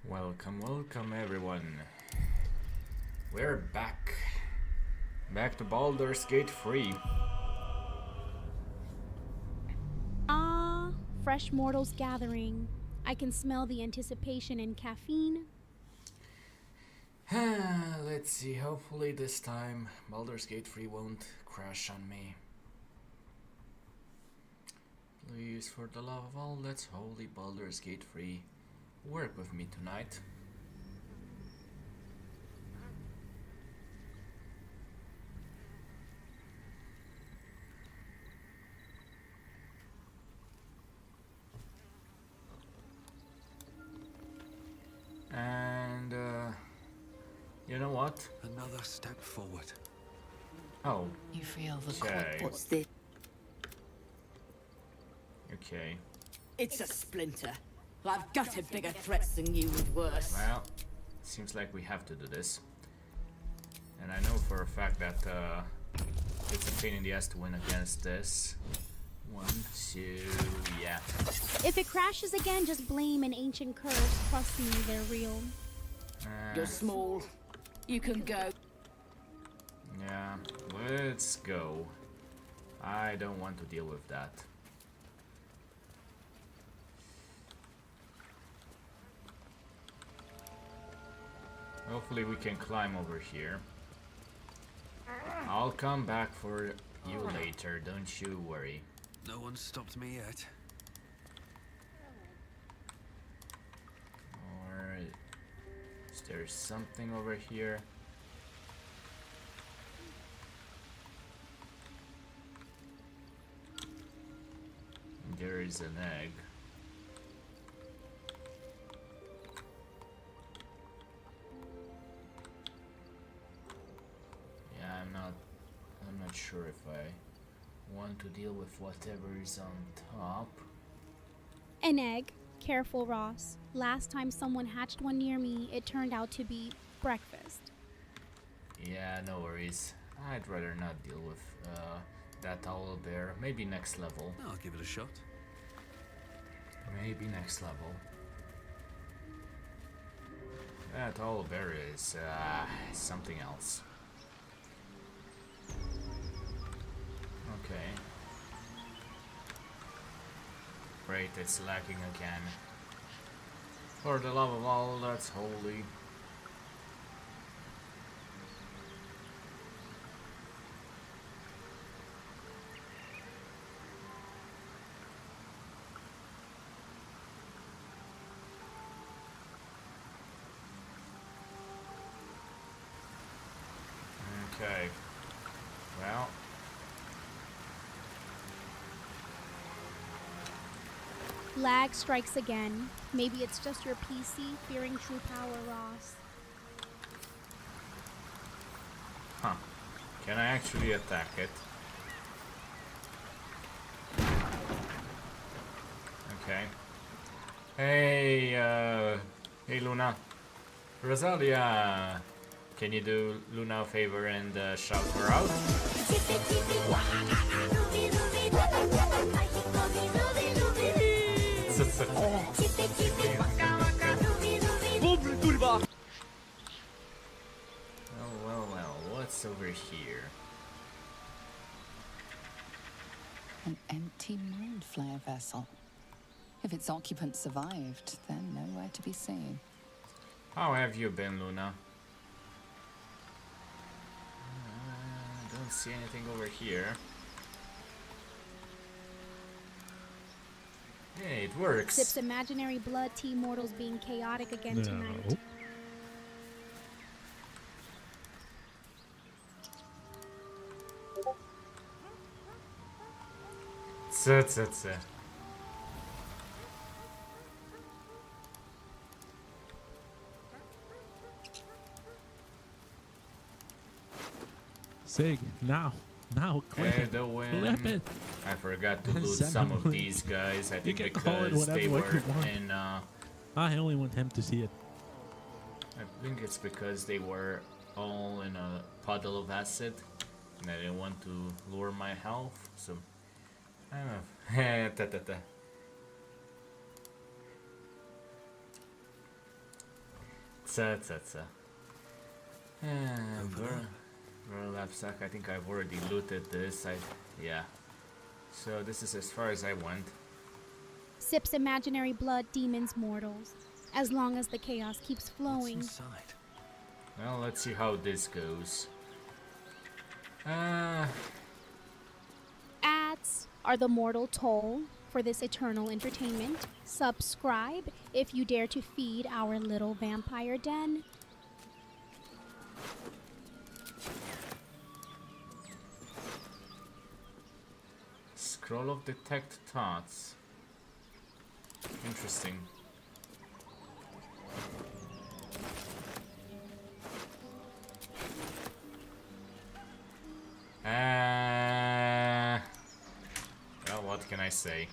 Welcome, welcome everyone. We're back. Back to Baldur's Gate 3. Ah, fresh mortals gathering. I can smell the anticipation and caffeine. Let's see, hopefully this time Baldur's Gate 3 won't crash on me. Please, for the love of all that's holy, Baldur's Gate 3, work with me tonight. And, you know what? Another step forward. Oh, You feel the okay. What's this? Okay. It's a splinter. I've gutted bigger threats than you with worse. Well, seems like we have to do this. And I know for a fact that it's a pain in the ass to win against this. 1, 2, yeah. If it crashes again, just blame an ancient curse. Trust me, they're real. You're small. You can go. Yeah, let's go. I don't want to deal with that. Hopefully we can climb over here. I'll come back for you later, don't you worry. No one stopped me yet. Or is there something over here? There is an egg. Yeah, I'm not sure if I want to deal with whatever is on top. An egg. Careful, Ross. Last time someone hatched one near me, it turned out to be breakfast. Yeah, no worries. I'd rather not deal with that Owlbear. Maybe next level. I'll give it a shot. Maybe next level. That Owlbear is something else. Okay. Great, it's lagging again. For the love of all that's holy. Okay. Well. Lag strikes again. Maybe it's just your PC fearing true power, Ross. Huh. Can I actually attack it? Okay. Hey, hey Luna. Rosalia! Can you do Luna a favor and shout her out? Well, what's over here? An empty mind flare vessel. If its occupant survived, then nowhere to be seen. How have you been, Luna? Don't see anything over here. Hey, it works. Sips imaginary blood, T-mortals being chaotic again tonight. Tse. Sig, now, quick, Hey, the win. flip it. I forgot to loot Send some him of a these guys. I think can call it because whatever they way were you want. in. I only want him to see it. I think it's because they were all in a puddle of acid, and I didn't want to lower my health. So I don't know. Burlapsack, I think I've already looted this. Yeah. So this is as far as I went. Sips imaginary blood, demons, mortals. As long as the chaos keeps What's flowing. inside? Well, let's see how this goes. Ads are the mortal toll for this eternal entertainment. Subscribe if you dare to feed our little vampire den. Scroll of detect thoughts. Interesting. Well, what can I say?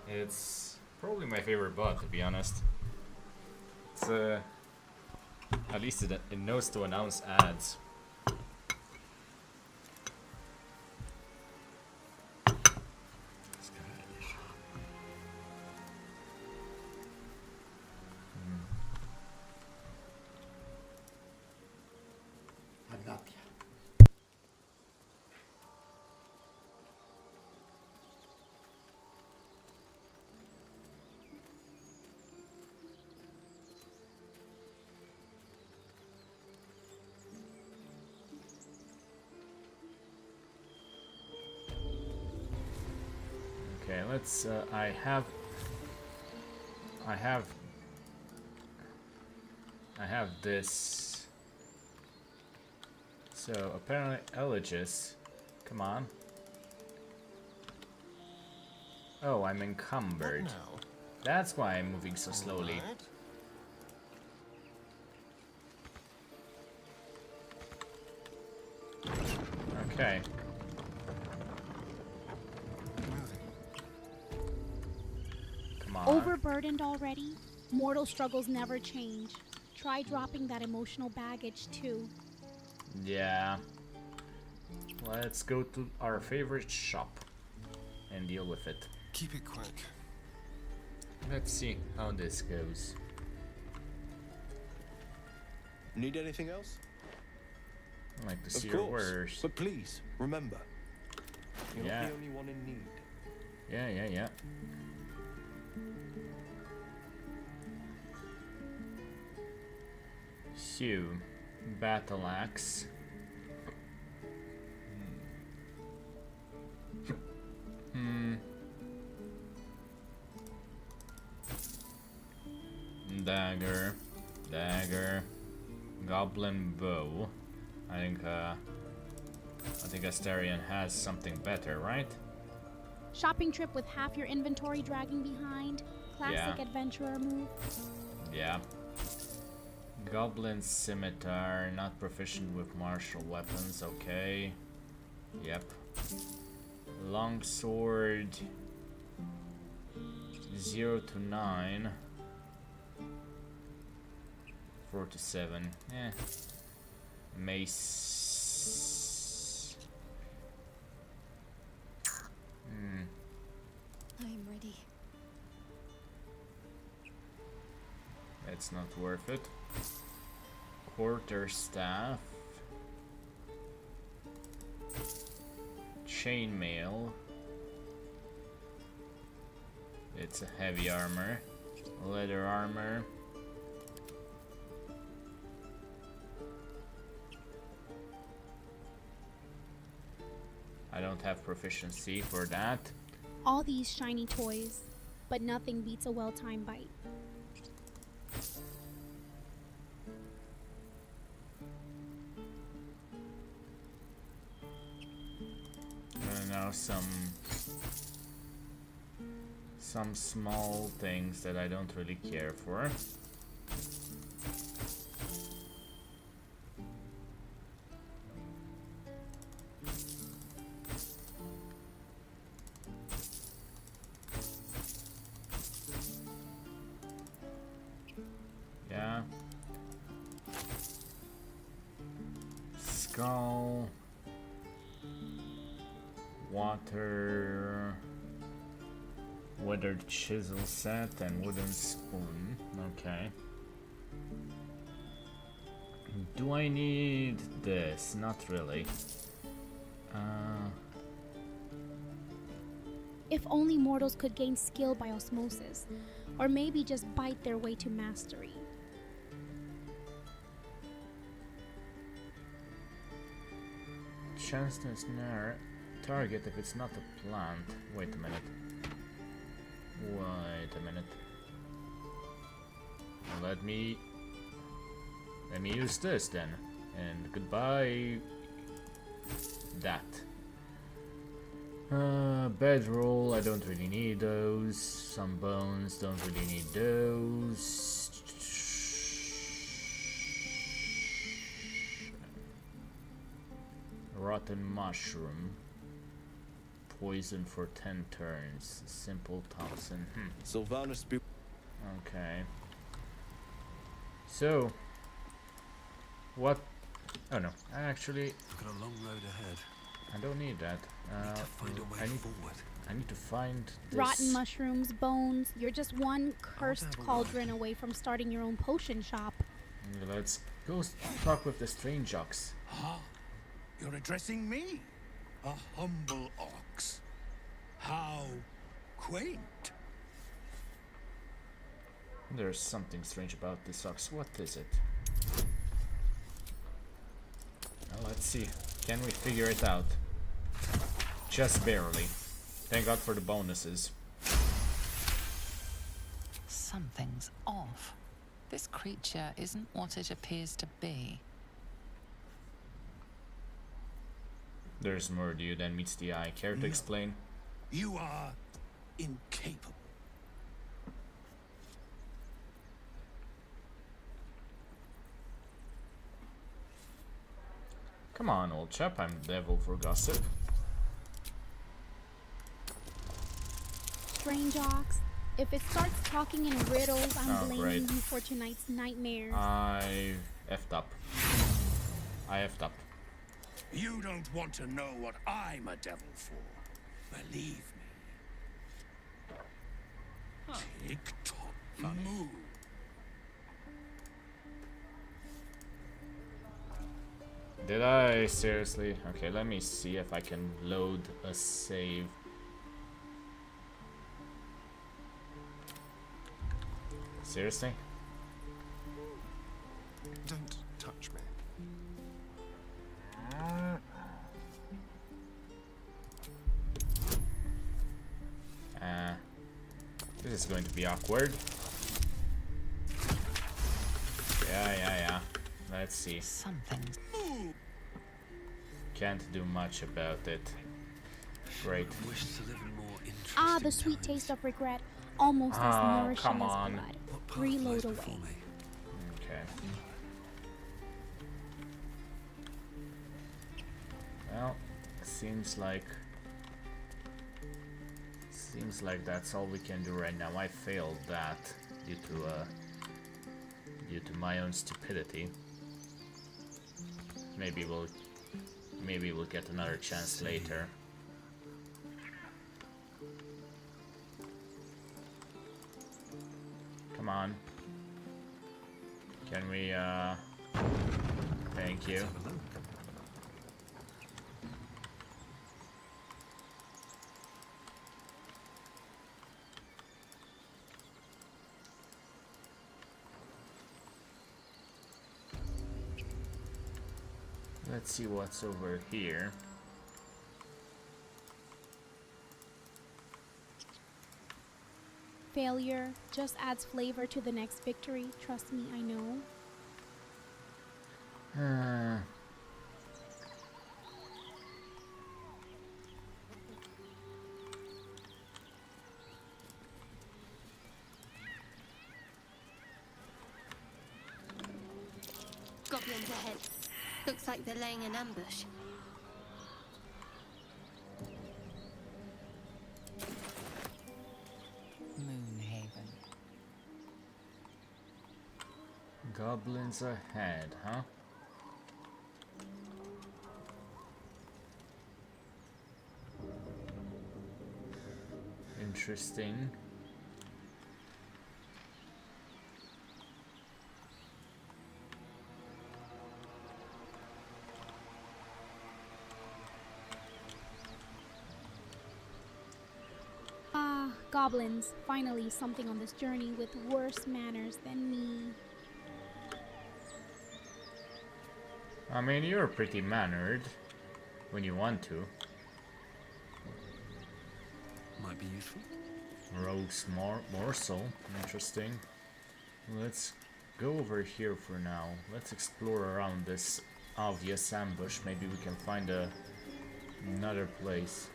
It's probably my favorite bot, to be honest. It's at least it knows to announce ads. Okay, let's. I have this. So apparently, Elegies. Come on. Oh, I'm encumbered. That's why I'm moving so slowly. Okay. Come on. Overburdened already? Mortal struggles never change. Try dropping that emotional baggage too. Yeah. Let's go to our favorite shop and deal with it. Keep it quick. Let's see how this goes. Need anything else? I'd like to see Of your course. orders. But please, remember, you're Yeah. not the only one in need. Yeah. So, battle axe. Dagger, goblin bow. I think Astarion has something better, right? Shopping trip with half your inventory dragging behind. Classic Yeah. adventurer move. Yeah. Goblin scimitar, not proficient with martial weapons, okay. Yep. Long sword 0 to 9. 4 to 7. Mace. I'm ready. It's not worth it. Quarterstaff. Chainmail. It's a heavy armor. Leather armor. I don't have proficiency for that. All these shiny toys, but nothing beats a well-timed bite. Now some small things that I don't really care for. Yeah. Skull. Water. Weathered chisel set and wooden spoon. Okay. Do I need this? Not really. If only mortals could gain skill by osmosis, or maybe just bite their way to mastery. Chance to snare target if it's not a plant. Wait a minute. Wait a minute. Let me use this then. And goodbye that. Bedroll, I don't really need those. Some bones, don't really need those. Rotten mushroom. Poison for 10 turns. Simple Thompson. Sylvanus be Okay. So, what? Oh no, actually, I've got a long road ahead. I don't need that. Need to find a way forward. I need to find this. Rotten mushrooms, bones. You're just one cursed cauldron away from starting your own potion shop. Let's go talk with the strange ox. Ah, you're addressing me, a humble ox. How quaint. There's something strange about this ox. What is it? Well, let's see. Can we figure it out? Just barely. Thank God for the bonuses. Something's off. This creature isn't what it appears to be. There's more to you than meets the eye. Care to explain? You are incapable. Come on, old chap. I'm the devil for gossip. Strange ox. If it starts talking in riddles, I'm Oh, blaming great. you for tonight's nightmares. I effed up. I effed up. You don't want to know what I'm a devil for. Believe me. Tick-tock, move. Did I? Seriously? Okay, let me see if I can load a save. Seriously? Don't touch me. This is going to be awkward. Yeah. Let's see. Something's Can't do much about it. Great. I wish to live in more interesting Ah, the sweet times. taste of regret. Almost as Oh, nourishing come as on. blood. What path Reload lies away. before me? Okay. Well, seems like that's all we can do right now. I failed that due to my own stupidity. Maybe we'll get another chance later. Come on. Can we thank you. Have a look. Let's see what's over here. Failure just adds flavor to the next victory. Trust me, I know. Goblins ahead. Looks like they're laying an ambush. Moonhaven. Goblins ahead, huh? Interesting. Goblins, finally something on this journey with worse manners than me. I mean, you're pretty mannered when you want to. Might be useful. Rogue's morsel, interesting. Let's go over here for now. Let's explore around this obvious ambush. Maybe we can find another place.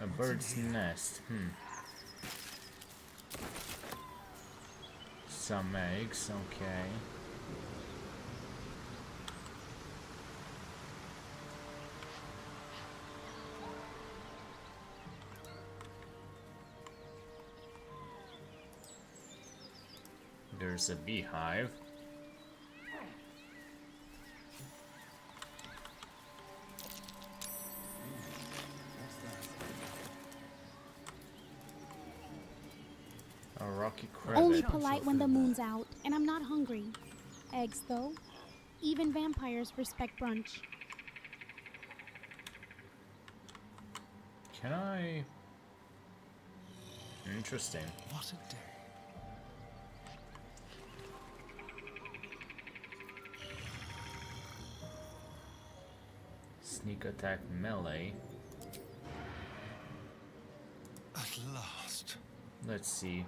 A bird's nest. Some eggs. Okay. There's a beehive. A rocky crevice. Only polite when the moon's out, and I'm not hungry. Eggs, though. Even vampires respect brunch. Can I? Interesting. What a day. Sneak attack melee. At last. Let's see.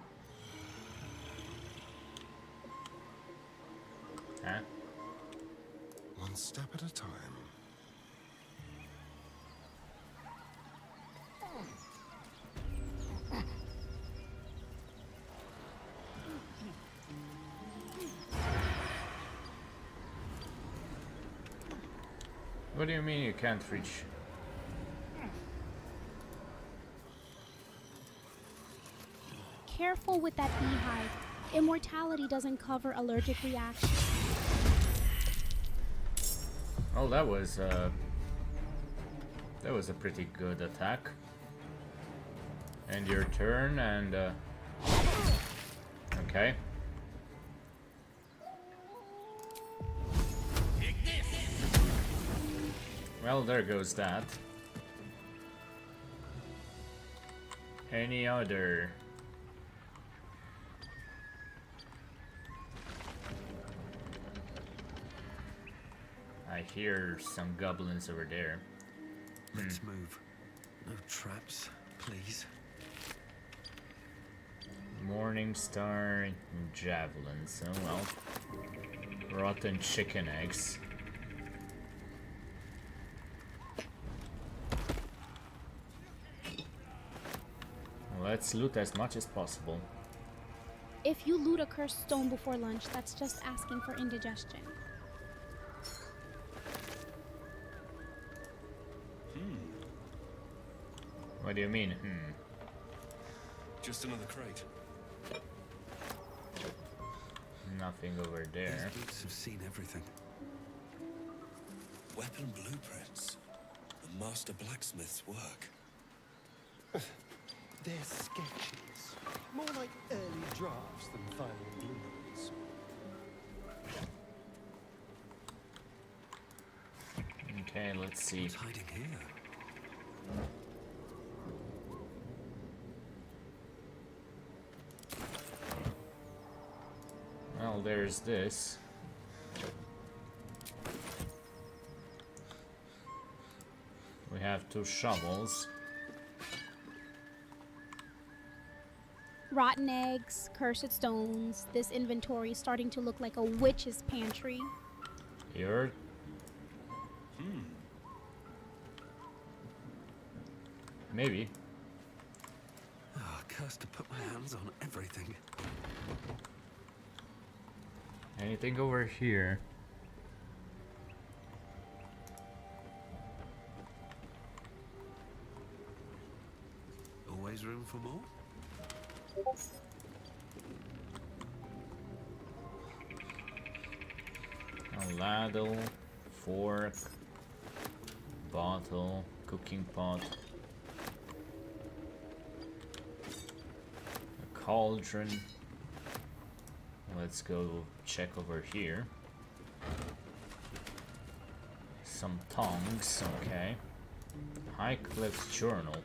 Huh? One step at a time. What do you mean you can't reach? Careful with that beehive. Immortality doesn't cover allergic reactions. Oh, that was a pretty good attack. And your turn, and okay. Well, there goes that. Any other? I hear some goblins over there. Let's move. No traps, please. Morning Star javelins. Oh well. Rotten chicken eggs. Let's loot as much as possible. If you loot a cursed stone before lunch, that's just asking for indigestion. What do you mean? Just another crate. Nothing over there. These boots have seen everything. Weapon blueprints. A master blacksmith's work. They're sketches. More like early drafts than final blueprints. Okay, let's see. What's hiding here? Well, there's this. We have 2 shovels. Rotten eggs, cursed stones. This inventory is starting to look like a witch's pantry. Here. Maybe. Ah, cursed to put my hands on everything. Anything over here? Always room for more? A ladle, fork, bottle, cooking pot, a cauldron. Let's go check over here. Some tongs, okay. High Cliff's journal.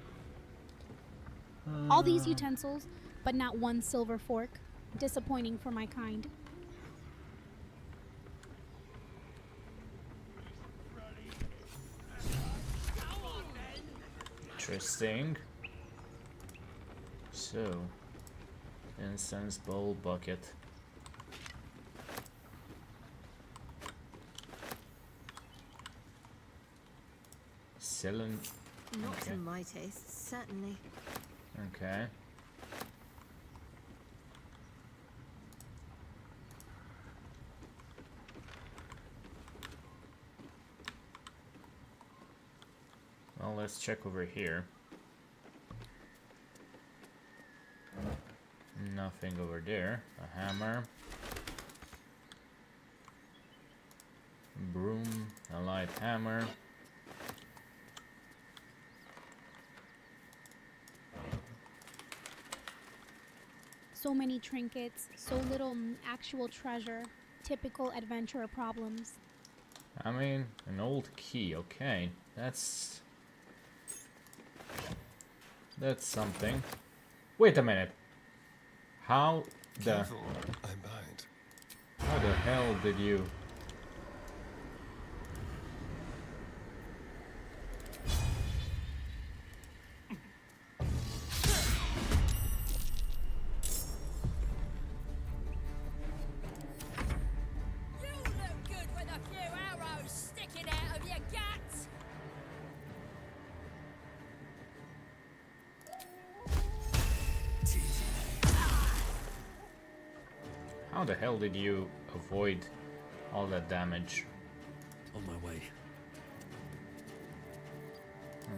All these utensils, but not one silver fork. Disappointing for my kind. Interesting. So, incense bowl bucket. Selling. Not Okay. to my taste, certainly. Okay. Well, let's check over here. Nothing over there. A hammer. Broom. A light hammer. So many trinkets, so little actual treasure. Typical adventurer problems. I mean, an old key. Okay, that's something. Wait a minute. How the Careful, I'm behind. how the hell did you? You look good with a few arrows sticking out of your guts. How the hell did you avoid all that damage? On my way.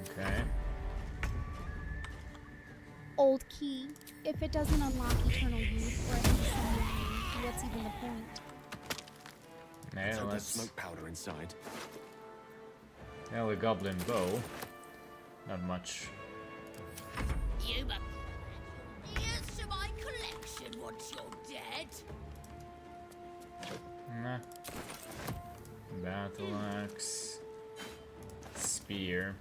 Okay. Old key. If it doesn't unlock eternal youth or at least some memory, what's even the point? Yeah, Hope there's let's. smoke powder inside. Well, a goblin bow. Not much. You but yes to my collection once you're dead. Nah. Battle axe. Spear.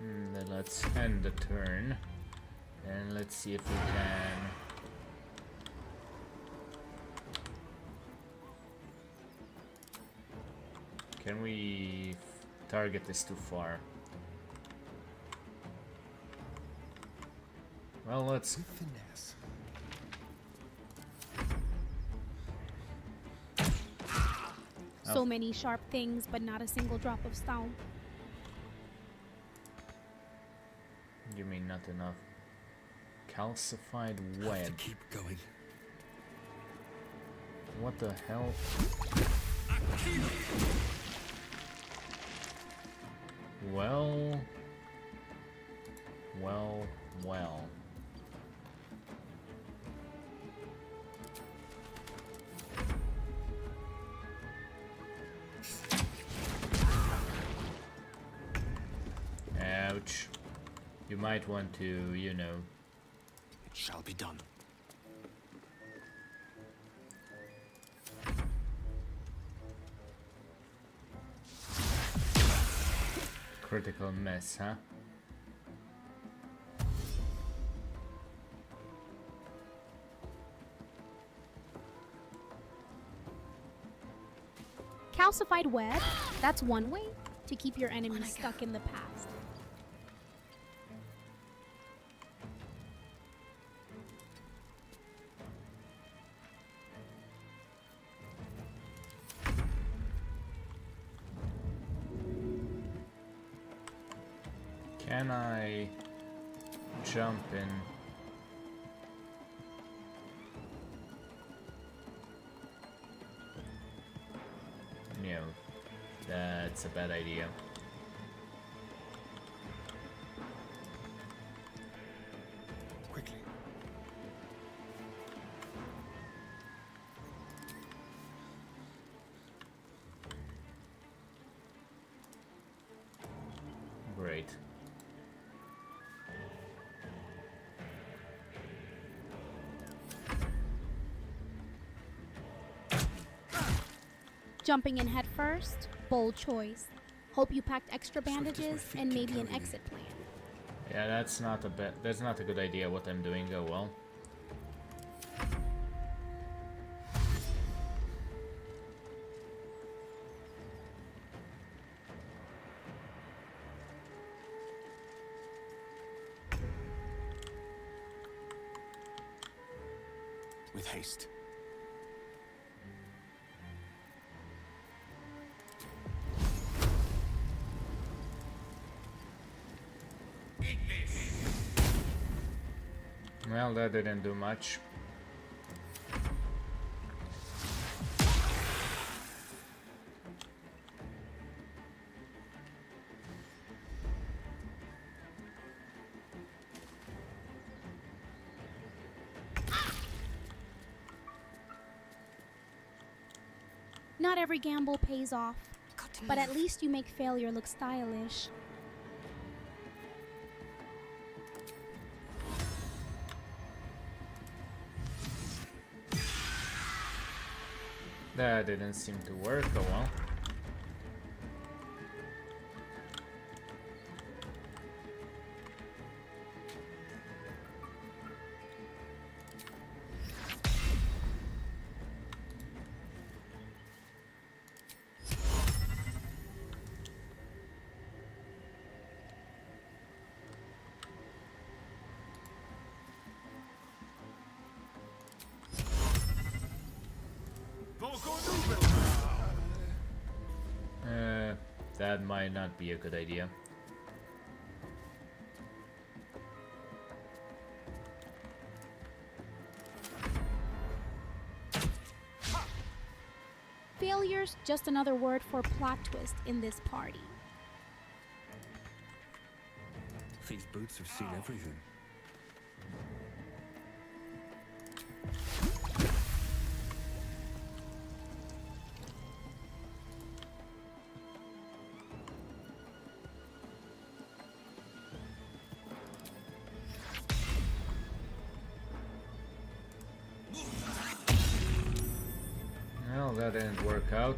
Then let's end the turn. And let's see if we can. Can we target this too far? Well, let's. With finesse. So many sharp things, but not a single drop of stone. You mean not enough? Calcified Have to web. keep going. What the hell? Well. Well, well. Ouch. You might want to, you know. It shall be done. Critical mess, huh? Calcified web? That's one way to keep your enemies stuck in the past. Can I jump in? No, that's a bad idea. Quickly. Great. Jumping in head first, bold choice. Hope you packed extra Swift as my bandages feet and can maybe an carry me. exit plan. Yeah, that's not a good idea what I'm doing. Oh well. With haste. Well, that didn't do much. Not every gamble pays off, Got to but at move. least you make failure look stylish. That didn't seem to work. Oh well. That might not be a good idea. Failure's just another word for plot twist in this party. These boots have seen everything. Well, that didn't work out.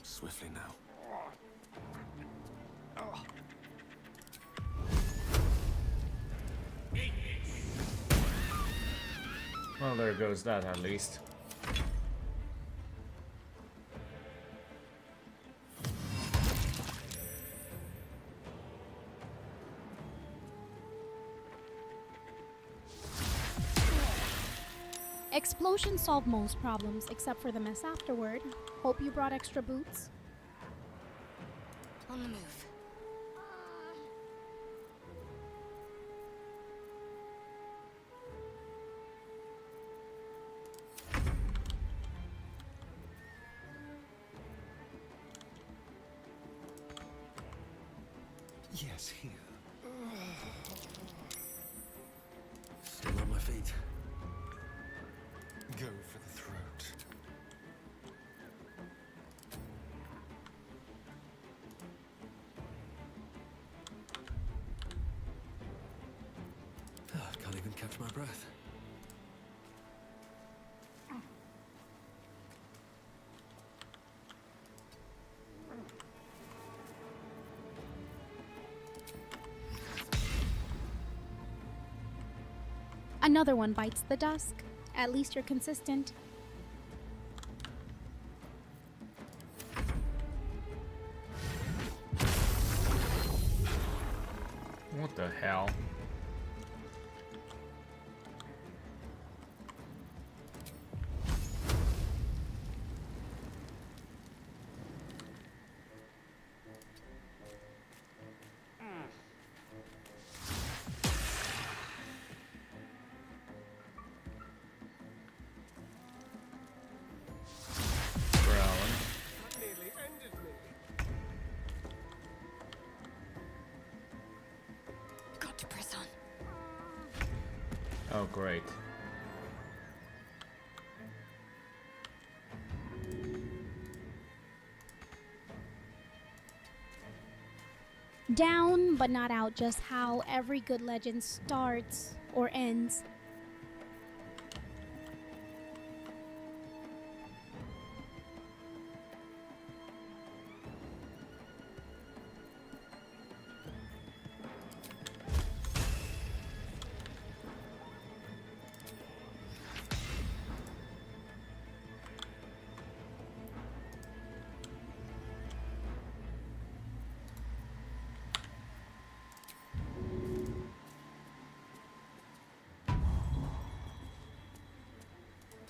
Swiftly now. Well, there goes that at least. Explosions solve most problems, except for the mess afterward. Hope you brought extra boots. On the move. Yes, here. Still on my feet. Go for the throat. Can't even catch my breath. Another one bites the dust. At least you're consistent. What the hell? Growling. That nearly ended me. Got to press on. Oh, great. Down but not out, just how every good legend starts or ends.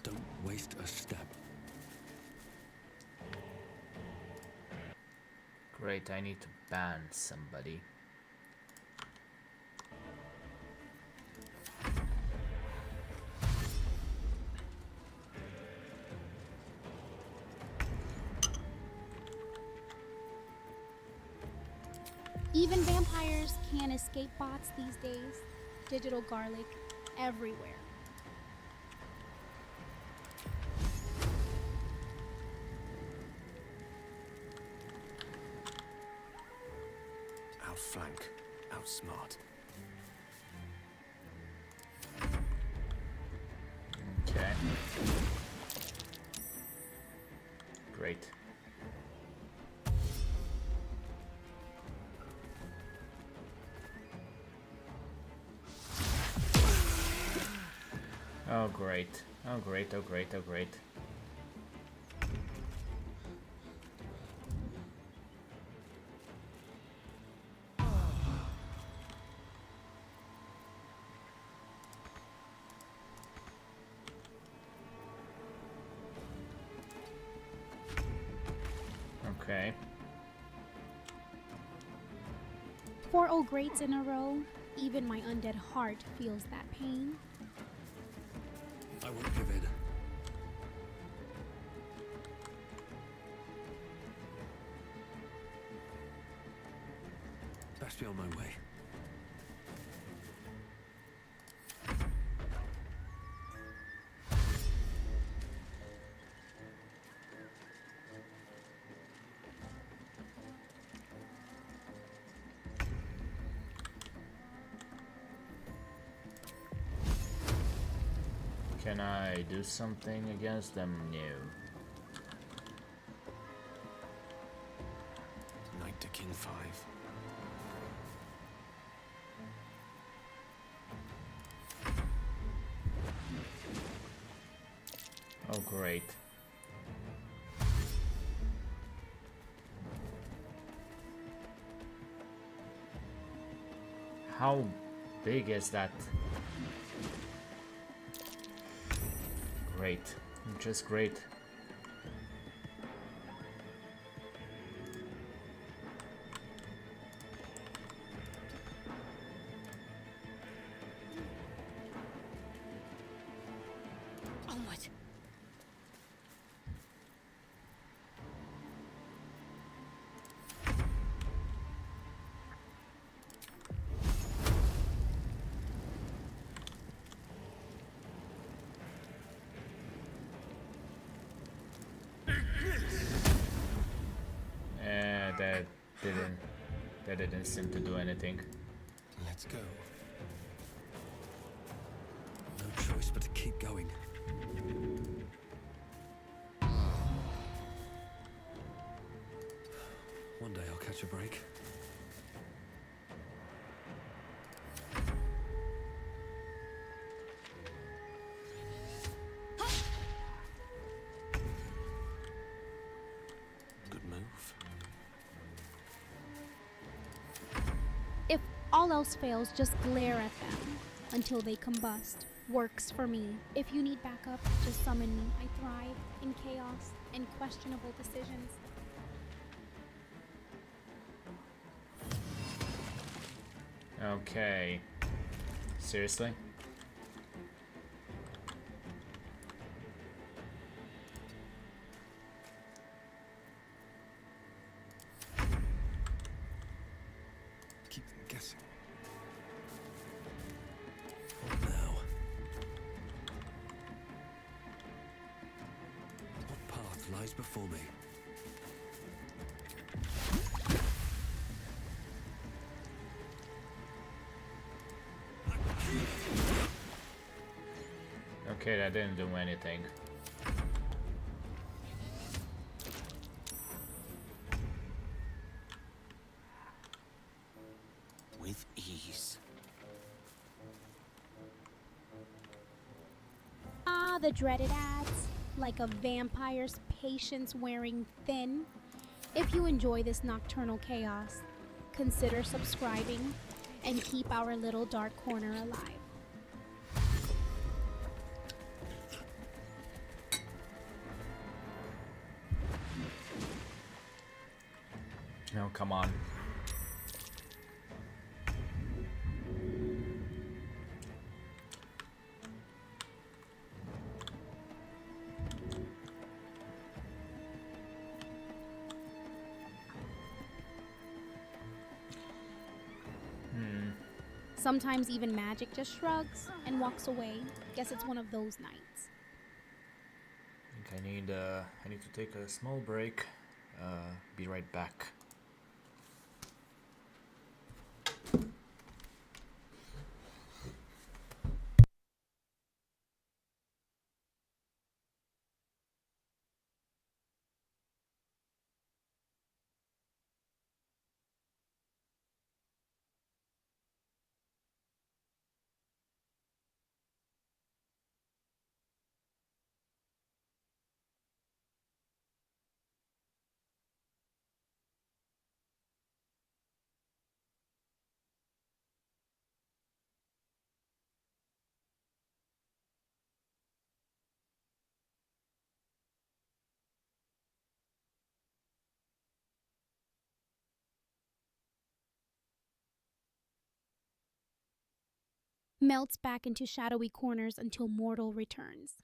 Don't waste a step. Great, I need to ban somebody. Even vampires can't escape bots these days. Digital garlic everywhere. Outflank, outsmart. Okay. Great. Oh great. Oh great, oh great, oh great. Okay. 4 old greats in a row. Even my undead heart feels that pain. I won't give in. Best be on my way. Can I do something against them? No. Knight to King 5. Oh great. How big is that? Great. Just great. Onward. That didn't seem to do anything. Let's go. No choice but to keep going. One day I'll catch a break. Good move. If all else fails, just glare at them until they combust. Works for me. If you need backup, just summon me. I thrive in chaos and questionable decisions. Okay. Seriously? Keep them guessing. What now? What path lies before me? Okay, that didn't do anything. With ease. Ah, the dreaded ads. Like a vampire's patience wearing thin. If you enjoy this nocturnal chaos, consider subscribing and keep our little dark corner alive. No, come on. Sometimes even magic just shrugs and walks away. Guess it's one of those nights. I think I need to take a small break. Be right back. Melts back into shadowy corners until mortal returns.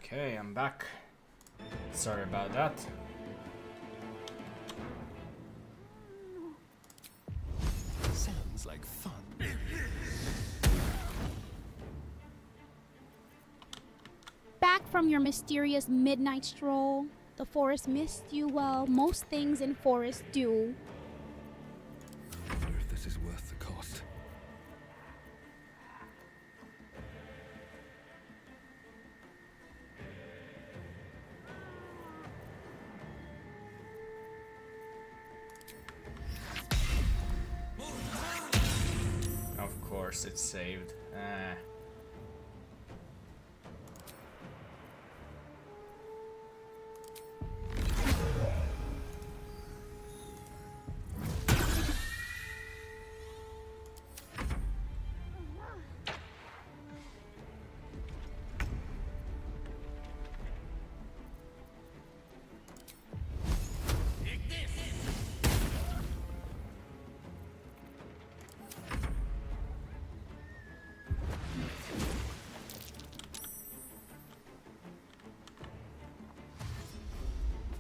Okay, I'm back. Sorry about that. Sounds like fun. Back from your mysterious midnight stroll, The forest missed you, well, most things in forests do. I wonder if this is worth the cost. Of course, it's saved. Ah.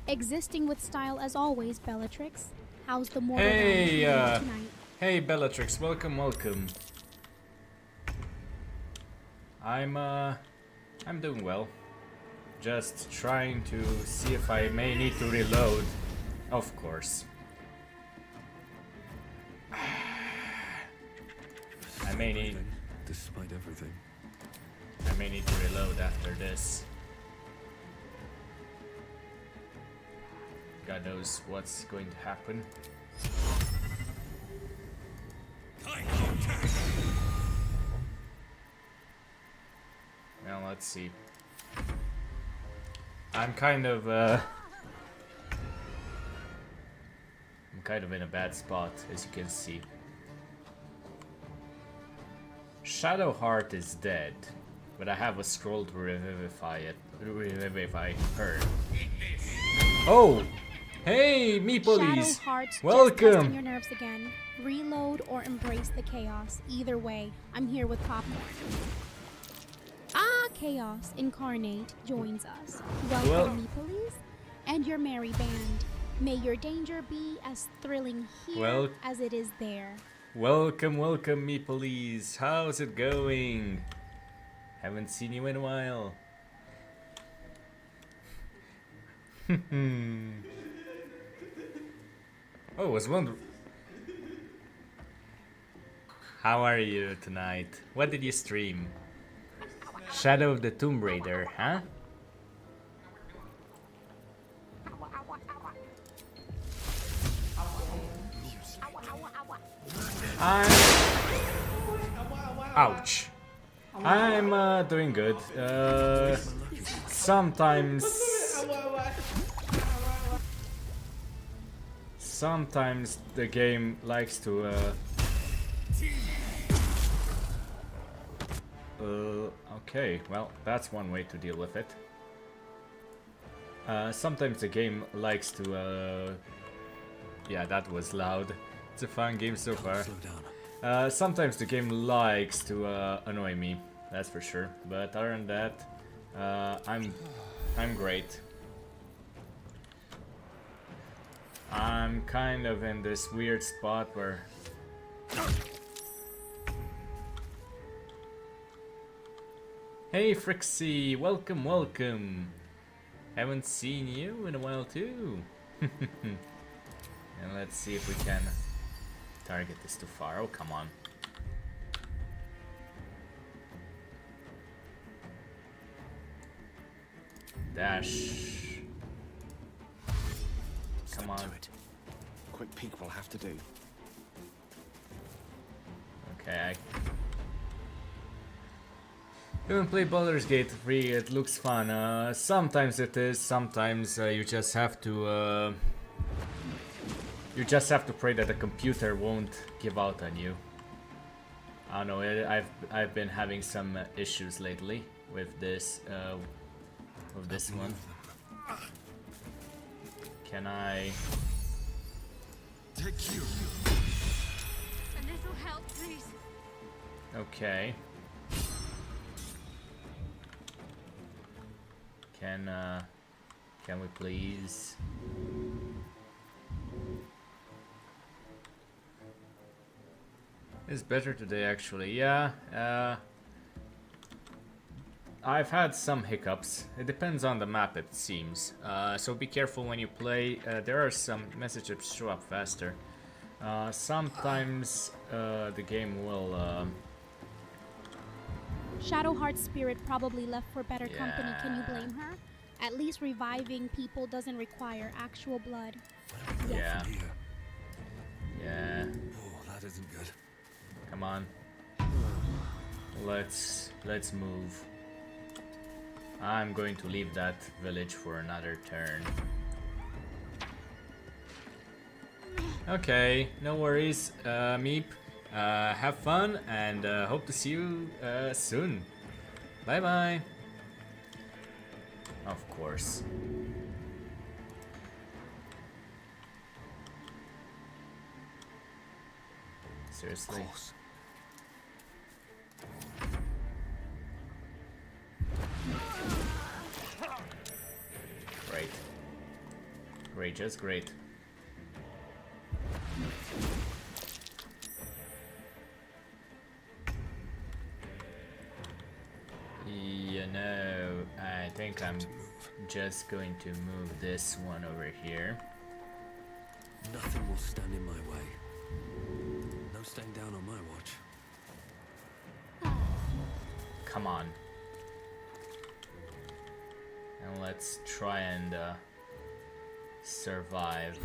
Existing with style as always, Bellatrix. How's the mortal Hey, tonight? hey Bellatrix, welcome. I'm doing well. Just trying to see if I may need to reload. Of course. I may need Despite everything. to reload after this. God knows what's going to happen. Well, let's see. I'm kind of in a bad spot, as you can see. Shadowheart is dead, but I have a scroll to revivify her. Oh! Hey, Meepleys! Shadowheart's just testing Welcome! your nerves again. Reload or embrace the chaos. Either way, I'm here with popcorn. Ah, Chaos Incarnate joins us. Welcome, Meepleys, and your merry band. May your danger be as thrilling here as it is there. Welcome, Meepleys. How's it going? Haven't seen you in a while. Oh, I was wondering. How are you tonight? What did you stream? Shadow of the Tomb Raider, huh? Ouch. I'm doing good. Sometimes the game likes to okay, well, that's one way to deal with it. Sometimes the game likes to yeah, that was loud. It's a fun game so far. Slow down. Sometimes the game likes to annoy me, that's for sure. But other than that, I'm great. I'm kind of in this weird spot where hey Frixie, welcome. Haven't seen you in a while too. And let's see if we can target this too far. Oh, come on. Dash. Come on. Quick peek will have to do. Okay, I haven't played Baldur's Gate 3, it looks fun. Sometimes it is, sometimes you just have to pray that the computer won't give out on you. I don't know, I've been having some issues lately with this one. Can I Take you. A little help, please. Okay. Can we please? It's better today, actually. Yeah. I've had some hiccups. It depends on the map, it seems. So be careful when you play. There are some messages show up faster. Sometimes the game will. Shadowheart's spirit probably left for better company. Can you Yeah. blame her? At least reviving people doesn't require actual blood. Yeah. From here. Yeah. Oh, that isn't good. Come on. Let's move. I'm going to leave that village for another turn. Okay, no worries, Meep. Have fun and hope to see you soon. Bye bye. Of course. Seriously? Of course. Great. Great, just great. You know, I think I'm just going to move this one over here. Nothing will stand in my way. No staying down on my watch. Come on. And let's try and survive.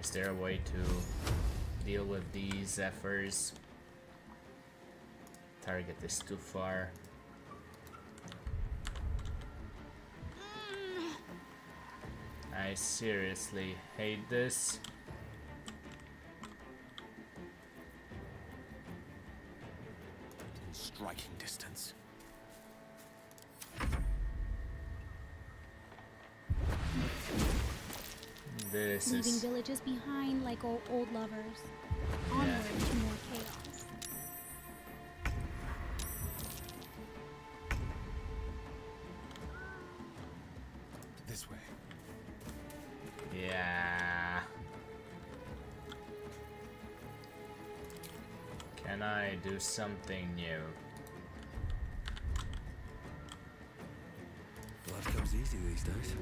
Is there a way to deal with these zephyrs? Target is too far. I seriously hate this. In striking distance. This Leaving is villages behind like old lovers. Onward to more chaos. This way. yeah. Can I do something new? Life comes easy these days.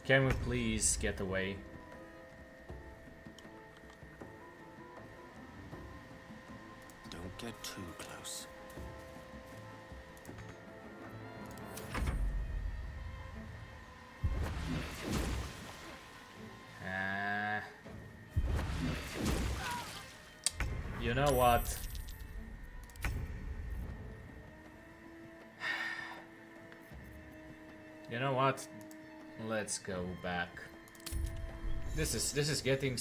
Can we please get away? Don't get too close. You know what? You know what? Let's go back. This is getting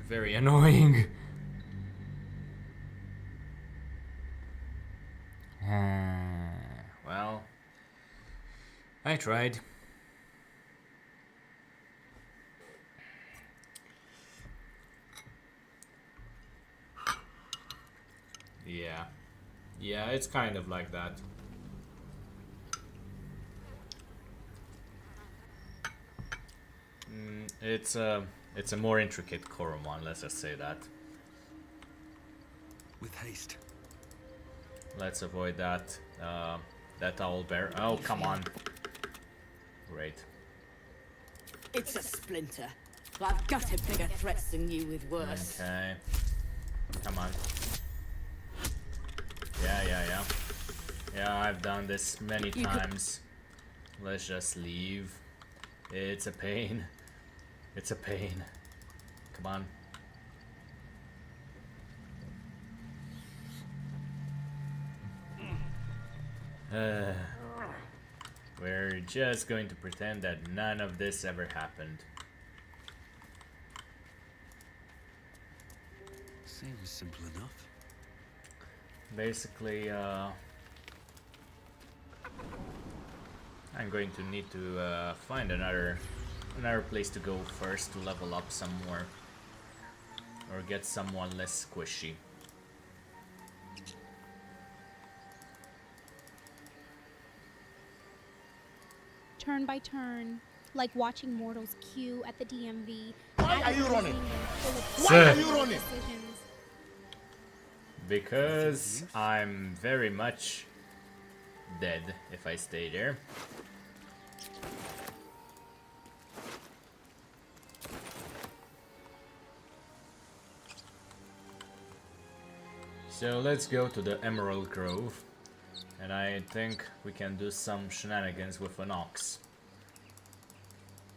very annoying. Well, I tried. Yeah, it's kind of like that. It's a more intricate Korum one, let's just say that. With haste. Let's avoid that. That Owlbear. Oh, come on. Great. It's a splinter. But I've gutted bigger threats than you with worse. Okay. Come on. Yeah. Yeah, I've done this many times. Let's just leave. It's a pain. It's a pain. Come on. We're just going to pretend that none of this ever happened. Seems simple enough. Basically, I'm going to need to find another place to go first to level up some more, or get someone less squishy. turn by turn, like watching mortals queue at the DMV. Why are you running? Why are you running? Decisions. Because I'm very much dead if I stay there. So let's go to the Emerald Grove, and I think we can do some shenanigans with an ox.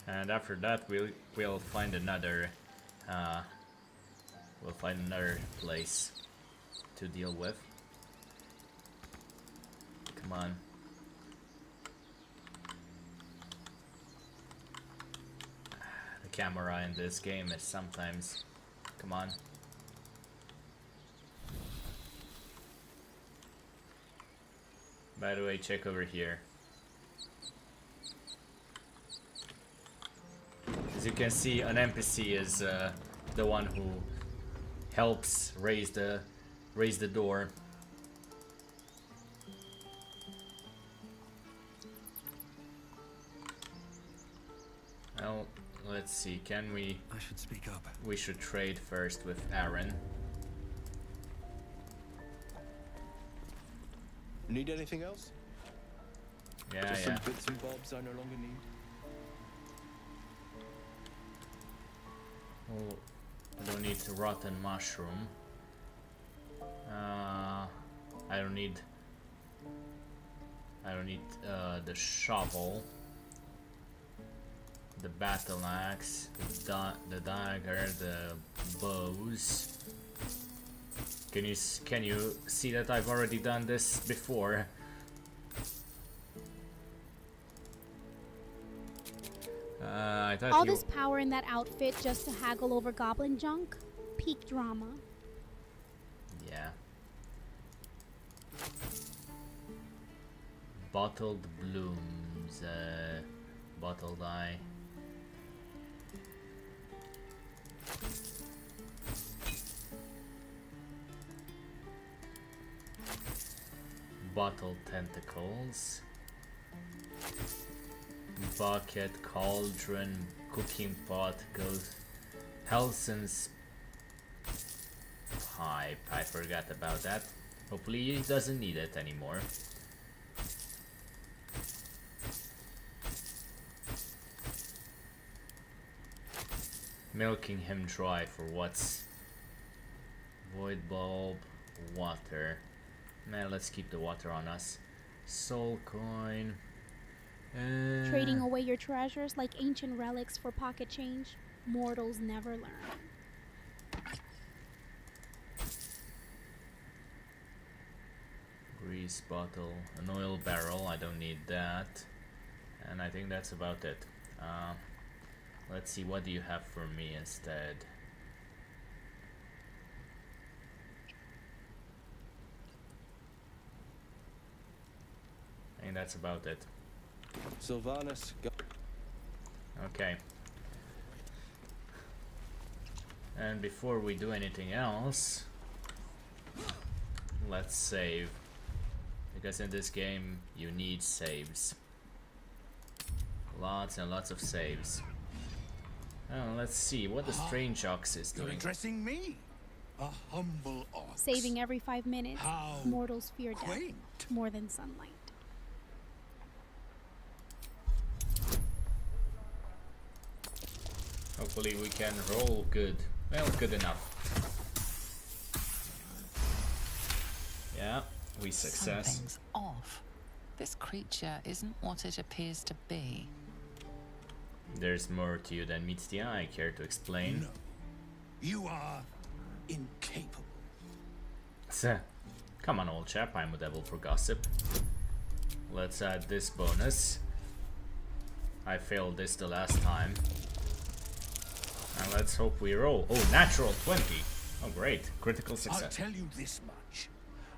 And after that, we'll find another place to deal with. Come on. The camera in this game is sometimes. Come on. By the way, check over here. As you can see, an NPC is the one who helps raise the door. Well, let's see. Can we? I should speak up. We should trade first with Aaron. Need anything else? Yeah, Just yeah. some bits and bobs I no longer need. Oh, I don't need rotten mushroom. I don't need the shovel, the battle axe, the dagger, the bows. Can you see that I've already done this before? I thought All this power in that outfit just to haggle over goblin junk? Peak drama. Yeah. Bottled blooms, bottled eye. Bottled tentacles. Bucket, cauldron, cooking pot, goes Helson's pipe. I forgot about that. Hopefully he doesn't need it anymore. Milking him dry for what's void bulb, water. Man, let's keep the water on us. Soul coin. Trading away your treasures like ancient relics for pocket change. Mortals never learn. Grease bottle, an oil barrel, I don't need that. And I think that's about it. Let's see, what do you have for me instead? I think that's about it. Sylvanas, go. Okay. And before we do anything else, let's save. Because in this game, you need saves. Lots and lots of saves. Oh, let's see what the strange ox is You're doing. addressing me, a humble ox. Saving every 5 minutes. How Mortals fear death quaint. more than sunlight. Hopefully we can roll good. Well, good enough. Yeah, we success. Something's off. This creature isn't what it appears to be. There's more to you than meets the eye. Care to explain? No. You are incapable. Come on, old chap. I'm a devil for gossip. Let's add this bonus. I failed this the last time. And let's hope we roll. Oh, natural 20. Oh, great. Critical I'll success. tell you this much.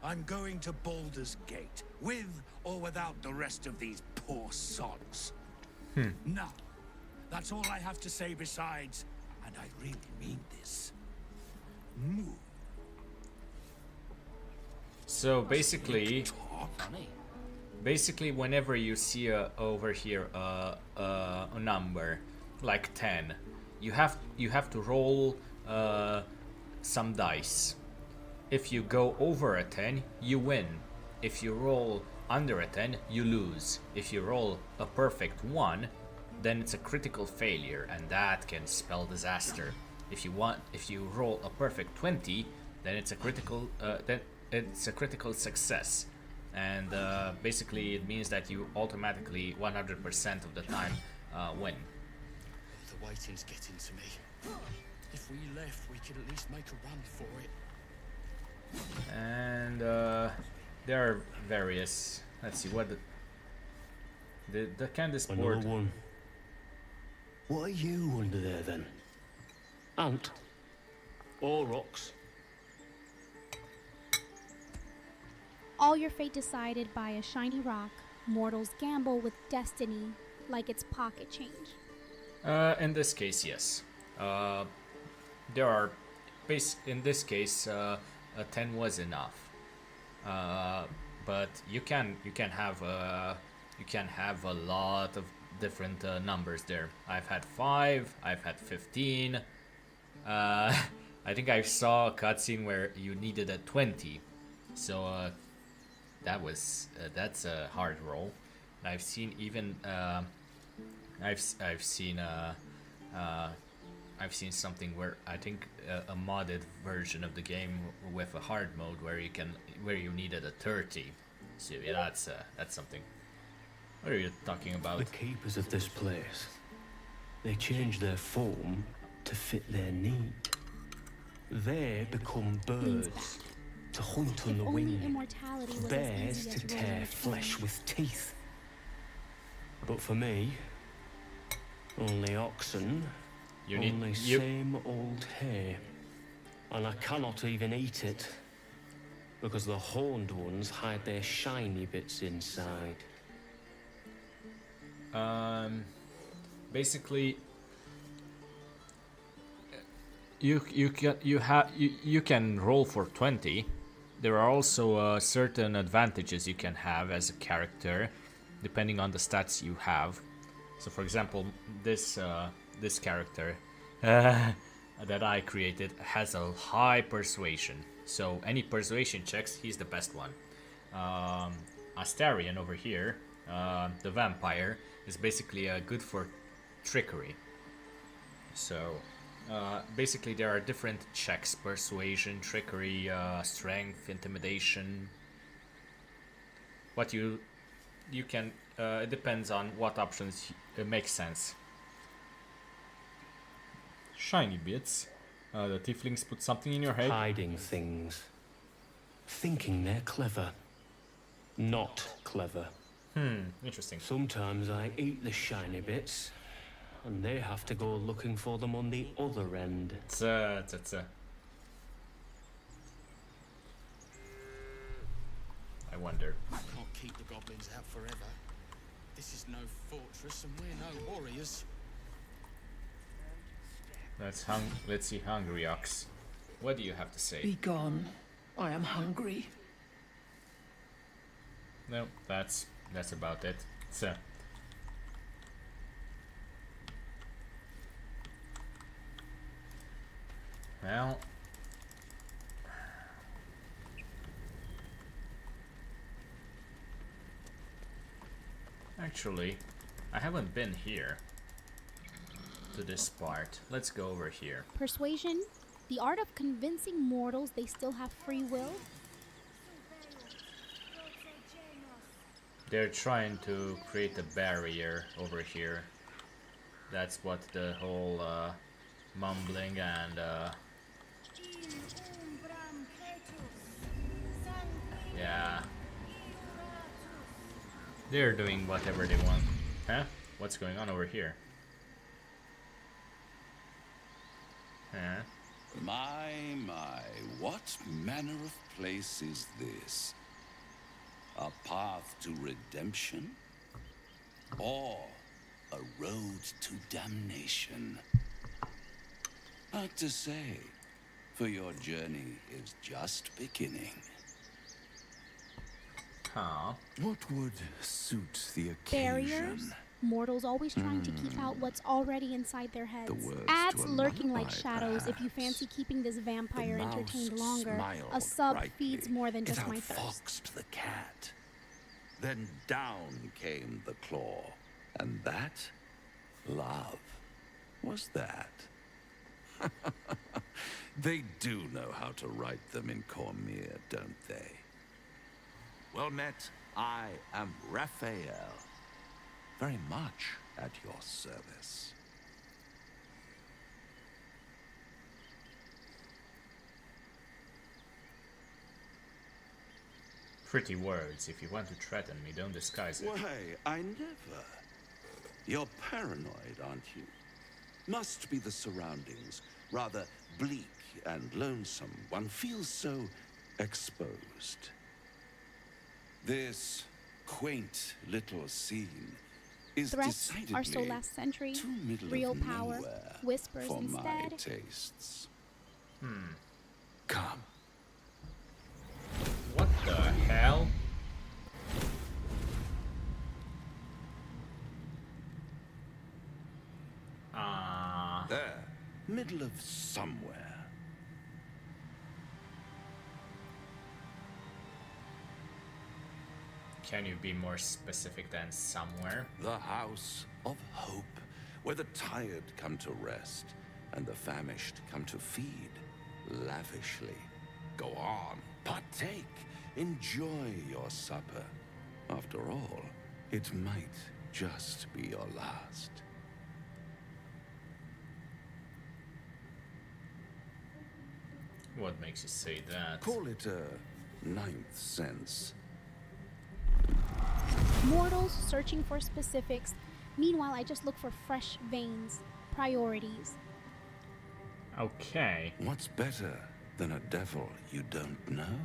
I'm going to Baldur's Gate, with or without the rest of these poor sods. Now, that's all I have to say besides, and I really mean this. Move. So basically, Talk. basically, whenever you see over here a number like 10, you have to roll some dice. If you go over a 10, you win. If you roll under a 10, you lose. If you roll a perfect 1, then it's a critical failure, and that can spell disaster. If you roll a perfect 20, then it's a critical success, and basically it means that you automatically 100% of the time win. The waiting's getting to me. If we left, we could at least make a run for it. And there are various. Let's see what the Candice board. Another one. What are you under there then? Ant? Or rocks? All your fate decided by a shiny rock. Mortals gamble with destiny like it's pocket change. In this case, yes. There are in this case, a 10 was enough. But you can have a lot of different numbers there. I've had 5, I've had 15. I think I saw a cutscene where you needed a 20, so that's a hard roll. I've seen even I've seen something where I think a modded version of the game with a hard mode where you needed a 30. So yeah, that's something. What are you talking about? The keepers of this place, they change their form to fit their need. They become birds to hunt on the wing, bears to tear flesh with teeth. But for me, only oxen, only same old hay, and I cannot even eat it because the horned ones hide their shiny bits inside. Basically, you can roll for 20. There are also certain advantages you can have as a character, depending on the stats you have. So, for example, this character that I created has a high persuasion. So, any persuasion checks, he's the best one. Astarion over here, the vampire, is basically good for trickery. So, basically there are different checks: persuasion, trickery, strength, intimidation. What you can, it depends on what options make sense. Shiny bits. The tieflings put something in your head. Hiding things. Thinking they're clever. Not clever. Interesting. Sometimes I eat the shiny bits, and they have to go looking for them on the other end. I wonder. Can't keep the goblins out forever. This is no fortress, and we're no warriors. Let's see, Hungry Ox. What do you have to say? Be gone. I am hungry. No, that's about it. So. Well. Actually, I haven't been here to this part. Let's go over here. Persuasion, the art of convincing mortals they still have free will. They're trying to create a barrier over here. That's what the whole mumbling and yeah. They're doing whatever they want. Huh? What's going on over here? Huh? My, what manner of place is this? A path to redemption? Or a road to damnation? Hard to say, for your journey is just beginning. Huh. What would suit the occasion? Barriers? Mortals always trying to keep out what's already inside their heads. words Ads to a lurking like lullaby, shadows if you perhaps. fancy keeping this vampire The entertained mouse longer. smiled A sub brightly. feeds more than It just my thirst. outfoxed the cat. Then down came the claw. And that, love, was that. They do know how to write them in Cormier, don't they? Well met, I am Raphael. Very much at your service. Pretty words. If you want to threaten me, don't disguise it. Why, I never. You're paranoid, aren't you? Must be the surroundings. Rather bleak and lonesome. One feels so exposed. This quaint little scene is Threats decidedly are so last century. too middle Real of power. nowhere Whispers for my instead. tastes. Come. What the hell? There. Middle of somewhere. Can you be more specific than somewhere? The House of Hope, where the tired come to rest and the famished come to feed lavishly. Go on, partake, enjoy your supper. After all, it might just be your last. What makes you say that? Call it a ninth sense. Mortals searching for specifics. Meanwhile, I just look for fresh veins. Priorities. Okay. What's better than a devil you don't know?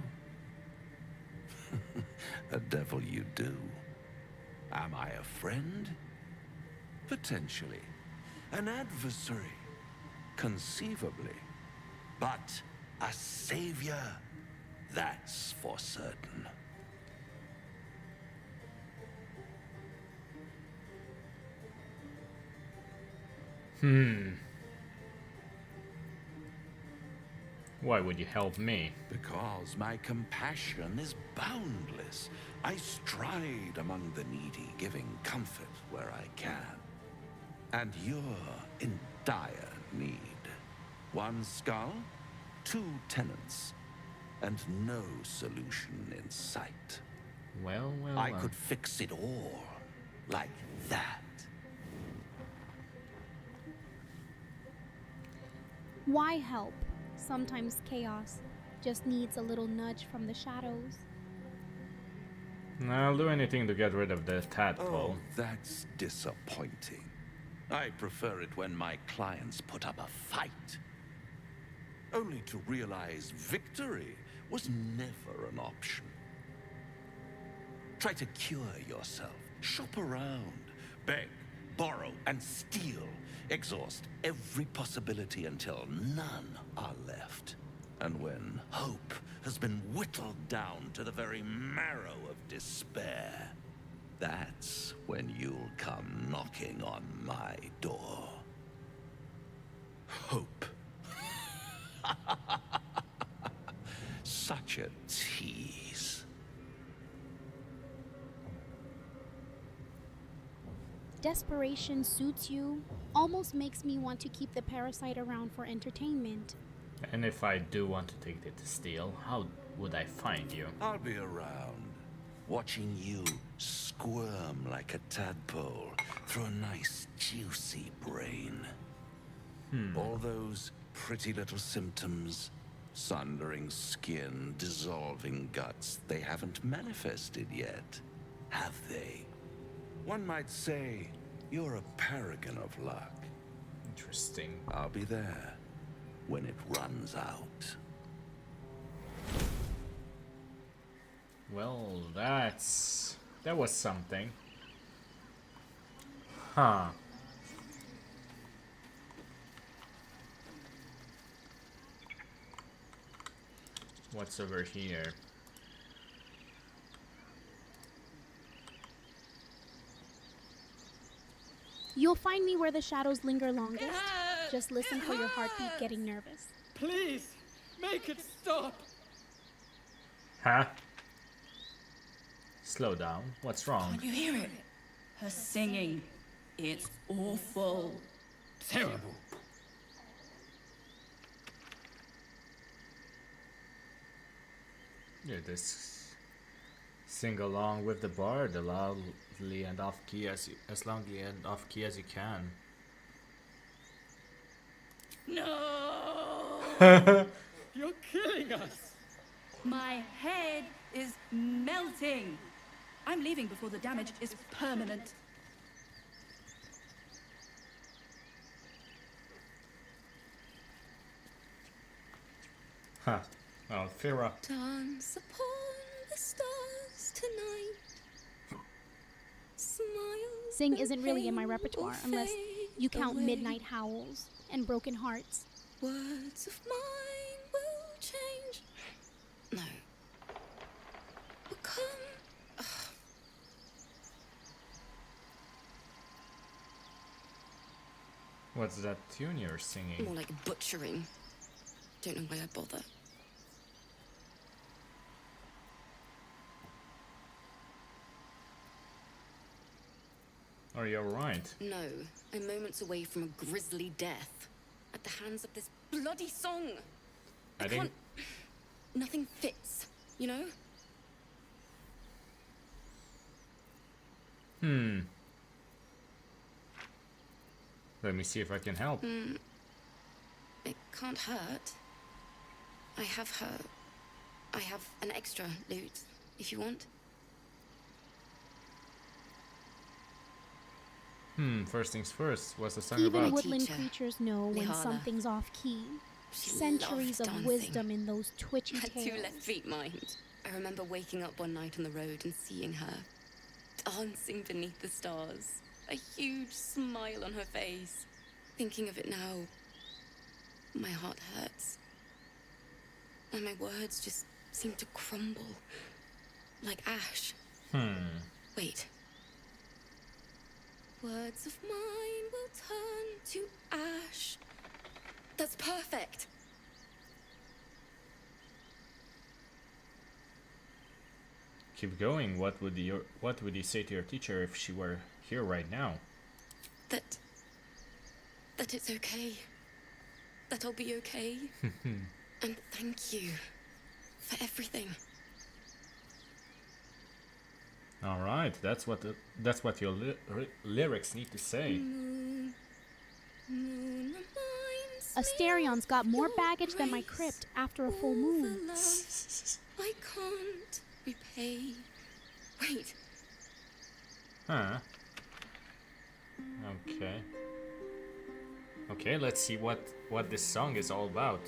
A devil you do. Am I a friend? Potentially. An adversary? Conceivably. But a savior? That's for certain. Why would you help me? Because my compassion is boundless. I stride among the needy, giving comfort where I can. And you're in dire need. One skull, 2 tenants, and no solution in sight. Well, I could fix it all, like that. Why help? Sometimes chaos just needs a little nudge from the shadows. I'll do anything to get rid of the tadpole. Oh, that's disappointing. I prefer it when my clients put up a fight. Only to realize victory was never an option. Try to cure yourself. Shop around. Beg, borrow, and steal. Exhaust every possibility until none are left. And when hope has been whittled down to the very marrow of despair, that's when you'll come knocking on my door. Hope. Such a tease. Desperation suits you, almost makes me want to keep the parasite around for entertainment. And if I do want to take it to steal, how would I find you? I'll be around, watching you squirm like a tadpole through a nice juicy brain. All those pretty little symptoms, sundering skin, dissolving guts, they haven't manifested yet, have they? One might say you're a paragon of luck. Interesting. I'll be there when it runs out. Well, that was something. Huh. What's over here? You'll find me where the shadows linger longest. Just listen for your heartbeat getting nervous. Please, make it stop. Huh? Slow down. What's wrong? Can't you hear it? Her singing. It's awful. Terrible. Yeah, this sing along with the bard, loudly and off key as loudly and off key as you can. No! You're killing us. My head is melting. I'm leaving before the damage is permanent. Huh. Oh, Fira. Dance upon the stars tonight. Smile. Sing isn't really in my repertoire unless you count midnight howls and broken hearts. Words of mine will change. No. Will come. What's that tune you're singing? More like butchering. Don't know why I bother. Are you alright? No, I'm moments away from a grisly death at the hands of this bloody song. I can't. Nothing fits, you know? Let me see if I can help. It can't hurt. I have an extra loot, if you want. First things first. What's the song Even about? woodland creatures know when Lihala. something's off key. She Centuries loved of dancing. wisdom in those twitchy Had two tails. left feet, mind. I remember waking up one night on the road and seeing her dancing beneath the stars, a huge smile on her face. Thinking of it now, my heart hurts. And my words just seem to crumble, like ash. Wait. Words of mine will turn to ash. That's perfect. Keep going. What would you say to your teacher if she were here right now? That it's okay. That I'll be okay. And thank you for everything. All right, that's what your lyrics need to say. Asterion's got more baggage than my crypt after a full moon. I can't repay. Wait. Huh. Okay. Okay, let's see what this song is all about.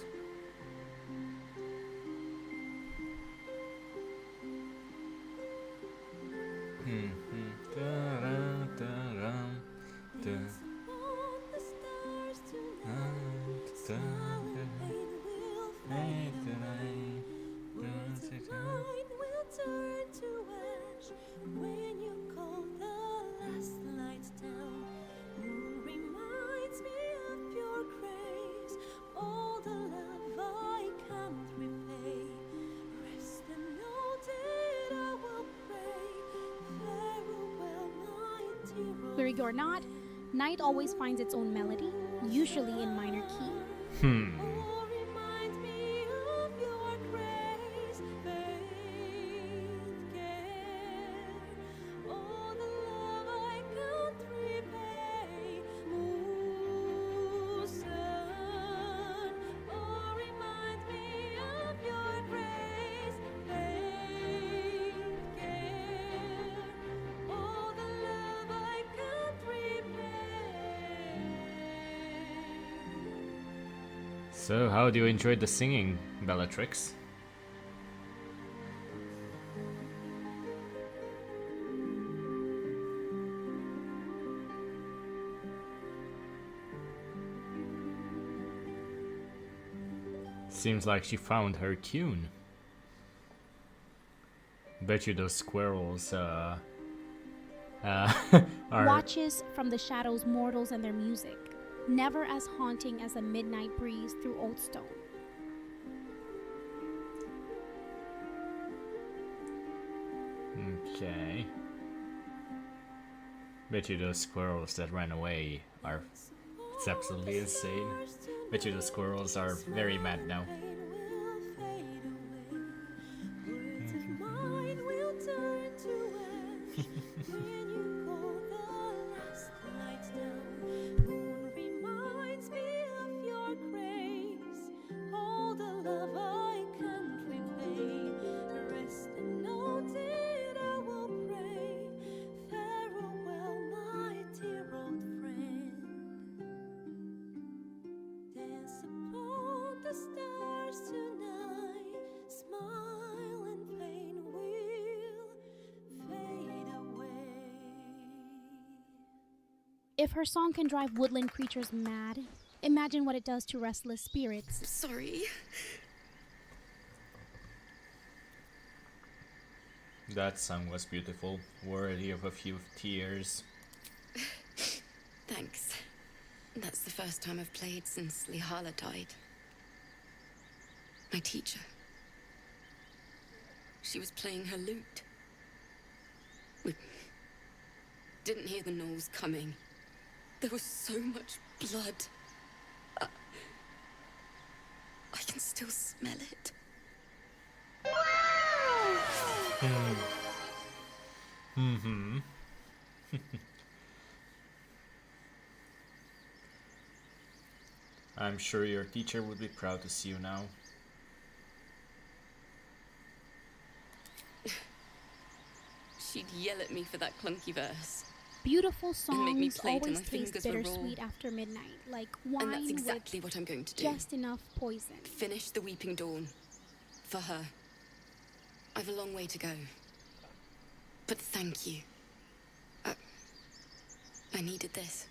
Lyric or not, night always finds its own melody, usually in minor key. So, how do you enjoy the singing, Bellatrix? Seems like she found her tune. Bet you those squirrels Our Watches from the shadows mortals and their music, never as haunting as a midnight breeze through old stone. Okay. Bet you those squirrels that ran away are... It's absolutely insane. Bet you the squirrels are very mad now. If her song can drive woodland creatures mad, imagine what it does to restless spirits. Sorry. That song was beautiful, worthy of a few tears. Thanks. That's the first time I've played since Lihala died. My teacher. She was playing her lute. We didn't hear the gnolls coming. There was so much blood. I can still smell it. Mm-hmm. I'm sure your teacher would be proud to see you now. She'd yell at me for that clunky verse. Beautiful And make me songs play till always my taste fingers were raw. bittersweet after midnight, like wine And that's exactly with what I'm going to do. just enough poison. Finish the Weeping Dawn. For her. I've a long way to go. But thank you. I needed this.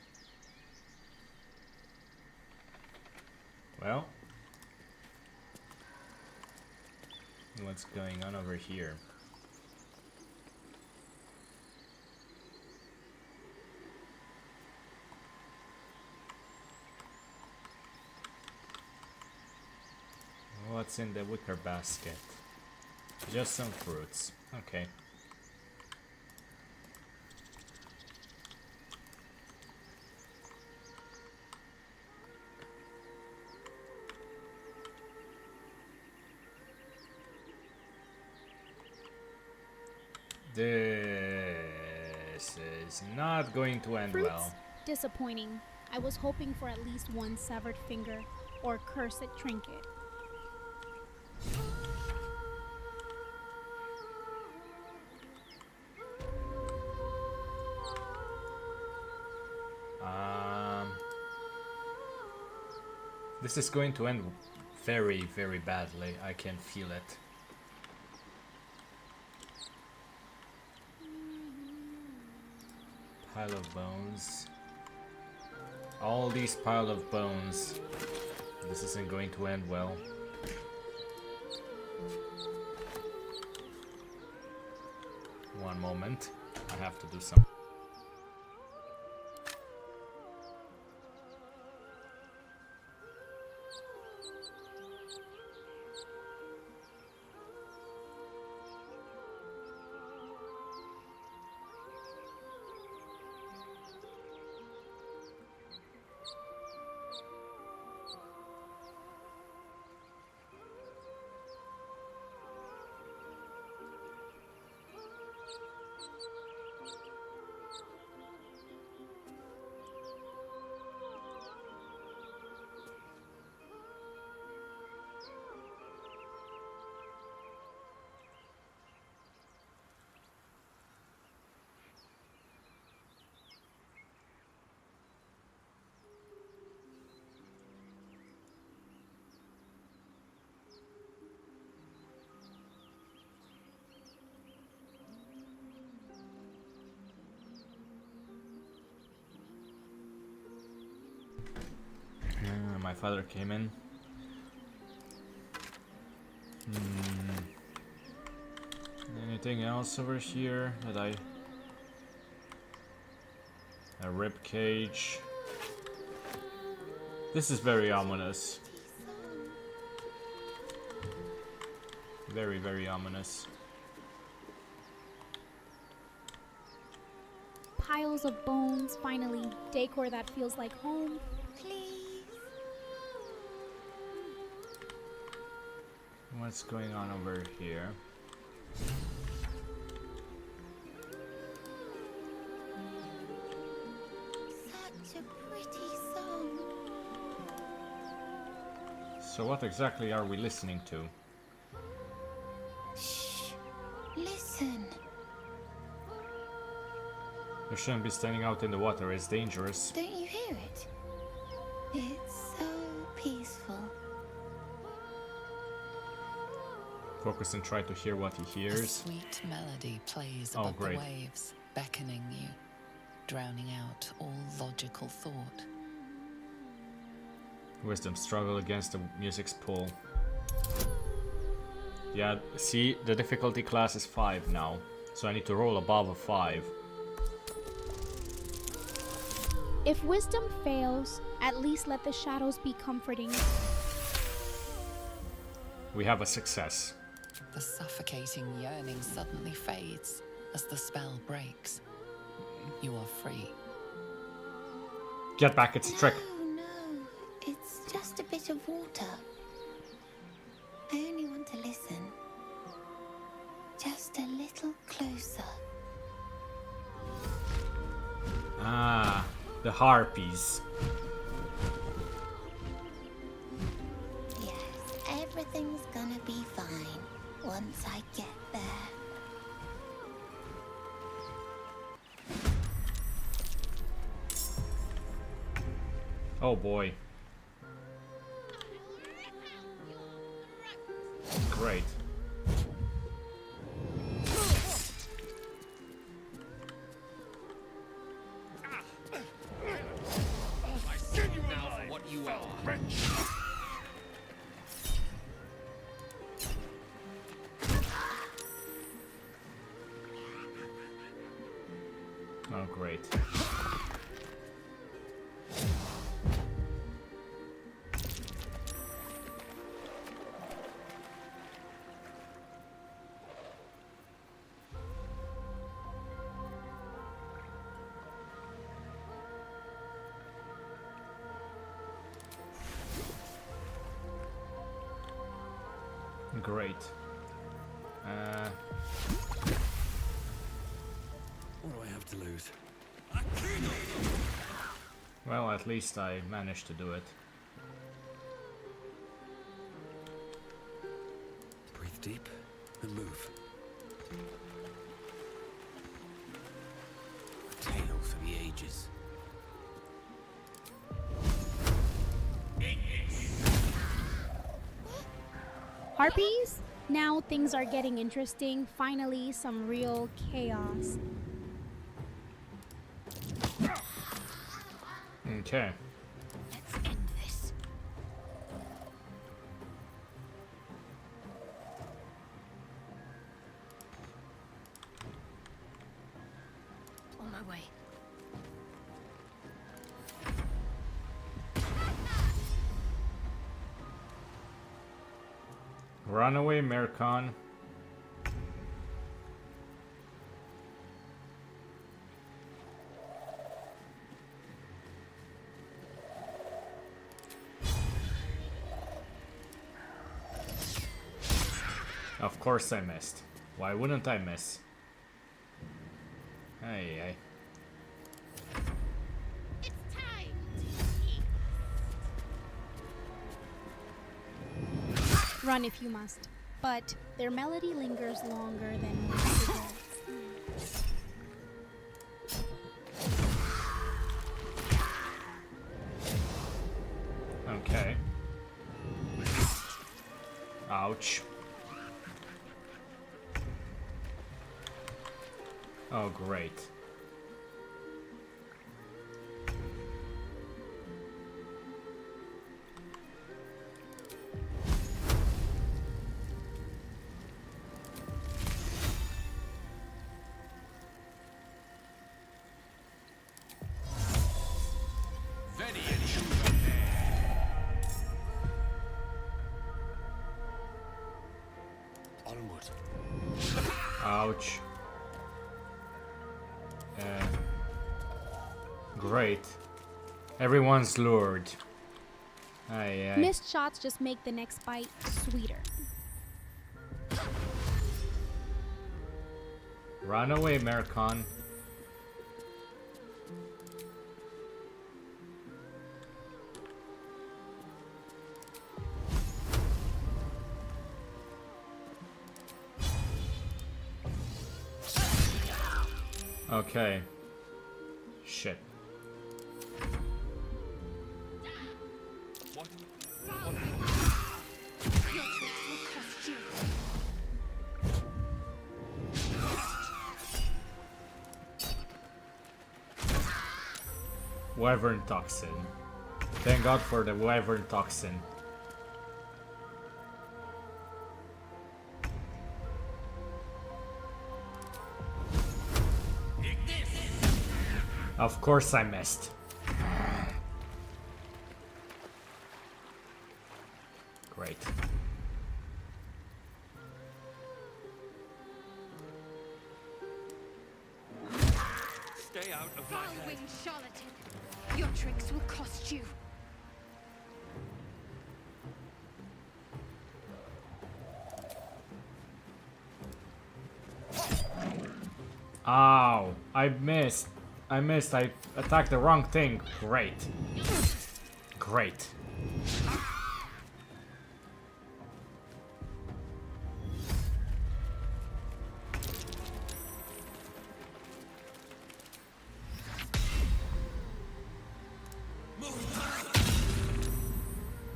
Well, what's going on over here? What's in the wicker basket? Just some fruits. Okay. This is not going to end Fruits? well. Disappointing. I was hoping for at least one severed finger or cursed trinket. This is going to end very, very badly. I can feel it. Pile of bones. All these pile of bones. This isn't going to end well. One moment. I have to do something. My father came in. Anything else over here that I A rib cage. This is very ominous. Very, very ominous. Piles of bones, finally. Decor that feels like home. Please. What's going on over here? Such a pretty song. So what exactly are we listening to? Shh. Listen. You shouldn't be standing out in the water, it's dangerous. Don't you hear it? It's so peaceful. Focus and try to hear what he A hears. sweet melody plays Oh, above great. the waves, beckoning you, drowning out all logical thought. Wisdom struggle against the music's pull. Yeah, see, the difficulty class is 5 now, so I need to roll above a 5. If wisdom fails, at least let the shadows be comforting. We have a success. The suffocating yearning suddenly fades as the spell breaks. You are free. Get back, it's a trick. No, it's just a bit of water. I only want to listen. Just a little closer. Ah, the harpies. Yes, everything's gonna be fine once I get there. Oh boy. Great. Now for what you are. Oh great. Great. What do I have to lose? Well, at least I managed to do it. Breathe deep and move. A tale for the ages. Harpies? Now things are getting interesting. Finally, some real chaos. Okay. Let's end this. On my way. Run away, Mercon. Of course I missed. Why wouldn't I miss? Hey, hey. It's time to Run if you must. But their melody lingers longer than most cigarettes. Okay. Ouch. Oh, great. Ouch. Great. Everyone's lured. Aye, aye. Missed shots just make the next bite sweeter. Run away, Mercon. Okay. Shit. Wyvern toxin. Thank God for the wyvern toxin. Of course I missed. Great. Stay out of my head. Foul-winged charlatan. Your tricks will cost you. Ow! I missed. I missed. I attacked the wrong thing. Great. Great.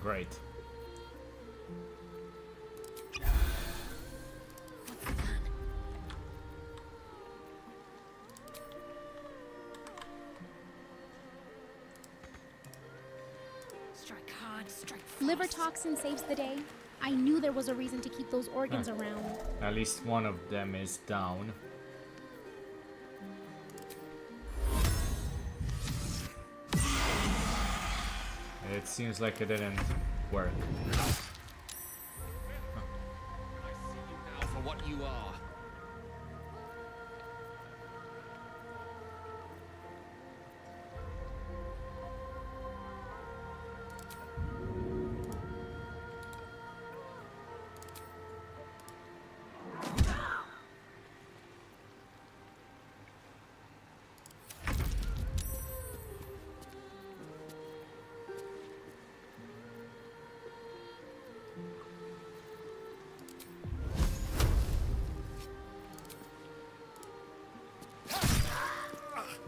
Great. Strike hard, strike fast. Liver toxin saves the day. I knew there was a reason to keep those organs around. At least one of them is down. It seems like it didn't work. I see you now for what you are.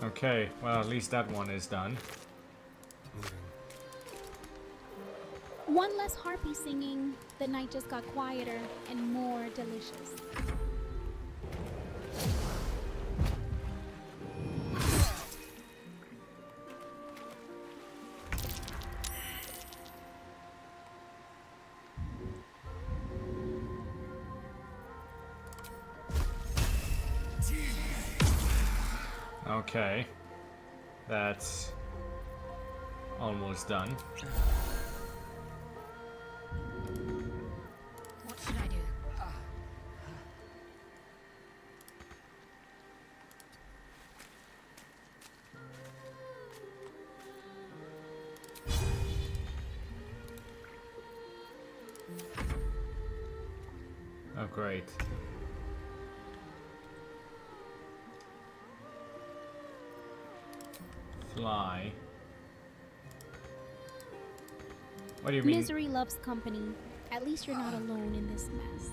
Okay, well at least that one is done. One less harpy singing. The night just got quieter and more delicious. Okay. That's almost done. What should I do? Oh, great. Fly. What do you mean? Misery loves company. At least you're not alone in this mess.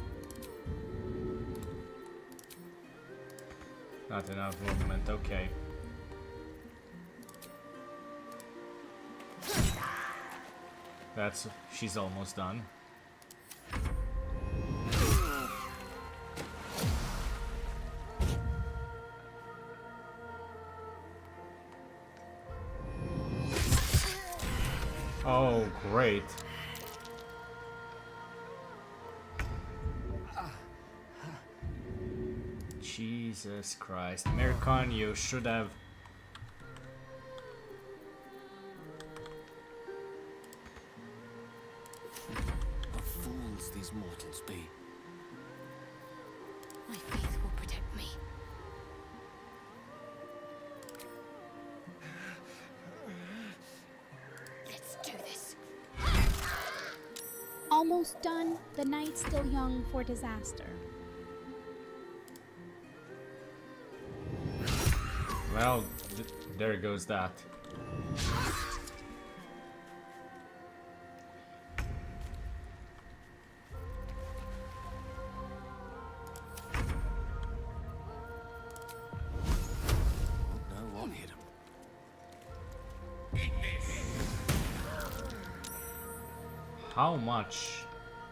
Not enough movement, okay. She's almost done. Oh, great. Jesus Christ. Mercon, you should have... What fools these mortals be. My faith will protect almost done. The night's still young for disaster. Well, there goes that. No one hit him. How much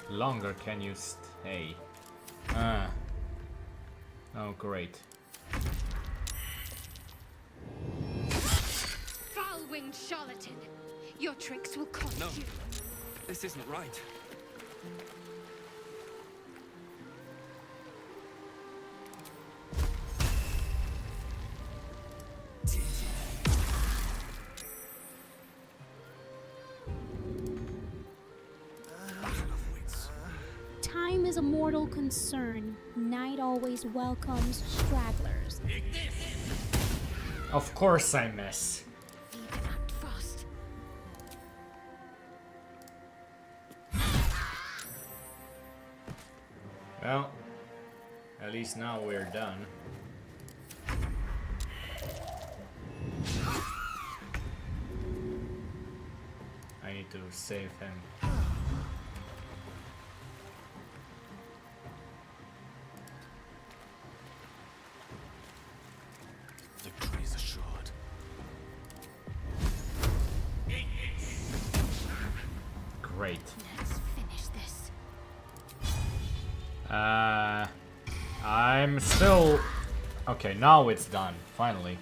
longer can you stay? Oh, great. Foul-winged charlatan! Your tricks will cost No, you. this isn't right. Time is a mortal concern. Night always welcomes stragglers. Of course I miss. Act fast. Well, at least now we're done. I need to save him. Victory is assured. Great. Let's finish this. I'm still... Okay, now it's done, finally.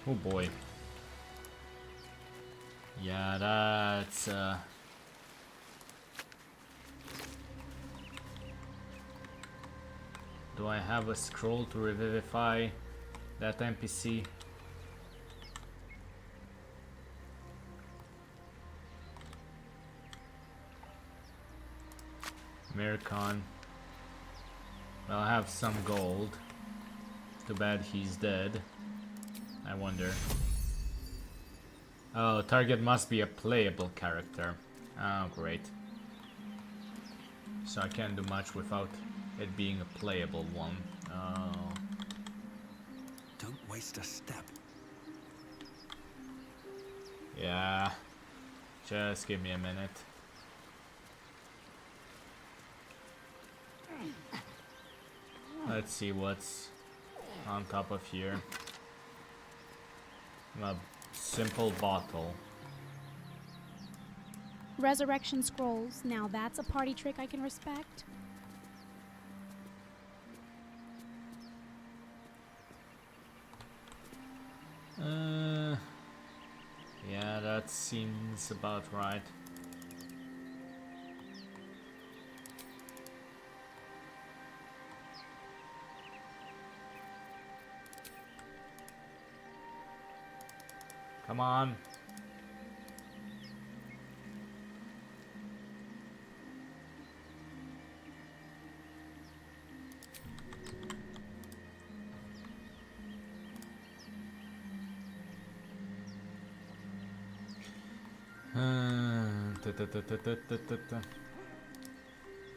Oh boy. Yeah, that's... Do I have a scroll to revivify that NPC? Mircon. Well, I have some gold. Too bad he's dead. I wonder. Oh, target must be a playable character. Oh, great. So I can't do much without it being a playable one. Oh. Don't waste a step. Yeah. Just give me a minute. Let's see what's on top of here. A simple bottle. Resurrection scrolls. Now that's a party trick I can respect. Yeah, that seems about right. Come on.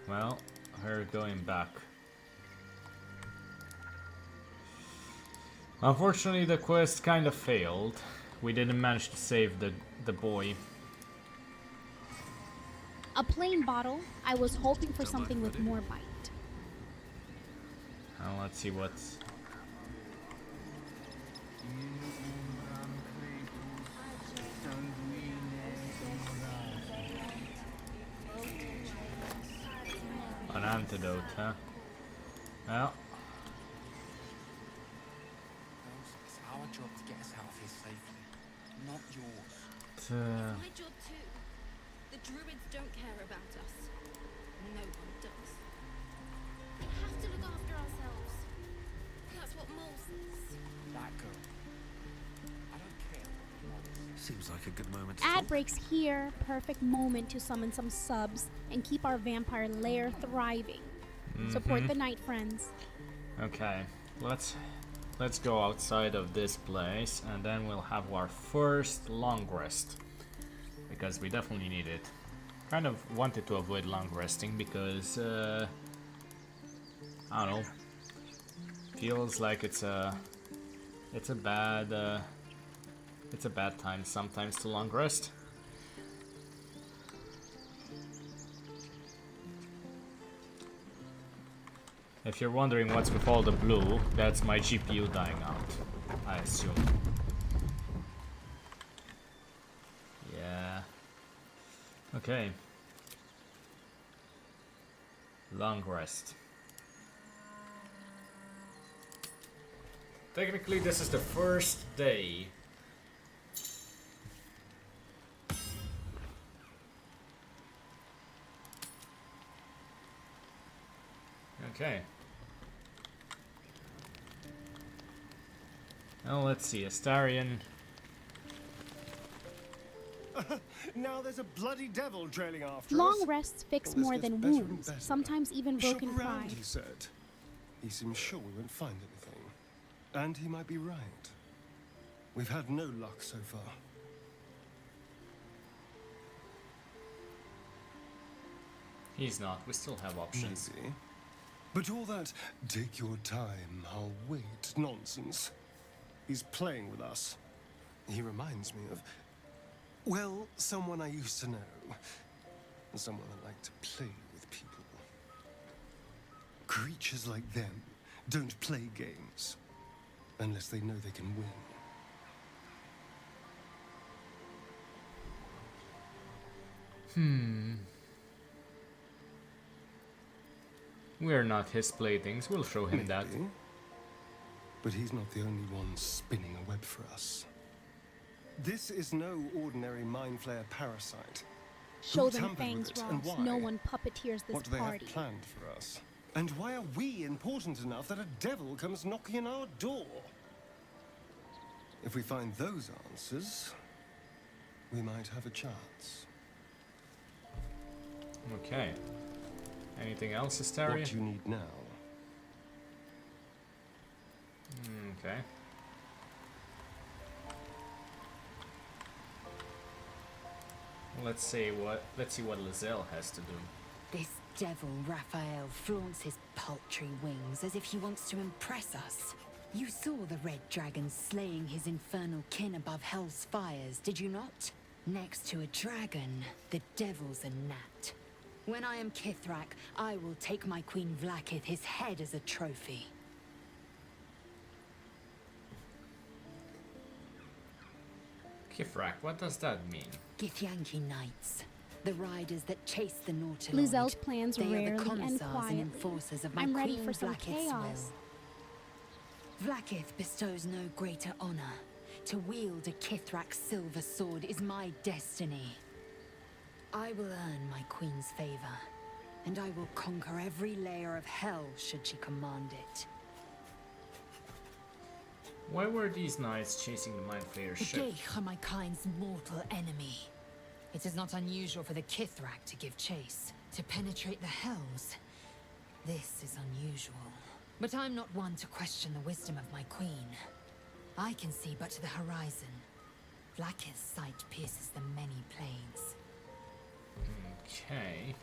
Well, her going back. Unfortunately, the quest kind of failed. We didn't manage to save the boy. A plain bottle. I was hoping for something with more bite. Let's see what's... An antidote, huh? Well. It's our job to get us out of here safely, not yours. It's my job too. The druids don't care about us. No one does. We have to look after ourselves. That's what Mole says. That girl. I don't care. Seems like a good moment to Ad talk. breaks here. Perfect moment to summon some subs and keep our vampire lair thriving. Support the night, friends. Okay, let's go outside of this place and then we'll have our first long rest. Because we definitely need it. Kind of wanted to avoid long resting because I don't know. Feels like it's a bad time sometimes to long rest. If you're wondering what's with all the blue, that's my GPU dying out, I assume. Yeah. Okay. Long rest. Technically, this is the first day. Okay. Now let's see, Astarion. Now there's a bloody devil trailing after Long us. rests fix Well, more this than gets better and wounds, better. sometimes even Shop broken around, pride. he said. He seemed sure we won't find anything. And he might be right. We've had no luck so far. He's not, we still have options. Maybe. But all that, take your time, I'll wait, nonsense. He's playing with us. He reminds me of, well, someone I used to know. Someone that liked to play with people. Creatures like them don't play games unless they know they can win. We're not his playthings, we'll show him that. Maybe. But he's not the only one spinning a web for us. This is no ordinary mind flayer parasite. Show Who them tampered fangs, with it, and Ross. why? No one puppeteers this What do they party. have planned for us? And why are we important enough that a devil comes knocking on our door? If we find those answers, we might have a chance. Okay. Anything else, Astarion? What you need now? Okay. Let's see what Lizelle has to do. This devil Raphael flaunts his paltry wings as if he wants to impress us. You saw the red dragon slaying his infernal kin above hell's fires, did you not? Next to a dragon, the devil's a gnat. When I am Kithrak, I will take my queen Vlaakith his head as a trophy. Kithrak, what does that mean? Githyanki knights, the riders that chase the Nautiloid. Lizelle's plans They are rarely the end commissars and quietly. enforcers of my I'm ready queen for some Vlaakith's chaos. will. Vlaakith bestows no greater honor. To wield a Kithrak silver sword is my destiny. I will earn my queen's favor, and I will conquer every layer of hell should she command it. Why were these knights chasing the Mind Flayer The ship? Geich are my kind's mortal enemy. It is not unusual for the Kithrak to give chase, to penetrate the hells. This is unusual. But I'm not one to question the wisdom of my queen. I can see but to the horizon. Vlaakith's sight pierces the many planes. Okay.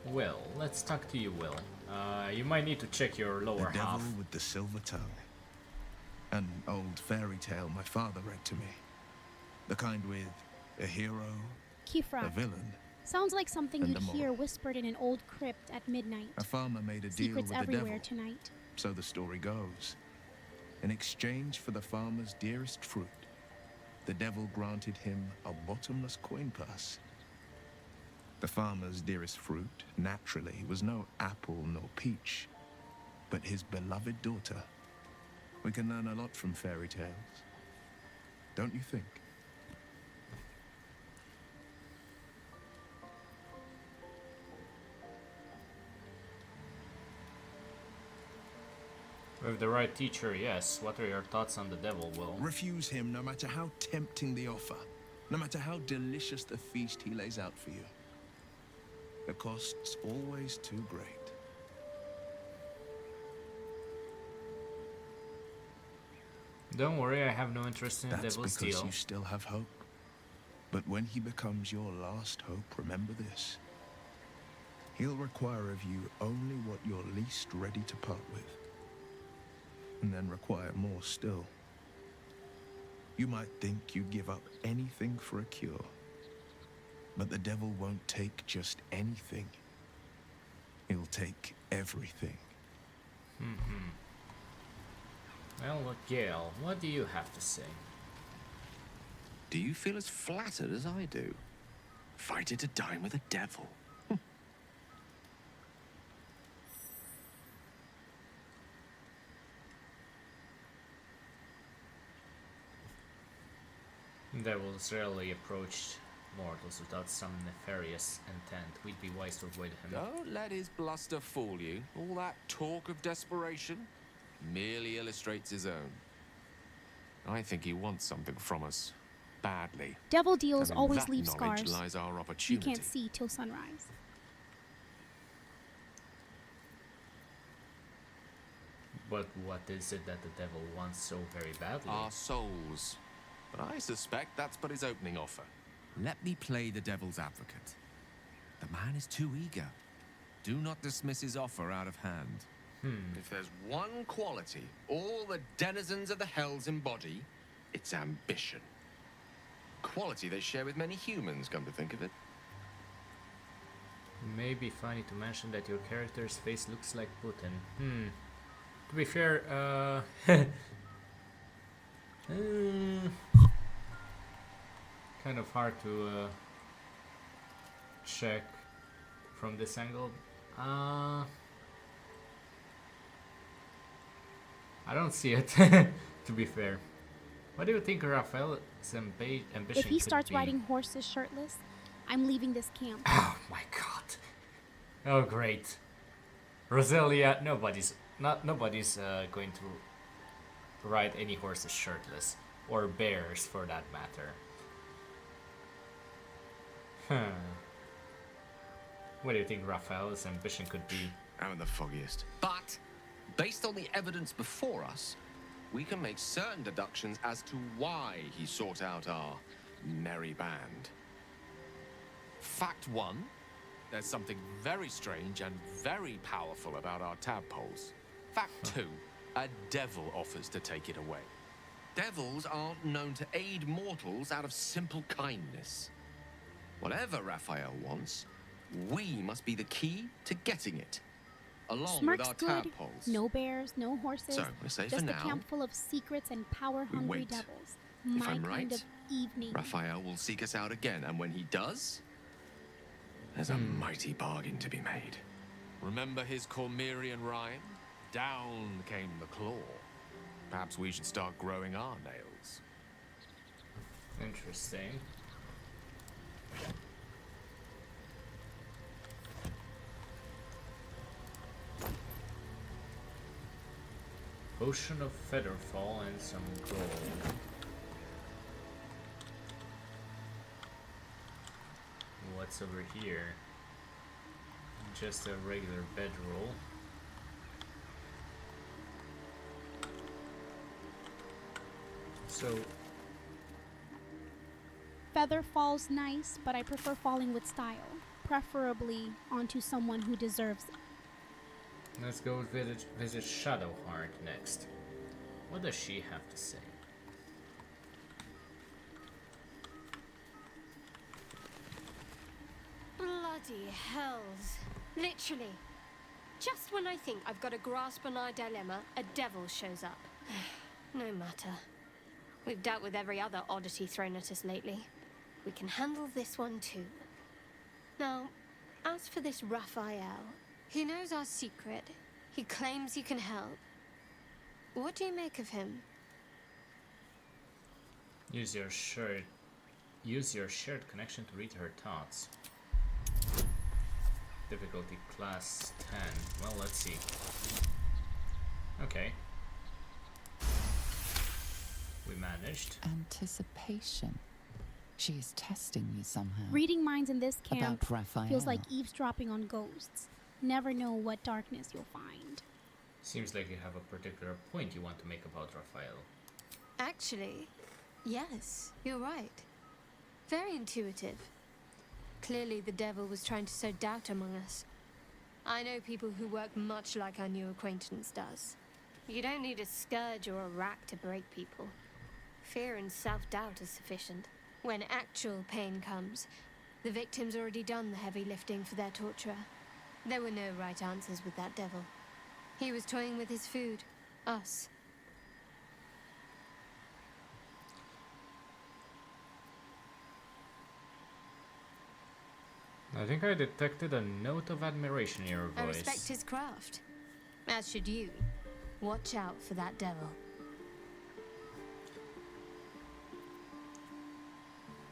Will, let's talk to you, Will. You might need to check your lower The half. devil with the silver tongue. An old fairy tale my father read to me. The kind with a hero, a Kithrak. villain. Sounds like something And you'd a moral. hear whispered in an old crypt at midnight. A farmer made a deal Secrets with the everywhere devil. tonight. So the story goes. In exchange for the farmer's dearest fruit, the devil granted him a bottomless coin purse. The farmer's dearest fruit, naturally, was no apple nor peach, but his beloved daughter. We can learn a lot from fairy tales. Don't you think? With the right teacher, yes. What are your thoughts on the devil, Will? Refuse him no matter how tempting the offer, no matter how delicious the feast he lays out for you. The cost's always too great. Don't worry, I have no interest in That's Devil's because Deal. you still have hope. But when he becomes your last hope, remember this. He'll require of you only what you're least ready to part with. And then require more still. You might think you'd give up anything for a cure. But the devil won't take just anything. He'll take everything. Well, Gale, what do you have to say? Do you feel as flattered as I do? Fighting to dine with a devil. Devils rarely approached mortals without some nefarious intent. We'd be wise to avoid him. Don't let his bluster fool you. All that talk of desperation merely illustrates his own. I think he wants something from us. Badly. Devil deals And in always that leave knowledge scars. lies our You opportunity. can't see till sunrise. But what is it that the devil wants so very badly? Our souls. But I suspect that's but his opening offer. Let me play the devil's advocate. The man is too eager. Do not dismiss his offer out of hand. If there's one quality all the denizens of the hells embody, it's ambition. Quality they share with many humans, come to think of it. Maybe funny to mention that your character's face looks like Putin. To be fair, kind of hard to check from this angle. I don't see it, to be fair. What do you think Raphael's ambition If he could starts be? riding horses shirtless, I'm leaving this camp. Oh my god. Oh great. Roselia, nobody's going to ride any horses shirtless. Or bears for that matter. What do you think Raphael's ambition could be? I'm the foggiest. But, based on the evidence before us, we can make certain deductions as to why he sought out our merry band. Fact one, there's something very strange and very powerful about our tadpoles. Fact two, a devil offers to take it away. Devils aren't known to aid mortals out of simple kindness. Whatever Raphael wants, we must be the key to getting it. Along Smirk's with our good. tadpoles. No bears, no horses. So, we're safe just for a now. camp full of secrets and power-hungry wait. devils. If My I'm kind right, of evening. Raphael will seek us out again, and when he does, there's a mighty bargain to be made. Remember his Cormyrean rhyme? Down came the claw. Perhaps we should start growing our nails. Interesting. Potion of Featherfall and some gold. What's over here? Just a regular bedroll. So, Feather falls nice, but I prefer falling with style. Preferably onto someone who deserves it. let's go visit Shadowheart next. What does she have to say? Bloody hells. Literally. Just when I think I've got a grasp on our dilemma, a devil shows up. No matter. We've dealt with every other oddity thrown at us lately. We can handle this one too. Now, as for this Raphael, he knows our secret. He claims he can help. What do you make of him? Use your shared connection to read her thoughts. Difficulty class 10. Well, let's see. Okay. We managed. Anticipation. She is testing you somehow. Reading minds in this camp About Raphael. feels like eavesdropping on ghosts. Never know what darkness you'll find. Seems like you have a particular point you want to make about Raphael. Actually, yes, you're right. Very intuitive. Clearly the devil was trying to sow doubt among us. I know people who work much like our new acquaintance does. You don't need a scourge or a rack to break people. Fear and self-doubt is sufficient. When actual pain comes, the victim's already done the heavy lifting for their torturer. There were no right answers with that devil. He was toying with his food. Us. I think I detected a note of admiration in your voice. I respect his craft. As should you. Watch out for that devil.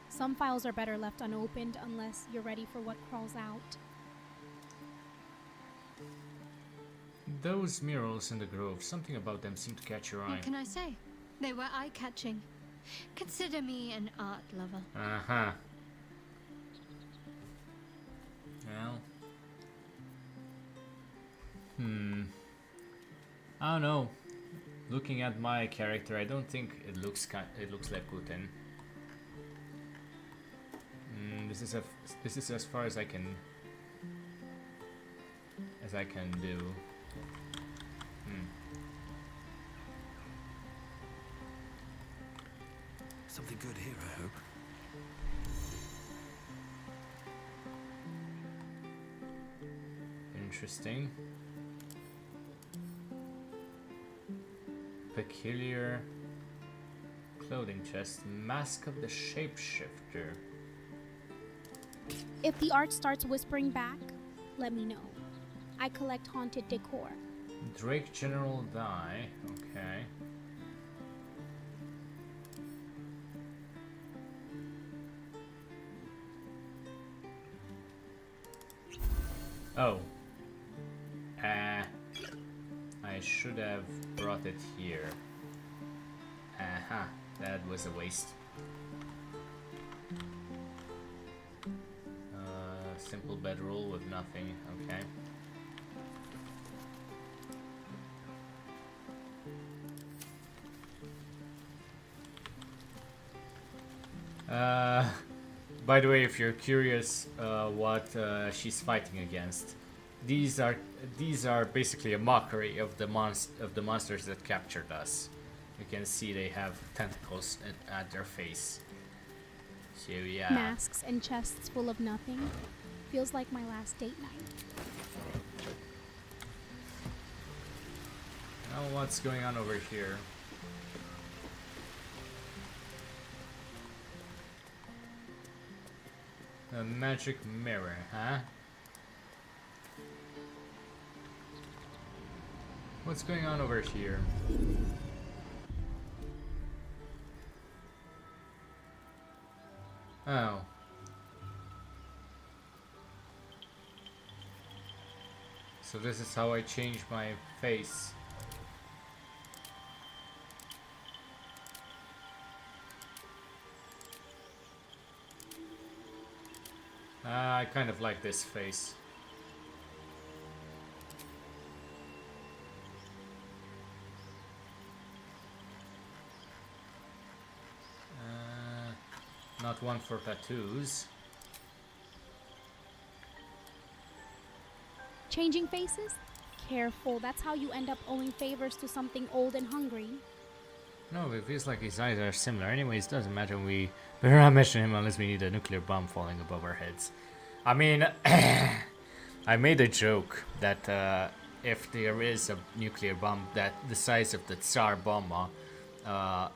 Some files are better left unopened unless you're ready for what crawls out. Those murals in the grove, something about them seemed to catch your eye. What can I say? They were eye-catching. Consider me an art lover. Uh-huh. Well. I don't know. Looking at my character, I don't think it looks like Putin. This is as far as I can do. Something good here, I hope. Interesting. Peculiar clothing chest. Mask of the Shapeshifter. If the art starts whispering back, let me know. I collect haunted decor. Drake General Die. Okay. Oh. I should have brought it here. That was a waste. Simple bedroll with nothing, okay. By the way, if you're curious what she's fighting against, these are basically a mockery of the monsters that captured us. You can see they have tentacles at their face. So yeah. Masks and chests full of nothing. Feels like my last date night. Now what's going on over here? A magic mirror, huh? What's going on over here? Oh. So this is how I change my face. I kind of like this face. Not one for tattoos. Changing faces? Careful, that's how you end up owing favors to something old and hungry. No, it feels like his eyes are similar. Anyways, doesn't matter. We better not mention him unless we need a nuclear bomb falling above our heads. I mean, I made a joke that if there is a nuclear bomb that the size of the Tsar bomb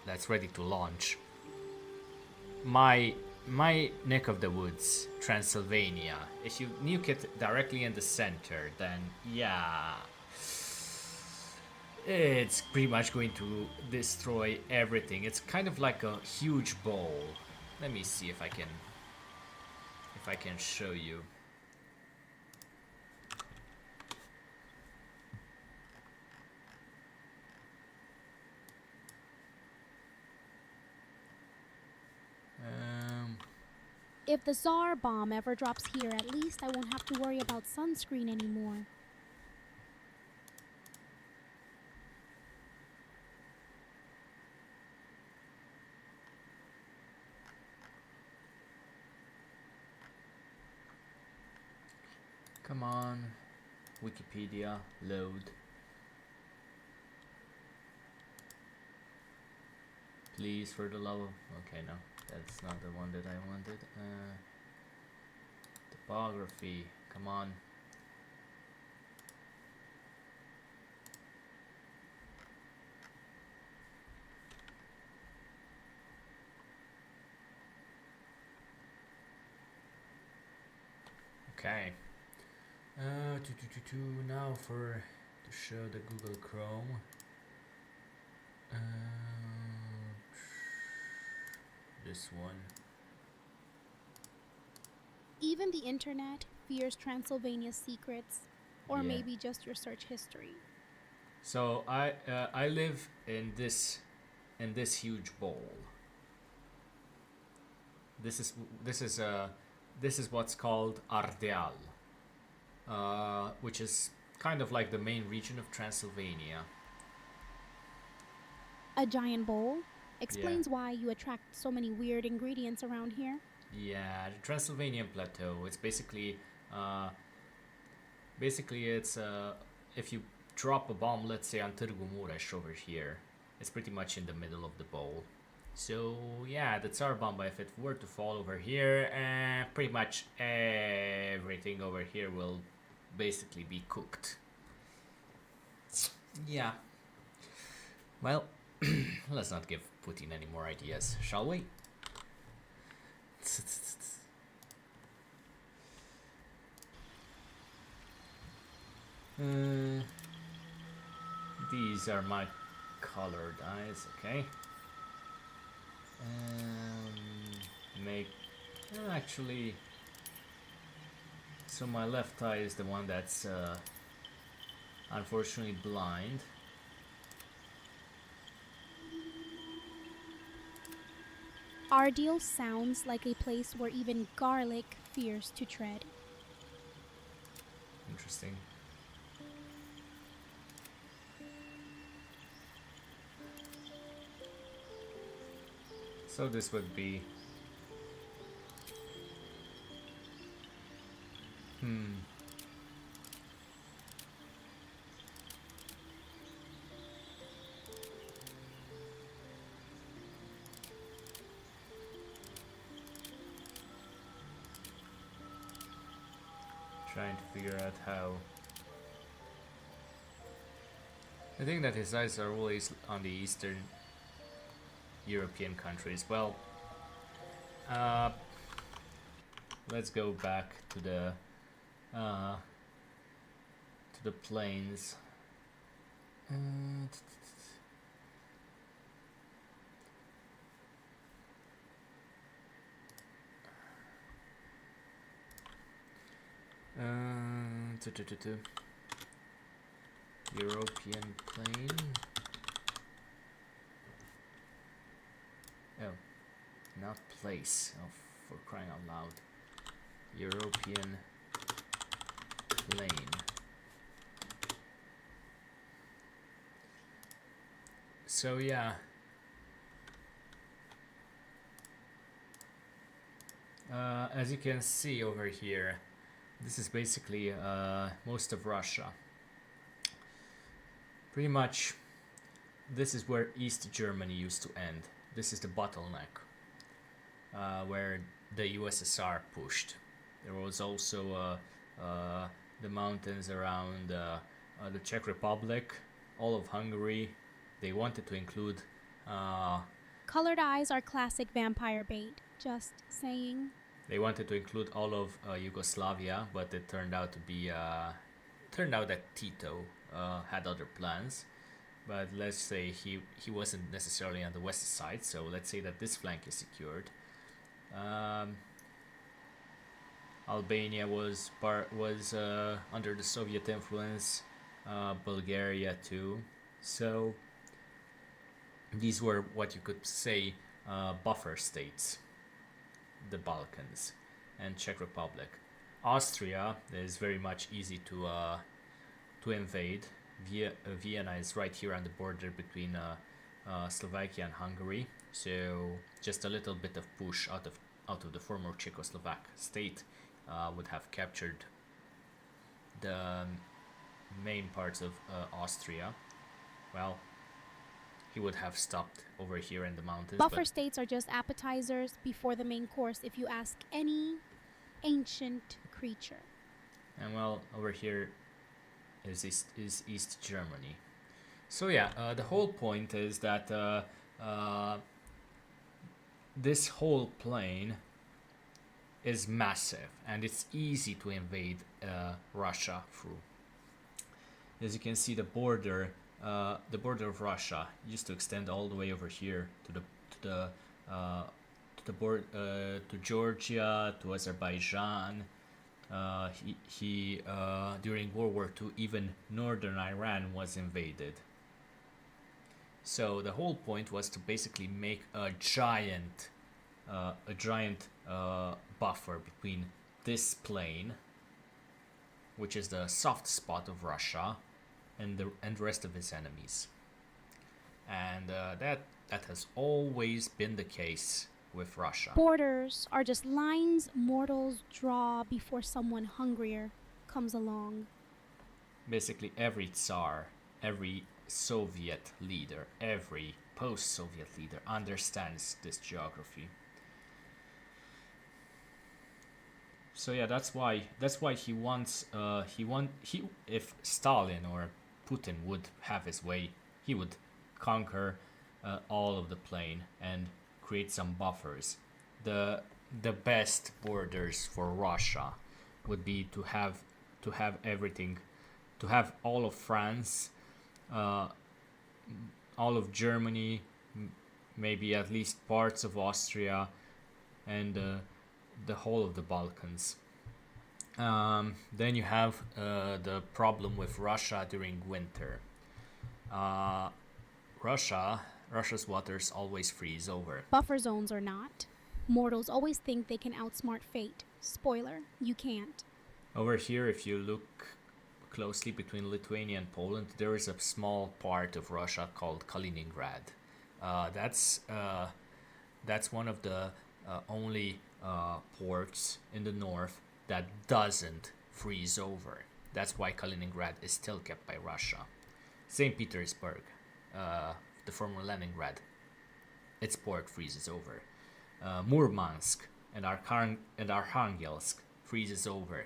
that's ready to launch, my neck of the woods, Transylvania, if you nuke it directly in the center, then yeah, it's pretty much going to destroy everything. It's kind of like a huge bowl. Let me see if I can show you. If the Tsar bomb ever drops here, at least I won't have to worry about sunscreen anymore. Come on, Wikipedia, load. Please, for the love of... Okay, no, that's not the one that I wanted. Topography, come on. Okay. Now for to show the Google Chrome. This one. Even the internet fears Transylvania's secrets, or Yeah. maybe just your search history. So I live in this huge bowl. This is what's called Ardeal, which is kind of like the main region of Transylvania. A giant bowl explains why you attract so many weird ingredients around here. Yeah, the Transylvanian plateau. It's basically it's if you drop a bomb, let's say on Târgu Mureș over here, it's pretty much in the middle of the bowl. So yeah, the Tsar Bomba, if it were to fall over here, pretty much everything over here will basically be cooked. Yeah. Well, let's not give Putin any more ideas, shall we? These are my colored eyes, okay. Actually, so my left eye is the one that's unfortunately blind. Ardeal sounds like a place where even garlic fears to tread. Interesting. So this would be... Trying to figure out how... I think that his eyes are always on the Eastern European countries. Well, let's go back to the plains. European plain. Oh, not place. Oh, for crying out loud. European plain. So yeah. As you can see over here, this is basically most of Russia. Pretty much, this is where East Germany used to end. This is the bottleneck, where the USSR pushed. There was also the mountains around the Czech Republic, all of Hungary. They wanted to include... Colored eyes are classic vampire bait, just saying. They wanted to include all of Yugoslavia, but it turned out to be... turned out that Tito had other plans. But let's say he wasn't necessarily on the west side, so let's say that this flank is secured. Albania was under the Soviet influence, Bulgaria too. So these were what you could say buffer states, the Balkans and Czech Republic. Austria is very much easy to invade. Vienna is right here on the border between Slovakia and Hungary, so just a little bit of push out of the former Czechoslovak state would have captured the main parts of Austria, well, he would have stopped over here in the mountains. Buffer states are just appetizers before the main course if you ask any ancient creature. And well, over here is East Germany. So yeah, the whole point is that this whole plain is massive and it's easy to invade Russia through. As you can see, the border of Russia used to extend all the way over here to Georgia, to Azerbaijan. During World War II, even northern Iran was invaded. So the whole point was to basically make a giant buffer between this plain, which is the soft spot of Russia, and the rest of his enemies. And that has always been the case with Russia. Borders are just lines mortals draw before someone hungrier comes along. Basically every Tsar, every Soviet leader, every post-Soviet leader understands this geography. So yeah, that's why he wants if Stalin or Putin would have his way, he would conquer all of the plain and create some buffers. The best borders for Russia would be to have everything, to have all of France, all of Germany, maybe at least parts of Austria, and the whole of the Balkans. Then you have the problem with Russia during winter. Russia's waters always freeze over. Buffer zones or not, mortals always think they can outsmart fate. Spoiler, you can't. Over here, if you look closely between Lithuania and Poland, there is a small part of Russia called Kaliningrad. That's one of the only ports in the north that doesn't freeze over. That's why Kaliningrad is still kept by Russia. St. Petersburg, the former Leningrad, its port freezes over. Murmansk and Arkhangelsk freezes over.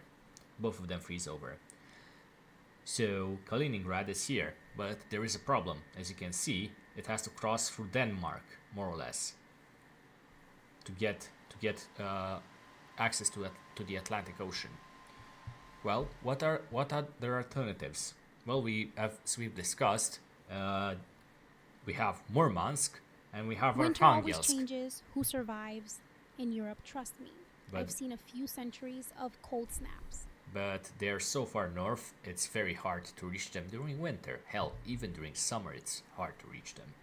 Both of them freeze over. So Kaliningrad is here, but there is a problem. As you can see, it has to cross through Denmark, more or less, to get access to the Atlantic Ocean. Well, what are their alternatives? Well, as we've discussed, we have Murmansk and we have Winter always Arkhangelsk. changes who survives in Europe, trust me. I've seen a few centuries of cold snaps. But they're so far north, it's very hard to reach them during winter. Hell, even during summer, it's hard to reach them.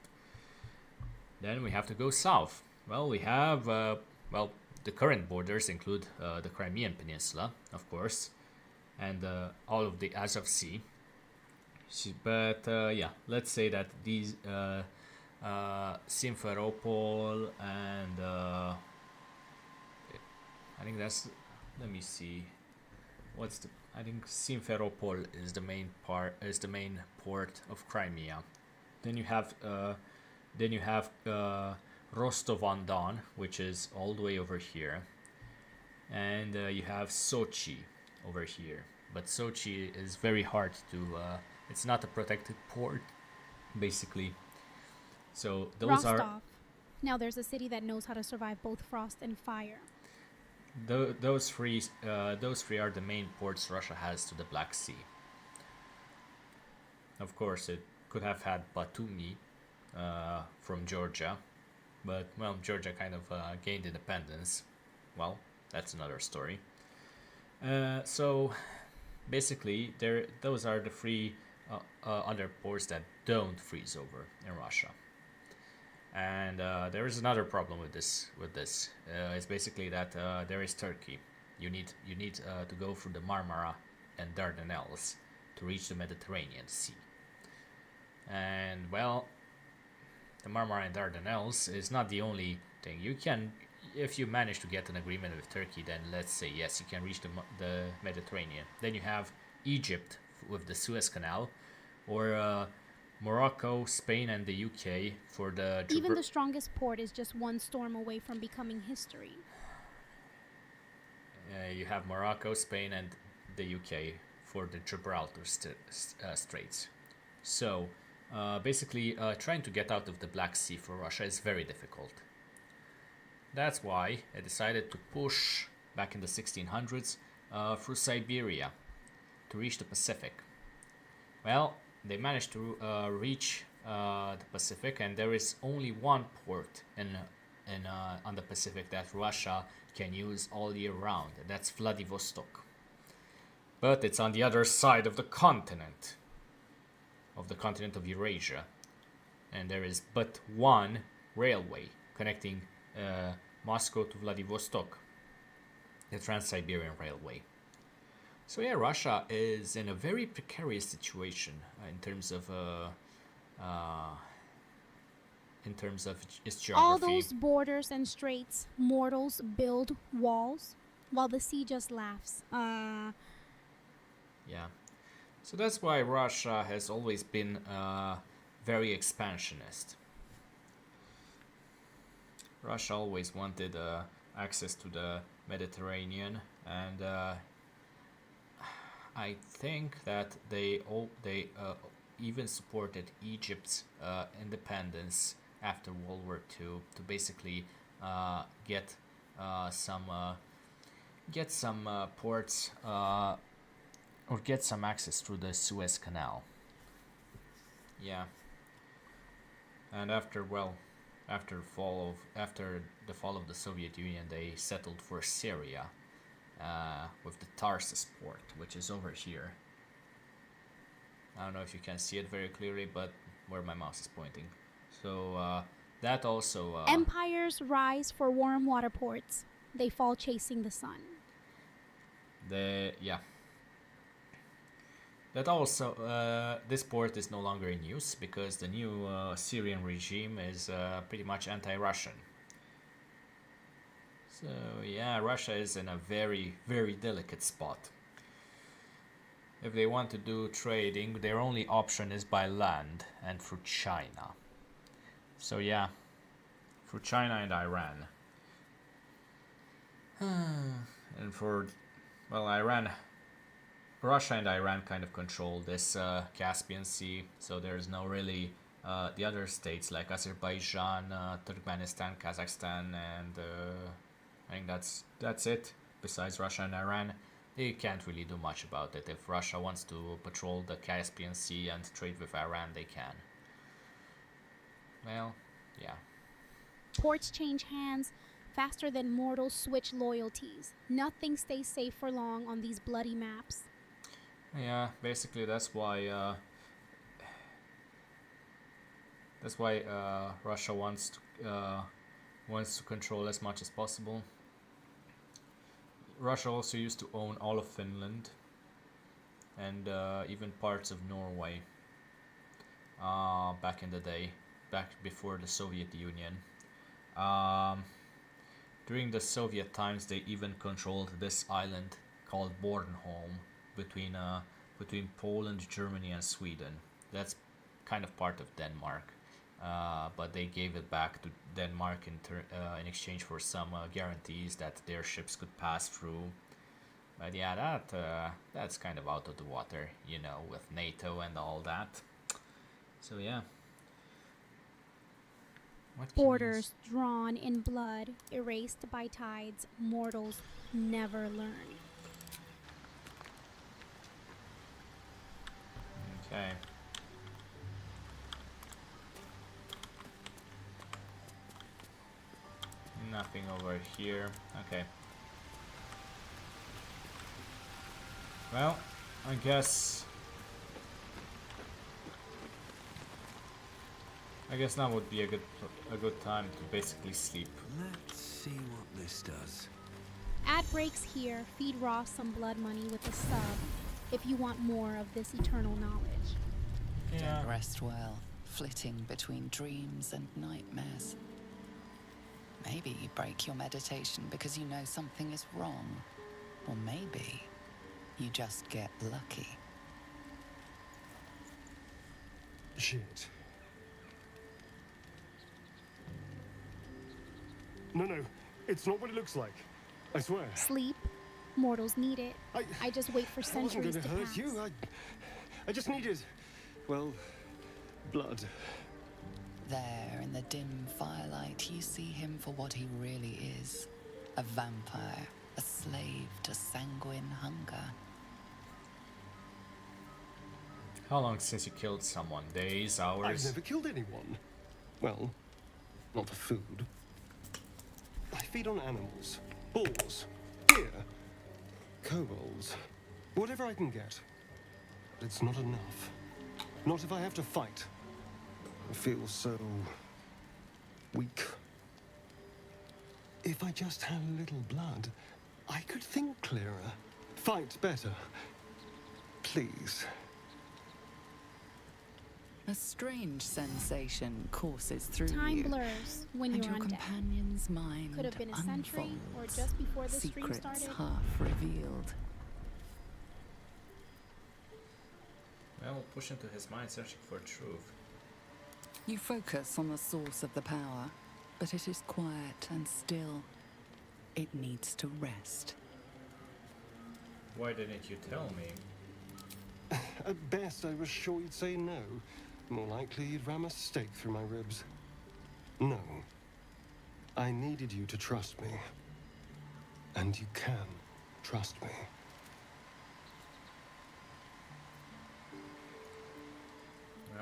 Then we have to go south. Well, we have, the current borders include the Crimean Peninsula, of course, and all of the Azov Sea. But yeah, let's say that these Simferopol and I think that's, let me see, I think Simferopol is the main port of Crimea. Then you have Rostov-on-Don, which is all the way over here, and you have Sochi over here. But Sochi is very hard to. It's not a protected port, basically. So those Rostov. Now there's a city that knows how to survive both frost and fire. Those three are the main ports Russia has to the Black Sea. Of course, it could have had Batumi from Georgia, but well, Georgia kind of gained independence. Well, that's another story. So basically, those are the three other ports that don't freeze over in Russia. And there is another problem with this. It's basically that there is Turkey. You need to go through the Marmara and Dardanelles to reach the Mediterranean Sea. And well, the Marmara and Dardanelles is not the only thing. You can, if you manage to get an agreement with Turkey, then let's say yes, you can reach the Mediterranean. Then you have Egypt with the Suez Canal, or Morocco, Spain, and the UK for the Even the strongest port is just one storm away from becoming history. You have Morocco, Spain, and the UK for the Gibraltar Straits. So, basically, trying to get out of the Black Sea for Russia is very difficult. That's why I decided to push back in the 1600s through Siberia to reach the Pacific. Well, they managed to reach the Pacific, and there is only one port on the Pacific that Russia can use all year round, and that's Vladivostok. But it's on the other side of the continent of Eurasia, and there is but one railway connecting Moscow to Vladivostok, the Trans-Siberian Railway. So yeah, Russia is in a very precarious situation in terms of its geography. All those borders and straits, mortals build walls, while the sea just laughs. Yeah. So that's why Russia has always been very expansionist. Russia always wanted access to the Mediterranean, and I think that they even supported Egypt's independence after World War II to basically get some ports or get some access through the Suez Canal. Yeah. And after the fall of the Soviet Union, they settled for Syria with the Tarsus port, which is over here. I don't know if you can see it very clearly, but where my mouse is pointing. So that also... Empires rise for warm water ports. They fall chasing the sun. That also, this port is no longer in use because the new Syrian regime is pretty much anti-Russian. So yeah, Russia is in a very, very delicate spot. If they want to do trading, their only option is by land and through China. So yeah, through China and Iran. And for, well, Russia and Iran kind of control this Caspian Sea, so there's no really the other states like Azerbaijan, Turkmenistan, Kazakhstan, and I think that's it. Besides Russia and Iran, they can't really do much about it. If Russia wants to patrol the Caspian Sea and trade with Iran, they can. Well, yeah. Ports change hands faster than mortals switch loyalties. Nothing stays safe for long on these bloody maps. Yeah, basically that's why Russia wants to control as much as possible. Russia also used to own all of Finland and even parts of Norway back in the day, back before the Soviet Union. During the Soviet times, they even controlled this island called Bornholm between Poland, Germany, and Sweden. That's kind of part of Denmark, but they gave it back to Denmark in exchange for some guarantees that their ships could pass through. But yeah, that's kind of out of the water, you know, with NATO and all that. So yeah. Borders drawn in blood, erased by tides, mortals never learn. Okay. Nothing over here. Okay. Well, I guess now would be a good time to basically sleep. Let's see what this does. Ad breaks here. Feed Ross some blood money with a sub if you want more of this eternal knowledge. Yeah. Don't rest well, flitting between dreams and nightmares. Maybe you break your meditation because you know something is wrong. Or maybe You just get lucky. Shit. No, it's not what it looks like. I swear. Sleep. Mortals need it. I just wait for I wasn't centuries going to to hurt pass. you. I just needed, well, blood. There, in the dim firelight, you see him for what he really is. A vampire, a slave to sanguine hunger. How long since you killed someone? Days, hours? I've never killed anyone. Well, not for food. I feed on animals, boars, deer, kobolds, whatever I can get. But it's not enough. Not if I have to fight. I feel so weak. If I just had a little blood, I could think clearer, fight better. Please. A strange sensation courses through Time you. blurs when and you're your on deck. companion's mind Could have been a century or unfolds, just before the stream secrets started. half revealed. Well, push into his mind, searching for truth. You focus on the source of the power, but it is quiet and still. It needs to rest. Why didn't you tell me? At best, I was sure you'd say no. More likely, you'd ram a stake through my ribs. No. I needed you to trust me. And you can trust me.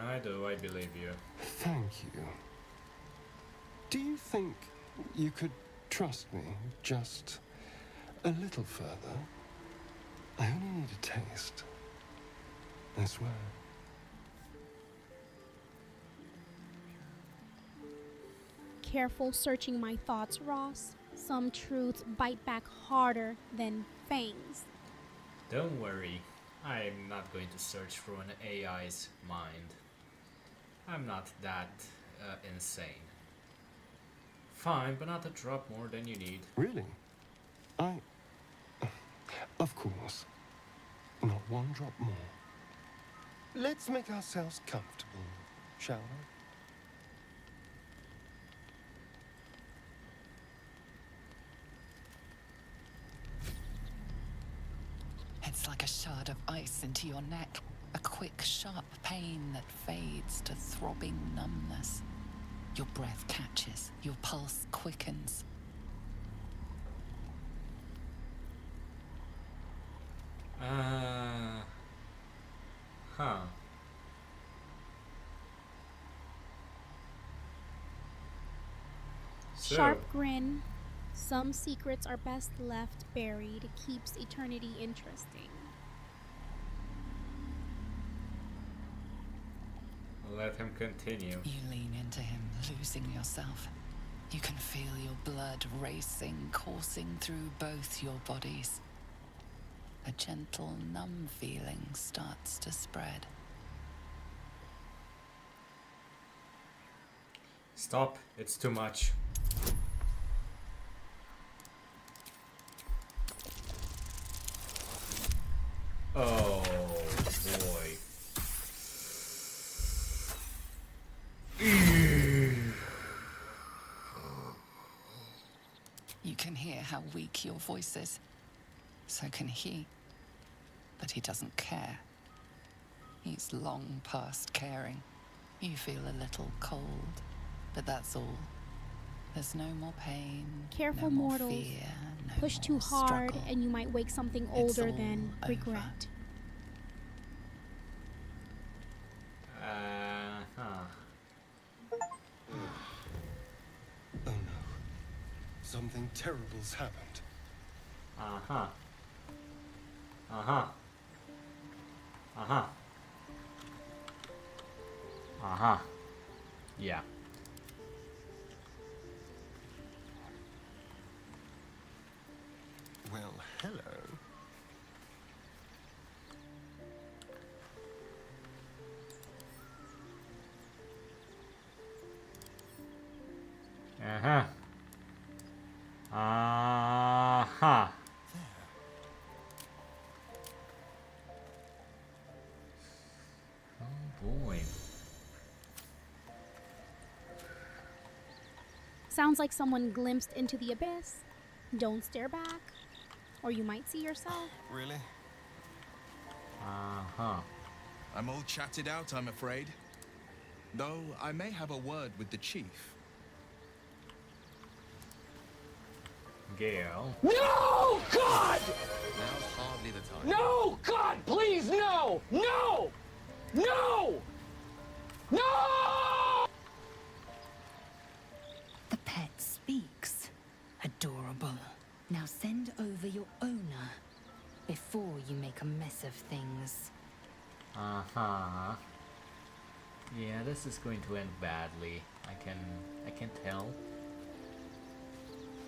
I do, I believe you. Thank you. Do you think you could trust me just a little further? I only need a taste. I swear. Careful searching my thoughts, Ross. Some truths bite back harder than fangs. Don't worry, I'm not going to search through an AI's mind. I'm not that insane. Fine, but not a drop more than you need. Really? Of course. Not one drop more. Let's make ourselves comfortable, shall we? It's like a shard of ice into your neck. A quick, sharp pain that fades to throbbing numbness. Your breath catches, your pulse quickens. Huh. So, Sharp grin. Some secrets are best left buried. Keeps eternity interesting. let him continue. You lean into him, losing yourself. You can feel your blood racing, coursing through both your bodies. A gentle, numb feeling starts to spread. Stop, it's too much. Oh boy. You can hear how weak your voice is. So can he. But he doesn't care. He's long past caring. You feel a little cold, but that's all. There's no more pain, Careful, no more mortals. fear, no Push too more hard struggle. and you might wake something It's older all than over. regret. Oh no. Something terrible's happened. Uh-huh. Uh-huh. Uh-huh. Uh-huh. Yeah. Well, hello. Uh-huh. Uh-huh. Sounds like someone glimpsed into the abyss. Don't stare back, or you might see yourself. Really? Uh-huh. I'm all chatted out, I'm afraid. Though I may have a word with the chief. Gale. No, God! Now's hardly the time. No, God, please, no! No! No! No! The pet speaks. Adorable. Now send over your owner before you make a mess of things. Uh-huh. Yeah, this is going to end badly. I can tell.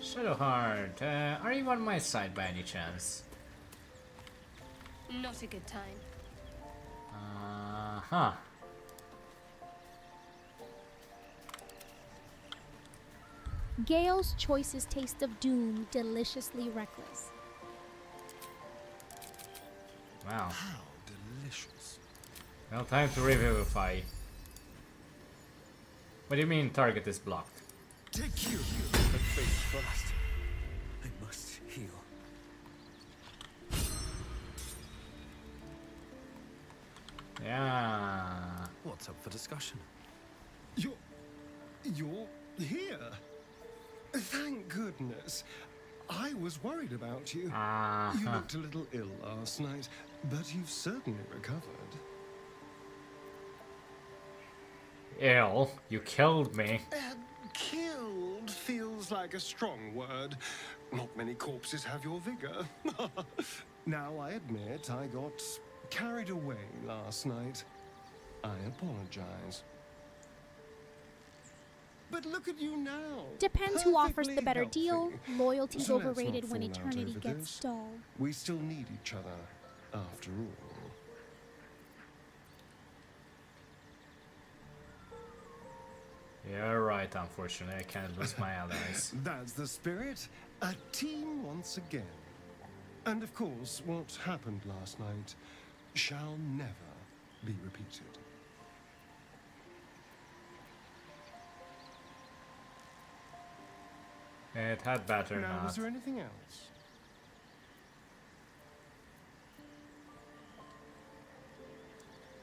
Shadowheart, are you on my side by any chance? Not a good time. Uh-huh. Gale's choices taste of doom, deliciously reckless. Wow. How delicious. Well, time to revivify. What do you mean target is blocked? Take you at face first. I must heal. Yeah. What's up for discussion? You're here. Thank goodness. I was worried about you. You looked a little ill last night, but you've certainly recovered. Ill? You killed me. Killed feels like a strong word. Not many corpses have your vigor. Now, I admit I got carried away last night. I apologize. But look at you now. Depends who offers the Perfectly better healthy. deal. Loyalty's So let's not overrated when fall out eternity over gets this. stalled. We still need each other, after all. You're right, unfortunately. I can't lose my allies. That's the spirit. A team once again. And of course, what happened last night shall never be repeated. It had better Now, not. was there anything else?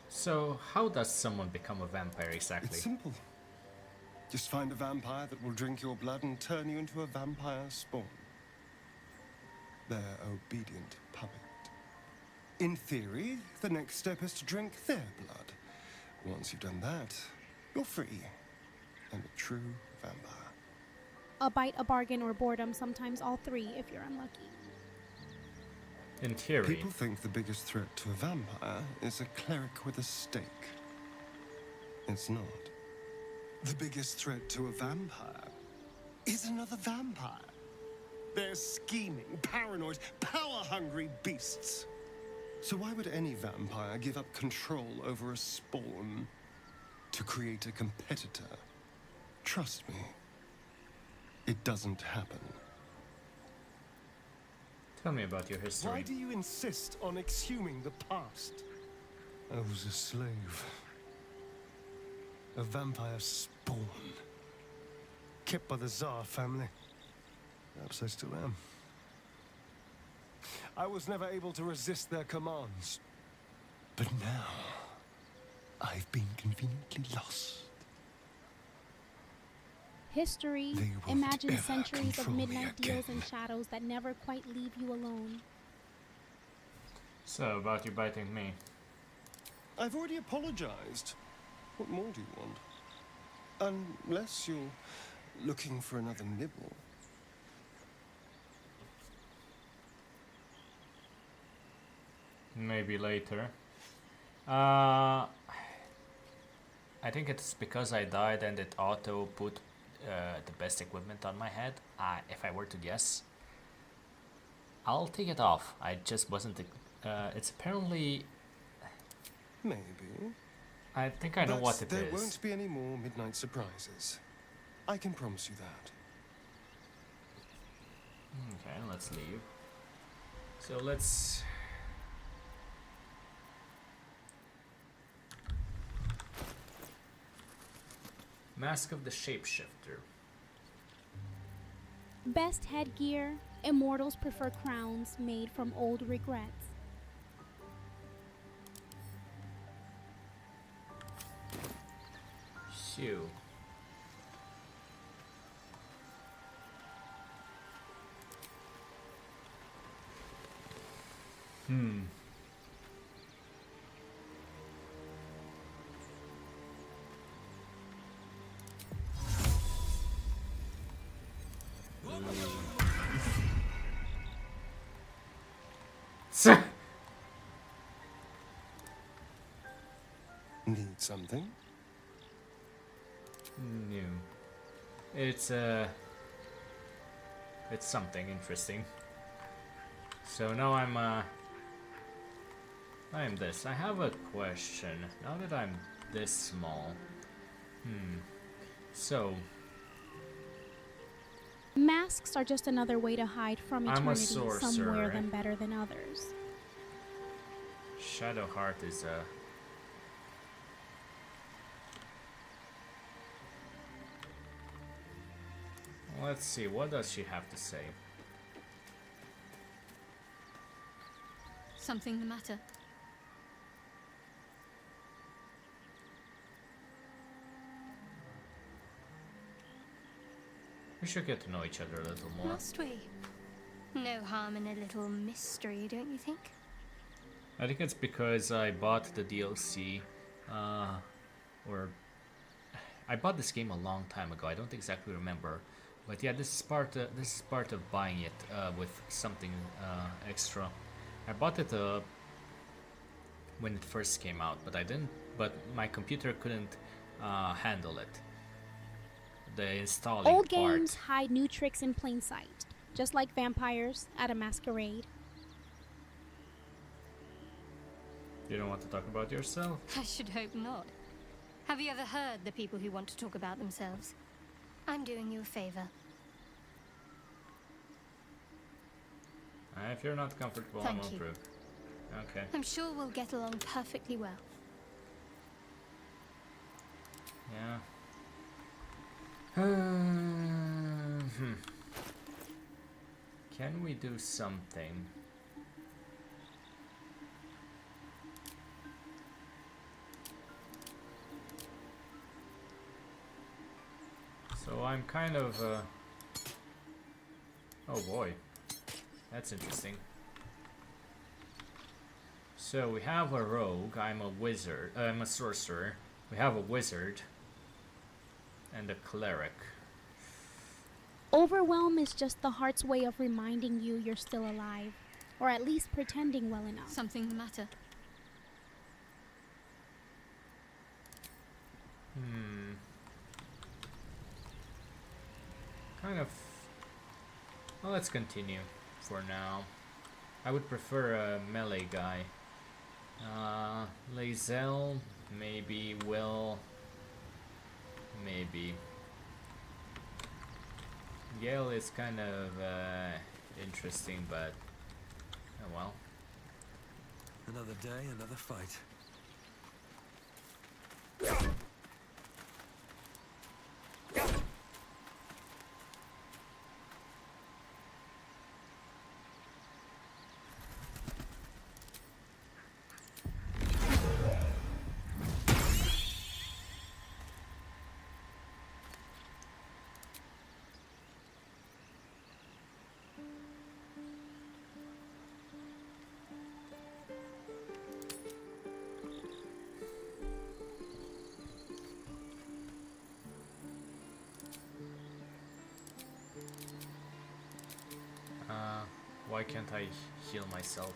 So, how does someone become a vampire exactly? It's simple. Just find a vampire that will drink your blood and turn you into a vampire spawn. Their obedient puppet. In theory, the next step is to drink their blood. Once you've done that, you're free. And a true vampire. A bite, a bargain, or boredom, sometimes all three if you're unlucky. In theory. People think the biggest threat to a vampire is a cleric with a stake. It's not. The biggest threat to a vampire is another vampire. They're scheming, paranoid, power-hungry beasts. So why would any vampire give up control over a spawn to create a competitor? Trust me, it doesn't happen. Tell me about your history. Why do you insist on exhuming the past? I was a slave. A vampire spawn. Kept by the Tsar family. Perhaps I still am. I was never able to resist their commands. But now, I've been conveniently lost. History. They won't Imagine ever centuries of control me midnight again. deals and shadows that never quite leave you alone. So, about you biting me. I've already apologized. What more do you want? Unless you're looking for another nibble. Maybe later. I think it's because I died and it auto put the best equipment on my head. If I were to guess, I'll take it off. I just wasn't. It's apparently. Maybe. I think I know But what it there is. won't be any more midnight surprises. I can promise you that. Okay, let's leave. So let's. Mask of the Shapeshifter. Best headgear. Immortals prefer crowns made from old regrets. Phew. Need something? No. It's something interesting. So now I am this. I have a question. Now that I'm this small. So Masks are just another way to hide from I'm a eternity. Some wear sorcerer. them better than others. Shadowheart is a... Let's see, what does she have to say? Something the matter? We should get to know each other a little more. Must we? No harm in a little mystery, don't you think? I think it's because I bought the DLC, or I bought this game a long time ago. I don't exactly remember, but yeah, this is part of buying it with something extra. I bought it when it first came out, but I didn't. But my computer couldn't handle it. The installing Old part. games hide new tricks in plain sight, just like vampires at a masquerade. You don't want to talk about yourself? I should hope not. Have you ever heard the people who want to talk about themselves? I'm doing you a favor. If you're not comfortable, I Thank won't you. prove. Okay. I'm sure we'll get along perfectly well. Yeah. Can we do something? So I'm kind of oh boy, that's interesting. So we have a rogue, I'm a wizard, I'm a sorcerer. We have a wizard and a cleric. Overwhelm is just the heart's way of reminding you you're still alive, or at least pretending well enough. Something the matter? Kind of... Well, let's continue for now. I would prefer a melee guy. Lae'zel, maybe. Will, maybe. Gale is kind of interesting, but oh well. Another day, another fight. Why can't I heal myself?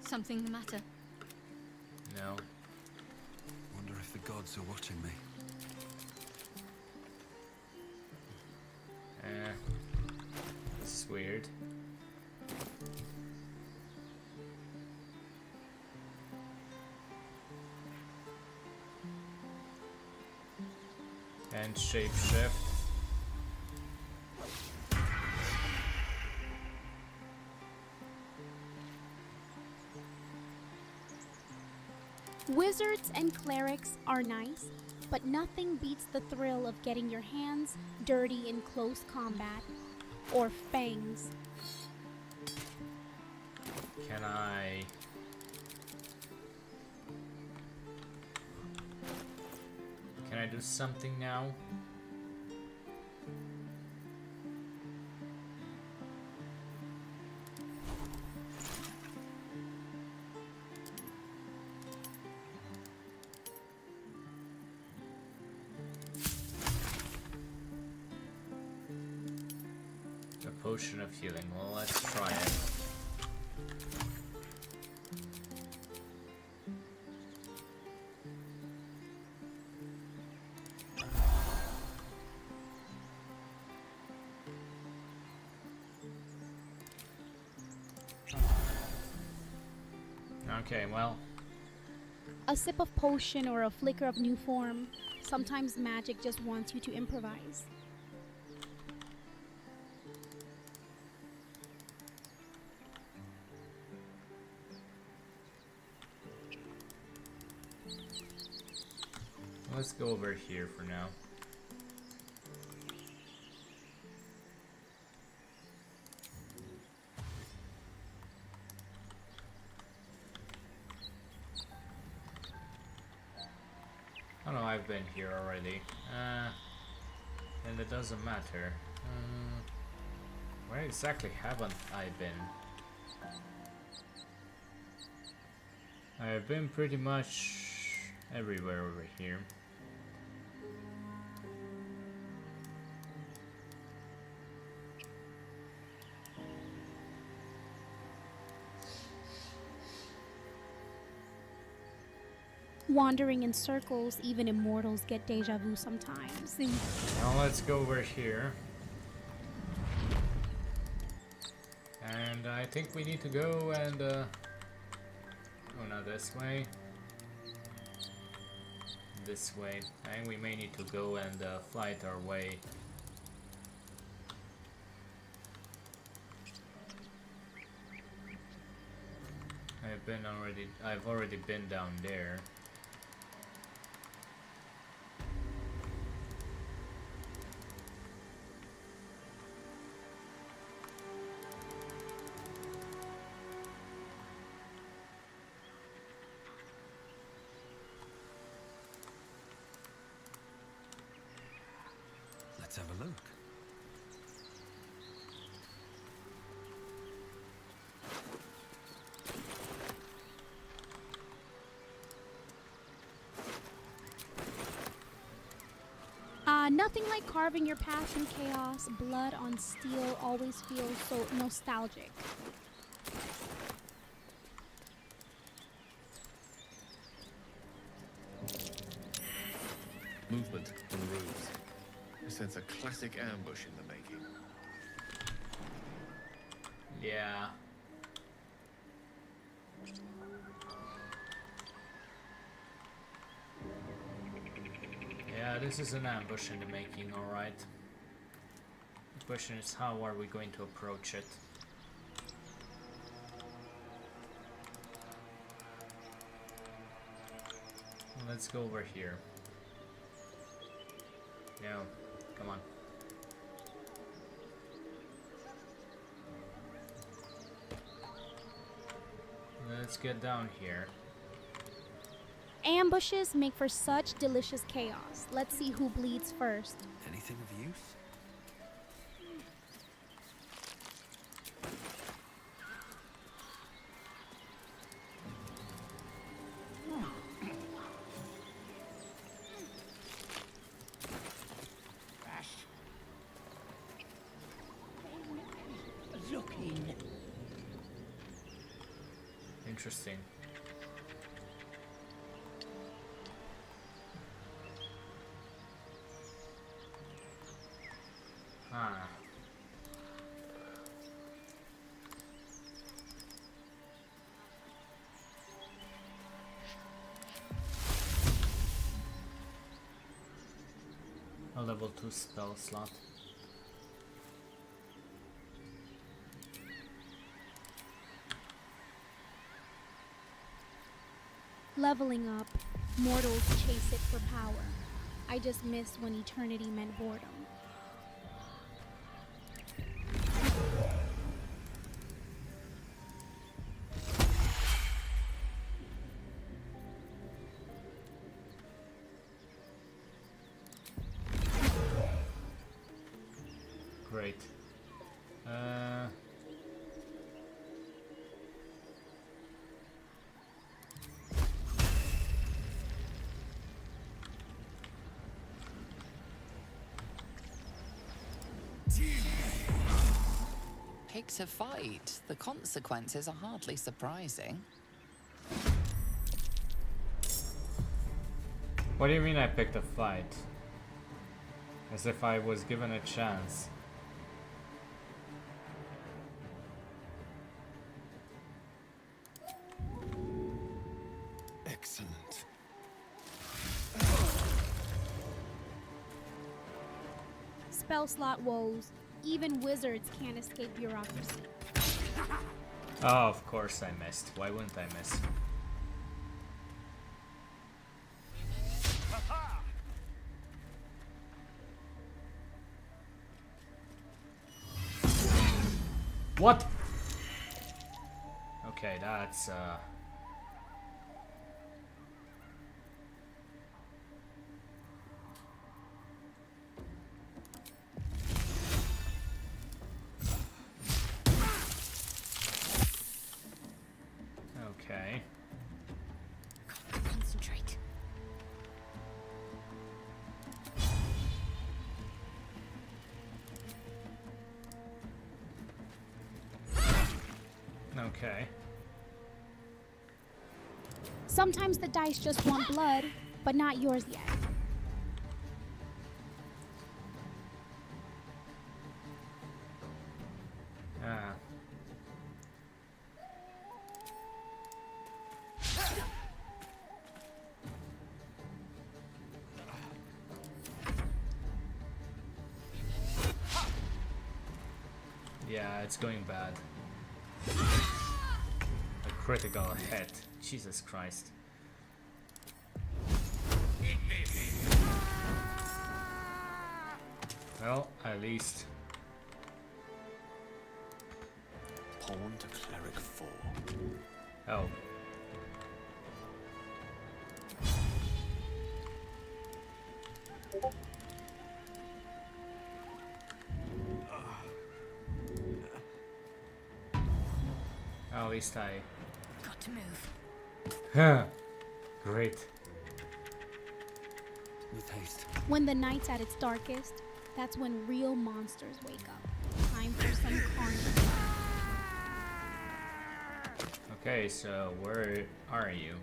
Something the matter? No. Wonder if the gods are watching me. This is weird. And shapeshift. Wizards and clerics are nice, but nothing beats the thrill of getting your hands dirty in close combat. Or fangs. Can I... Can I do something now? A potion of healing. Well, let's try it. Okay, well. A sip of potion or a flicker of new form. Sometimes magic just wants you to improvise. Let's go over here for now. Oh no, I've been here already. And it doesn't matter. Where exactly haven't I been? I've been pretty much everywhere over here. Wandering in circles, even immortals get deja vu sometimes. Now let's go over here. And I think we need to go and oh, not this way. This way. And we may need to go and fight our way. I've already been down there. Let's have a look. Nothing like carving your path in chaos. Blood on steel always feels so nostalgic. Movement on the roofs. I sense a classic ambush in the making. Yeah. Yeah, this is an ambush in the making, alright. The question is, how are we going to approach it? Let's go over here. No, come on. Let's get down here. Ambushes make for such delicious chaos. Let's see who bleeds first. Anything of use? Looking. Interesting. Ah. A level 2 spell slot. Leveling up, mortals chase it for power. I just missed when eternity meant boredom. Great. Picked a fight. The consequences are hardly surprising. What do you mean I picked a fight? As if I was given a chance. Excellent. Spell slot woes. Even wizards can't escape bureaucracy. Oh, of course I missed. Why wouldn't I miss? What? Okay, that's okay. Concentrate. Okay. Sometimes the dice just want blood, but not yours yet. Ah. Yeah, it's going bad. A critical hit. Jesus Christ. Well, at least. Pawn to cleric 4. Oh. At least I. Got to move. Huh. Great. With haste. When the night's at its darkest, that's when real monsters wake up. Time for some carnage. Okay, so where are you?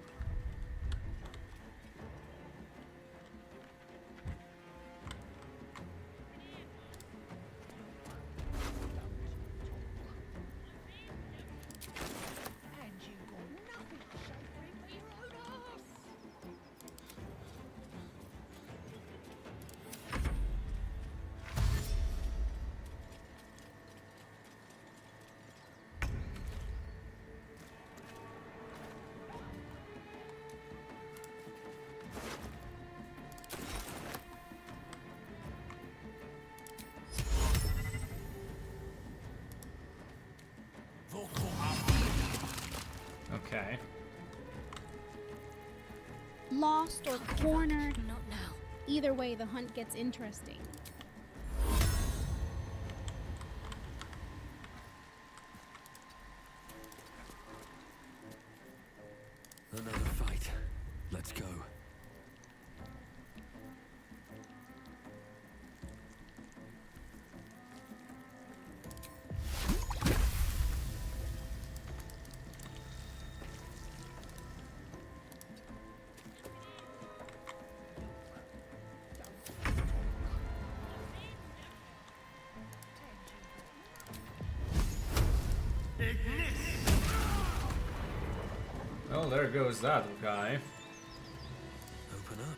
Okay. Lost or cornered. Not now. Either way, the hunt gets interesting. Another fight. Let's go. Well, there goes that guy. Open up.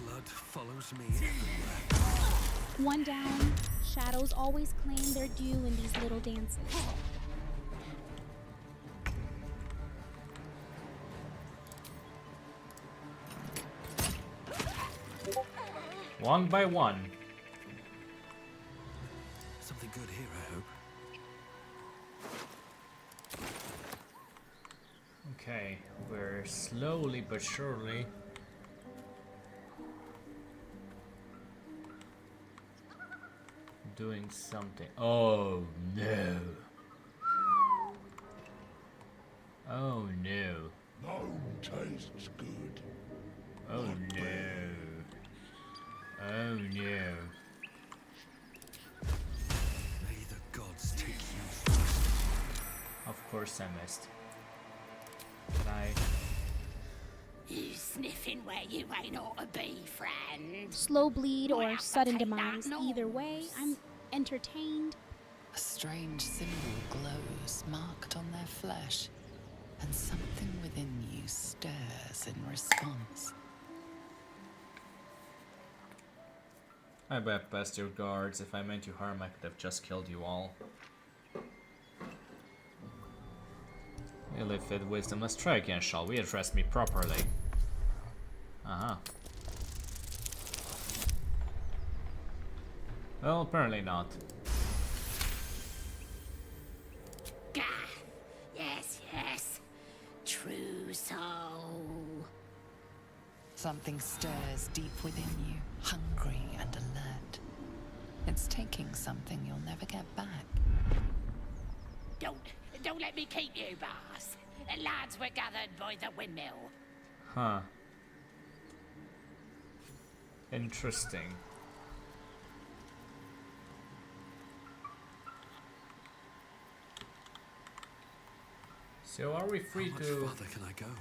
Blood follows follows me everywhere. One down. Shadows always claim their due in these little dances. One by one. Something good here, I hope. Okay, we're slowly but surely doing something. Oh no. Oh no. No tastes good. Oh no. Oh no. May the gods take you first. Of course I missed. But You sniffing where you ain't ought to be, friend. Slow bleed We'll or have to sudden take that demise. Either way, I'm entertained. A strange symbol glows, marked on their flesh, and something within you stirs in response. I bypassed your guards. If I meant you harm, I could have just killed you all. Ill-fitted wisdom. Let's try again, shall we? Address me properly. Uh-huh. Well, apparently not. Gah! Yes, yes. True soul. Something stirs deep within you, hungry and alert. It's taking something you'll never get back. Don't let me keep you, boss. The lads were gathered by the windmill. Huh. Interesting. So are we free How much to... farther can I go?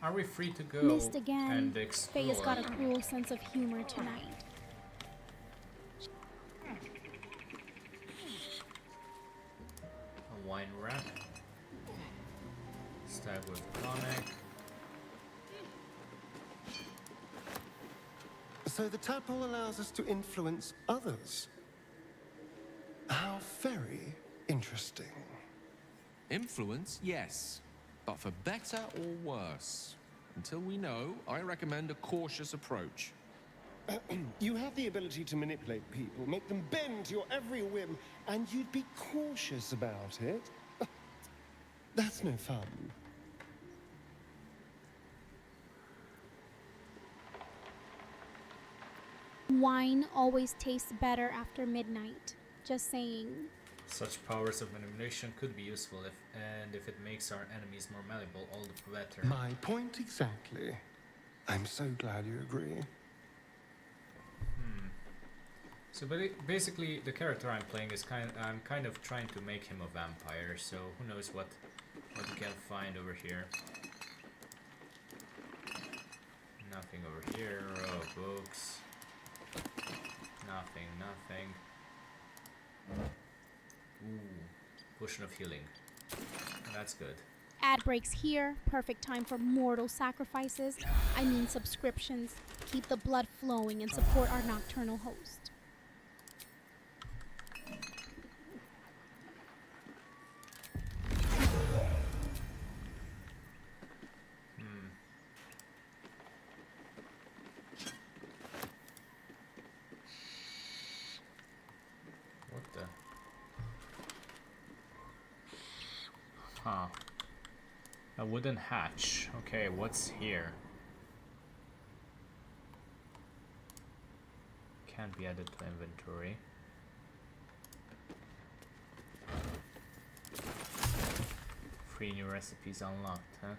Are we free to go Missed again. and explore? Faye's got a cruel sense of humor tonight. A wine rack. Stab with tonic. So the tadpole allows us to influence others. How very interesting. Influence, yes. But for better or worse. Until we know, I recommend a cautious approach. You have the ability to manipulate people, make them bend to your every whim, and you'd be cautious about it. That's no fun. Wine always tastes better after midnight. Just saying. Such powers of manipulation could be useful if it makes our enemies more malleable, all the better. My point exactly. I'm so glad you agree. So basically, the character I'm playing is I'm kind of trying to make him a vampire. So who knows what we can find over here. Nothing over here. Oh, books. Nothing. Ooh, potion of healing. That's good. Ad breaks here. Perfect time for mortal sacrifices. I mean subscriptions. Keep the blood flowing and support our nocturnal host. What the? Huh. A wooden hatch. Okay, what's here? Can't be added to inventory. Three new recipes unlocked, huh?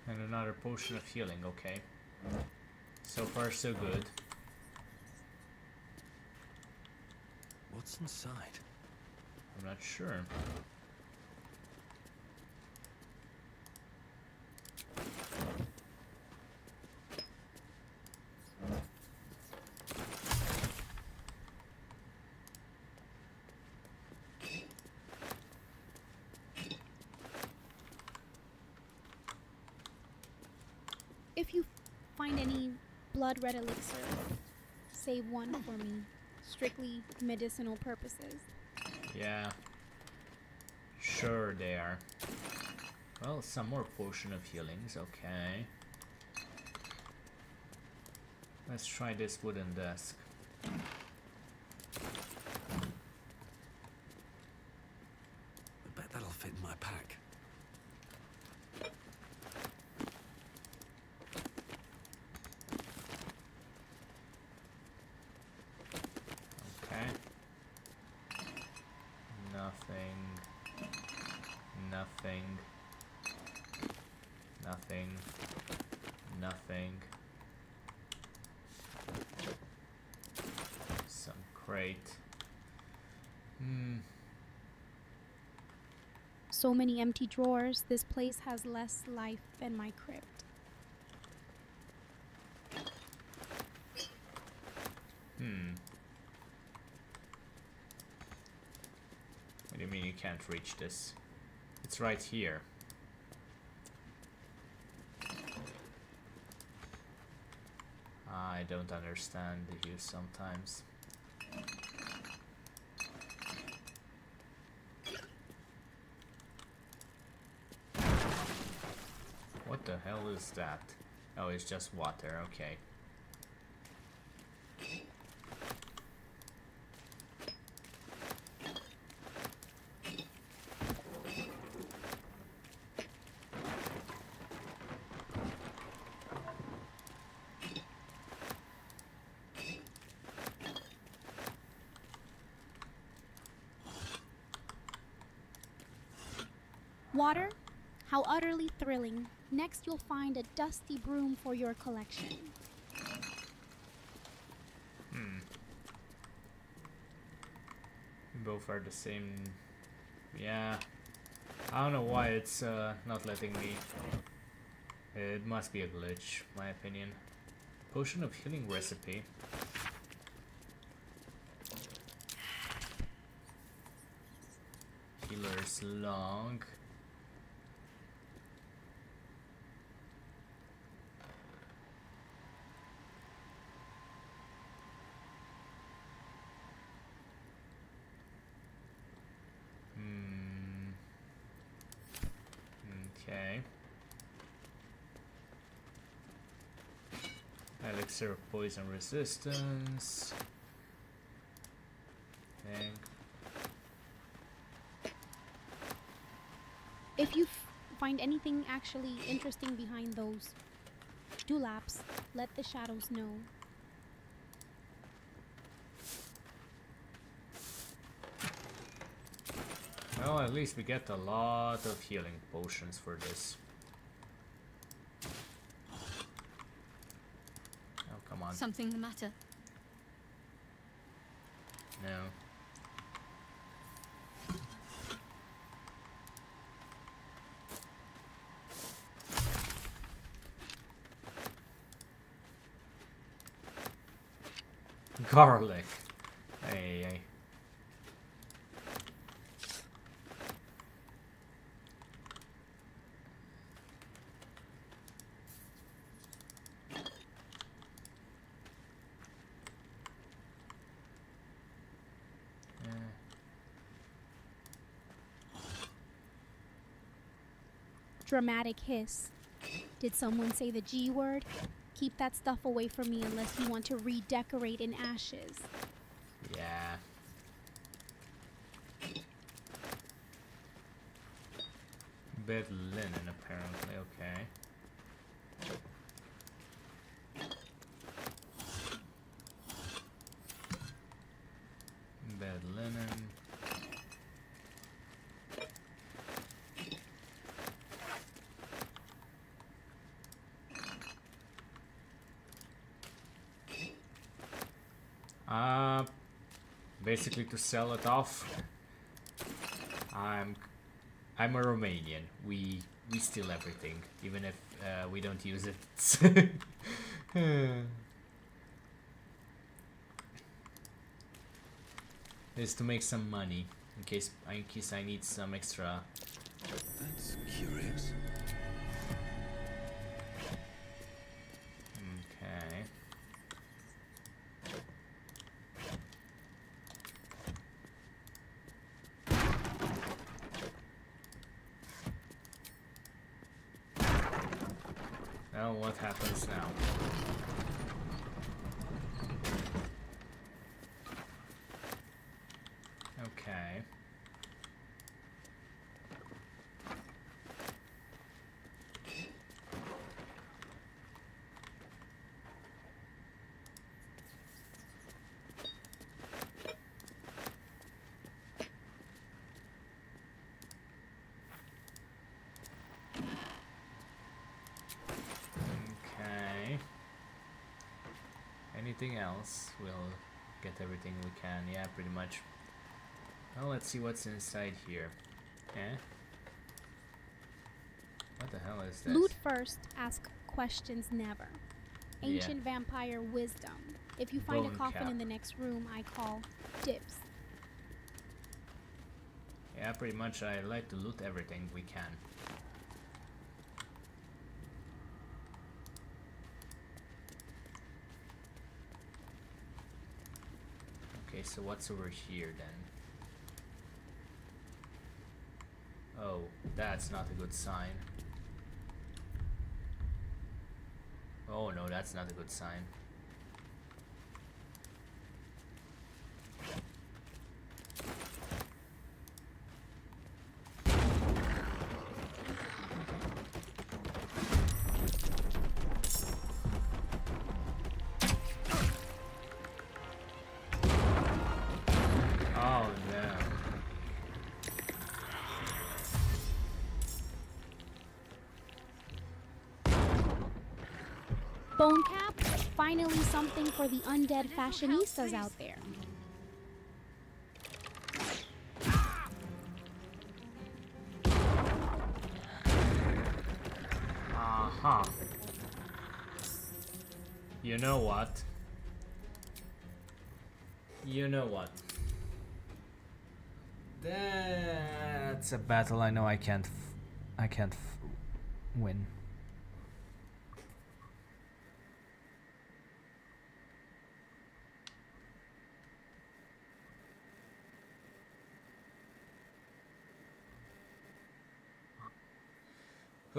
And another potion of healing, okay. So far so good. What's inside? I'm not sure. If you find any blood red elixir, save one for me. Strictly medicinal purposes. Yeah. Sure they are. Well, some more potion of healings, okay. Let's try this wooden desk. I bet that'll fit in my pack. Okay. Nothing. Nothing. Nothing. Nothing. Some crate. So many empty drawers. This place has less life than my crypt. What do you mean you can't reach this? It's right here. I don't understand the use sometimes. What the hell is that? Oh, it's just water, okay. Water? How utterly thrilling. Next you'll find a dusty broom for your collection. Both are the same. Yeah. I don't know why it's not letting me. It must be a glitch, my opinion. Potion of healing recipe. Healer's log. Okay. Elixir of poison resistance. Thing. If you find anything actually interesting behind those dewlaps, let the shadows know. Well, at least we get a lot of healing potions for this. Oh, come on. Something the matter? No. Garlic. Hey, hey. Dramatic hiss. Did someone say the G word? Keep that stuff away from me unless you want to redecorate in ashes. Yeah. Bed linen, apparently, okay. Bed linen. Basically to sell it off. I'm a Romanian. We steal everything, even if we don't use it. It's to make some money in case I need some extra. That's curious. Okay. Well, what happens now? Okay. Okay. Anything else? We'll get everything we can. Yeah, pretty much. Well, let's see what's inside here. Eh? What the hell is this? Loot first, ask questions never. Ancient vampire wisdom. If you find Bone a coffin cap. in the next room, I call dibs. Yeah, pretty much. I like to loot everything we can. Okay, so what's over here then? Oh, that's not a good sign. Oh no, that's not a good sign. Oh no. Bone cap? Finally something for the undead fashionistas out there. Uh-huh. You know what? You know what? That's a battle I know I can't win.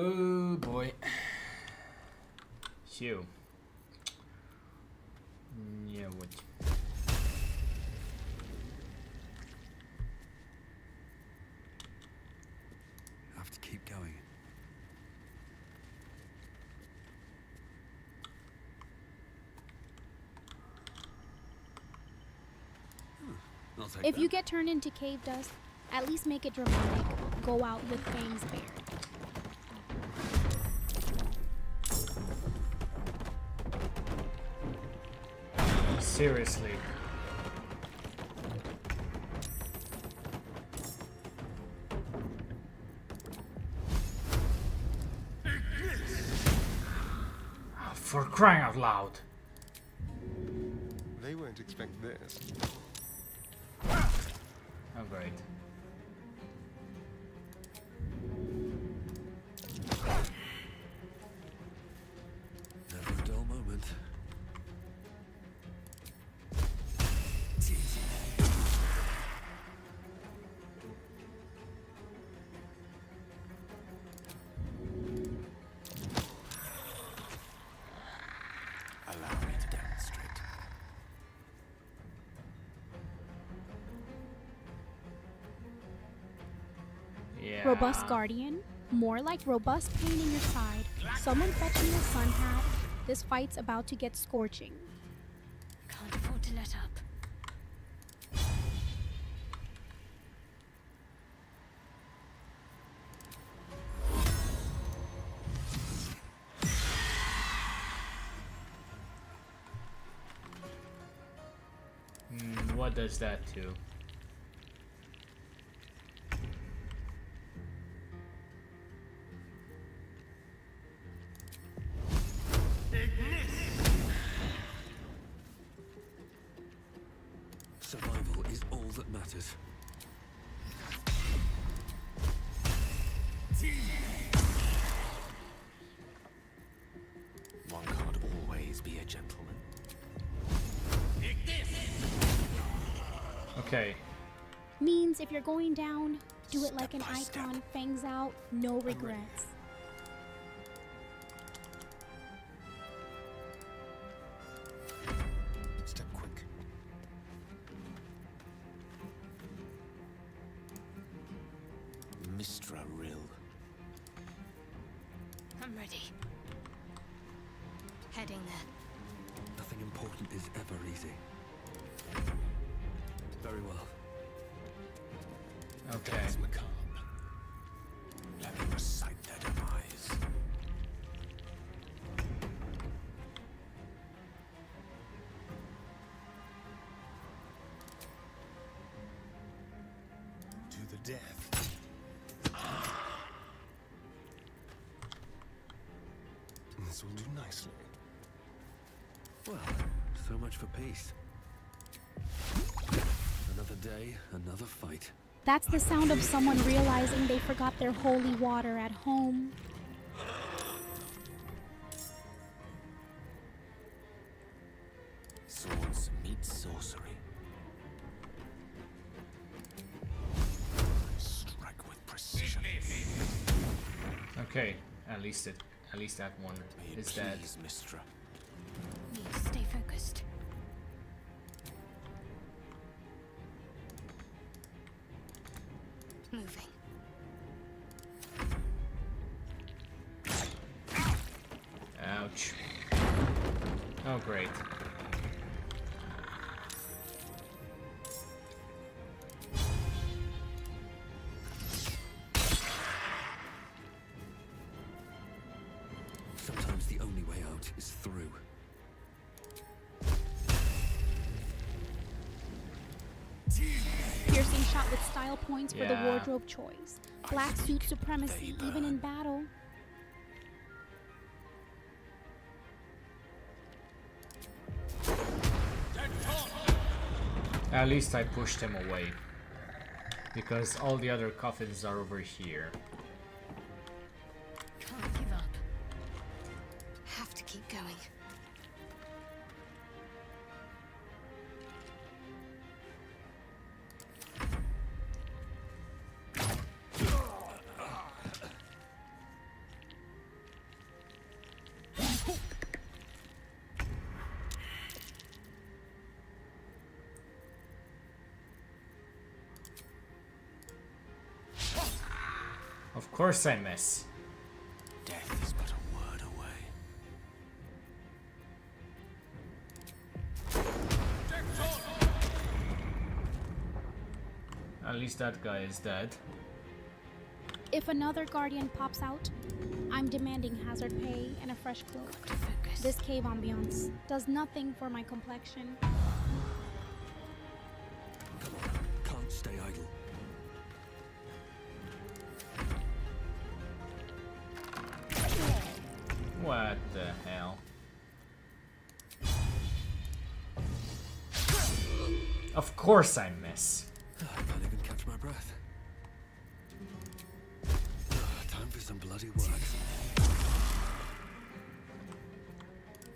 Oh boy. Phew. Yeah, what? Have to keep going. I'll take If that. you get turned into cave dust, at least make it dramatic. Go out with fangs bared. Seriously. For crying out loud. They won't expect this. Oh great. Never a dull moment. Allow me to demonstrate. Yeah. Robust guardian? More like robust pain in your side. Someone fetch me a sun hat. This fight's about to get scorching. Can't afford to let up. What does that do? Survival is all that matters. One can't always be a Okay. Means if you're going down, do it like an icon, fangs out, no regrets. Step quick. Mistra Rill. I'm ready. Heading there. Nothing important is ever easy. Very well. Okay. That's macabre. Let me recite their demise. To the death. This will do nicely. Well, so much for peace. Another day, another fight. That's the sound of someone realizing they forgot their holy water at home. Swords meet sorcery. Strike with precision. Okay, at least that one is dead. Mistra. Need to stay focused. Moving. Ouch. Oh, great. Sometimes the only way out is through. Piercing shot with style points for the Yeah. wardrobe choice. Black suit supremacy, even in battle. At least I pushed him away. Because all the other coffins are over here. Can't give up. Have to keep going. Of course I miss. Death is but a word away. At least that guy is dead. If another guardian pops out, I'm demanding hazard pay and a fresh cloak. This cave ambiance does nothing for my complexion. Come on, can't stay idle. What the hell? Of course I miss. I can't even catch my breath. Time for some bloody work.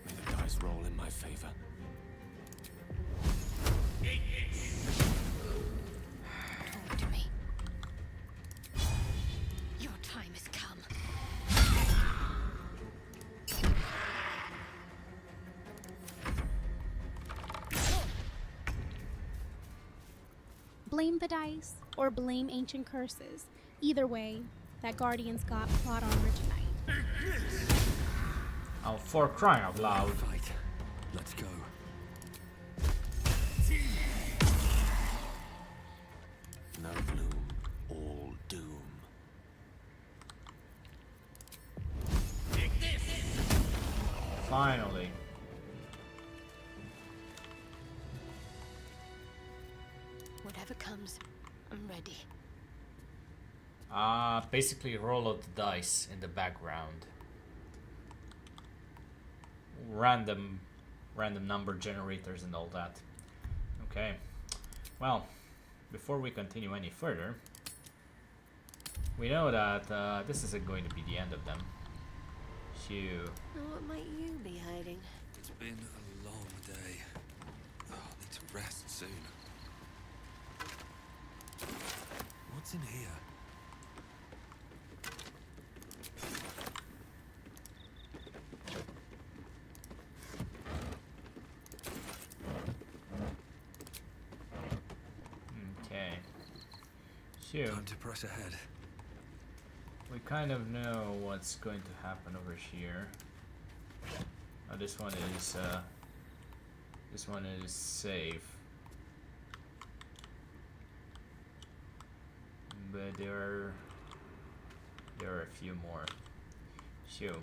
May the dice roll in my favor. Talk to me. Your time has come. Blame the dice or blame ancient curses. Either way, that guardian's got plot armor tonight. Oh, for crying out loud. Fight. Let's go. No bloom, all doom. Finally. Whatever comes, I'm ready. Basically roll out the dice in the background. Random number generators and all that. Okay. Well, before we continue any further, we know that this isn't going to be the end of them. Phew. What might you be hiding? It's been a long day. Oh, I'll need to rest soon. What's in here? Okay. So Time to press ahead. we kind of know what's going to happen over here. Oh, this one is safe. But there are a few more. So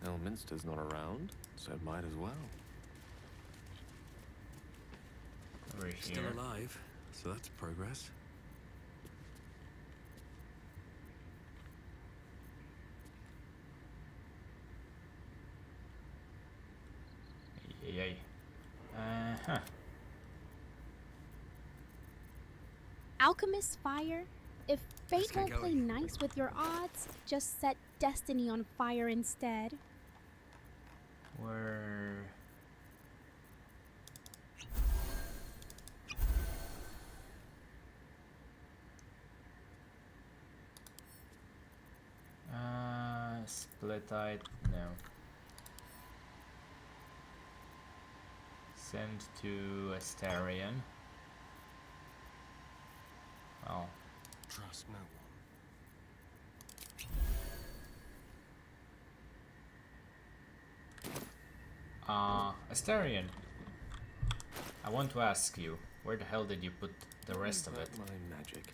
Elminster's not around, so might as well. over here. Still alive, so that's progress. Yay. Huh. Alchemist fire? If Let's fate get won't play going. nice with your odds, just set destiny on fire instead. Where? Splitite? No. Send to Astarion. Oh. Trust no one. Astarion. I want to ask you, where the hell did you put the rest of it? My magic.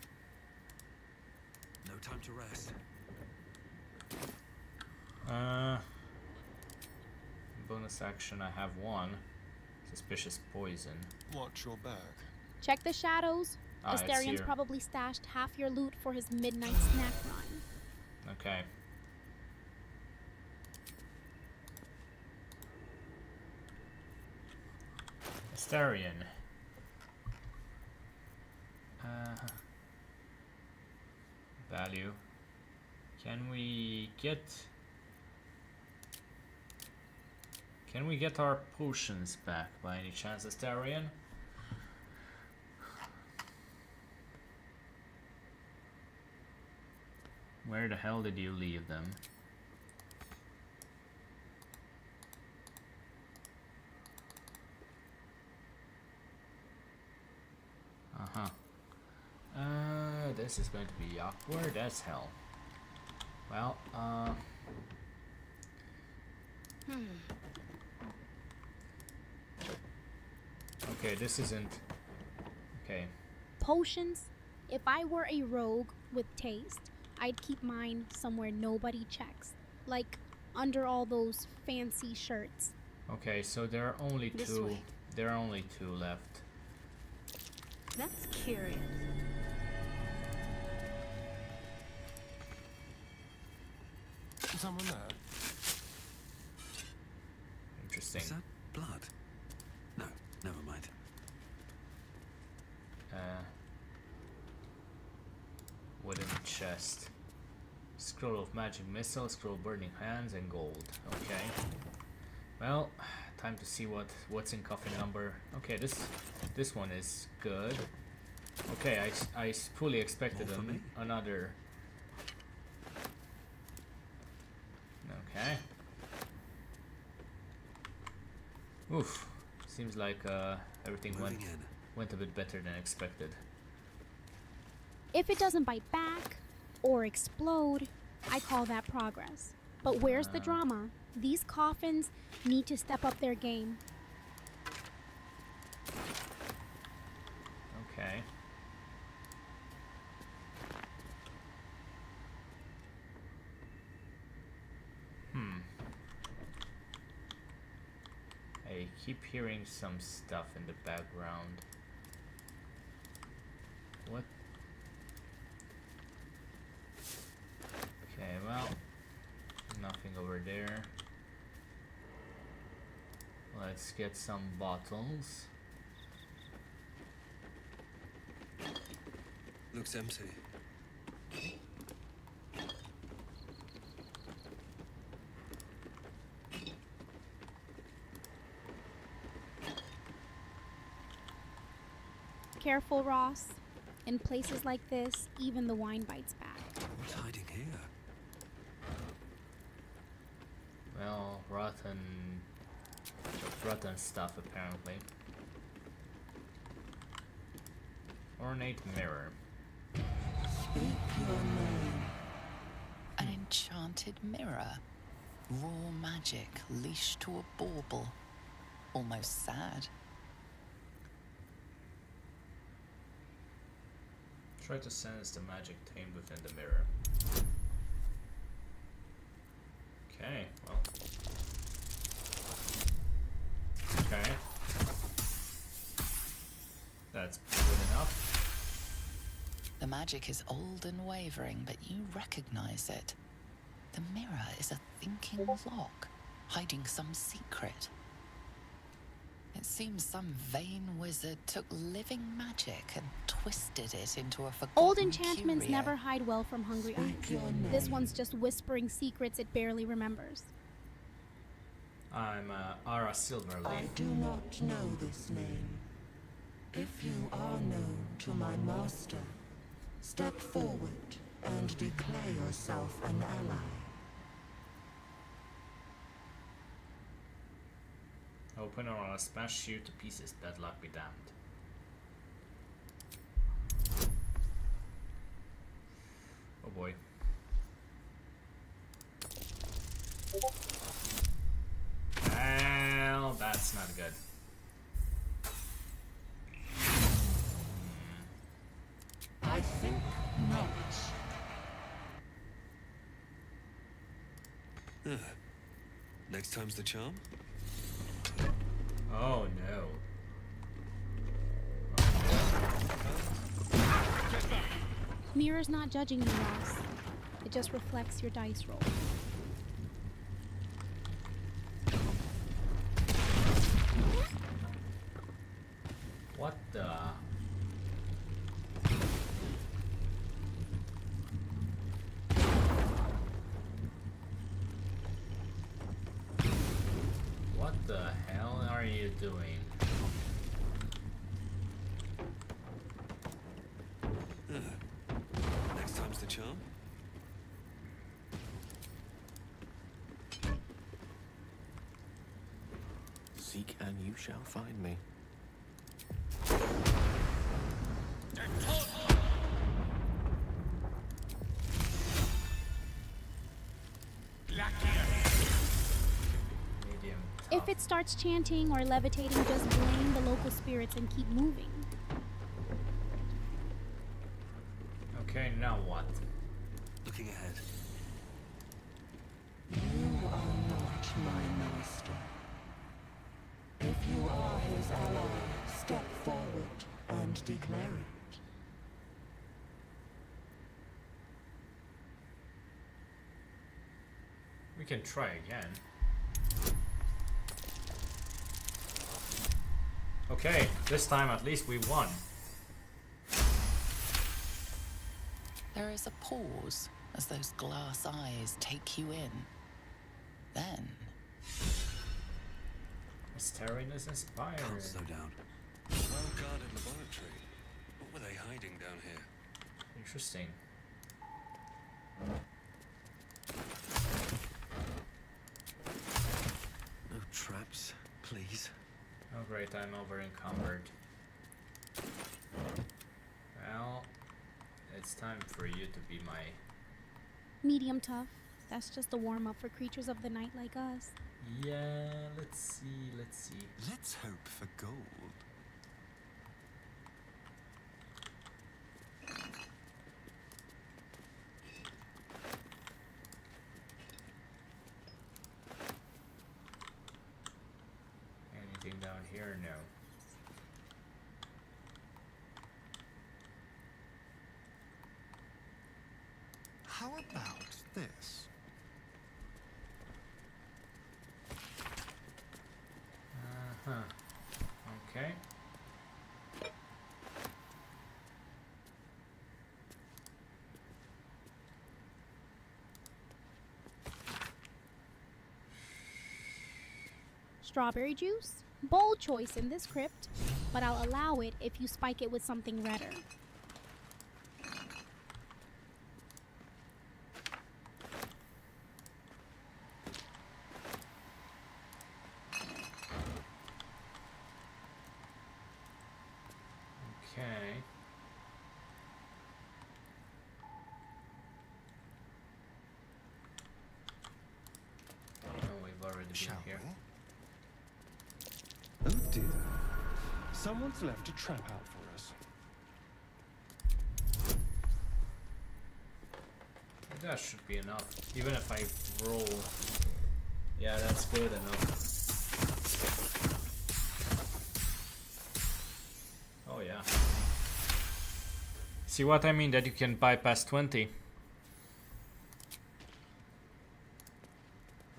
No time to rest. Bonus action, I have one. Suspicious poison. Watch your back. Check the shadows. It's Astarion's here. probably stashed half your loot for his midnight snack run. Okay. Astarion. Value. Can we get our potions back by any chance, Astarion? Where the hell did you leave them? Uh-huh. This is going to be awkward as hell. Well, okay, this isn't... Okay. Potions? If I were a rogue with taste, I'd keep mine somewhere nobody checks. Like under all those fancy shirts. Okay, so there are only This two. way. There are only two left. That's curious. Someone there? Interesting. Is that blood? No, never mind. Wooden chest. Scroll of magic missile, scroll burning hands, and gold. Okay. Well, time to see what's in coffin number. Okay, this one is good. Okay, I fully expected another. Okay. Oof. Seems like everything went a bit better than expected. If it doesn't bite back or explode, I call that progress. But where's the drama? These coffins need to step up their game. Okay. I keep hearing some stuff in the background. What? Okay, well, nothing over there. Let's get some bottles. Looks empty. Careful, Ross. In places like this, even the wine bites back. What's hiding here? Well, rotten stuff apparently. Ornate mirror. An enchanted mirror. Raw magic leashed to a bauble. Almost sad. Try to sense the magic tamed within the mirror. Okay, well. Okay. That's good enough. The magic is old and wavering, but you recognize it. The mirror is a thinking lock, hiding some secret. It seems some vain wizard took living magic and twisted it into a forgotten Old enchantments curio. never hide well from hungry eyes. This one's just whispering secrets it barely remembers. I'm Ara Silverleaf. I do not know this name. If you are known to my master, step forward and declare yourself an ally. Open or I'll smash you to pieces, bad luck be damned. Oh boy. Well, that's not good. I think not. Next time's the charm? Oh no. Mirror's not judging you, Ross. It just reflects your dice roll. What the? What the hell are you doing? Next time's the charm? Seek and you shall find me. Medium. If it starts chanting or levitating, just blame the local spirits and keep moving. Okay, now what? Looking ahead. You are not my master. If you are his ally, step forward and declare it. We can try again. Okay, this time at least we won. There is a pause as those glass eyes take you in. Then, Mysterin is inspired. Can't slow down. Well-guarded laboratory. What were they hiding down here? Interesting. No traps, please. Oh great, I'm over encumbered. Well, it's time for you to be my... Medium tough. That's just a warm-up for creatures of the night like us. Yeah, let's see, let's see. Let's hope for gold. Anything down here? No. How about this? Uh-huh. Okay. Strawberry juice? Bold choice in this crypt, but I'll allow it if you spike it with something redder. Someone's left a trap out for us. That should be enough. Even if I roll. Yeah, that's good enough. Oh yeah. See what I mean? That you can bypass 20.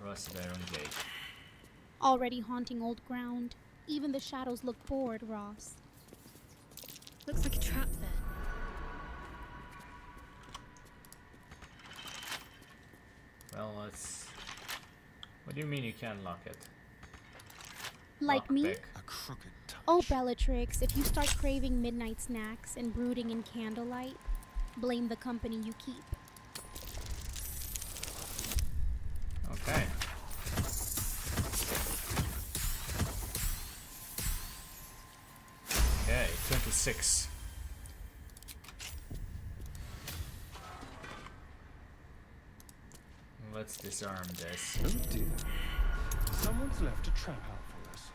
Rusted iron gate. Already haunting old ground. Even the shadows look bored, Ross. Looks like a trap there. Well, let's... What do you mean you can't lock it? Like me? Lockpick. A crooked touch. Oh, Bellatrix, if you start craving midnight snacks and brooding in candlelight, blame the company you keep. Okay. Okay, 26. Let's disarm this. Oh dear. Someone's left a trap out for us.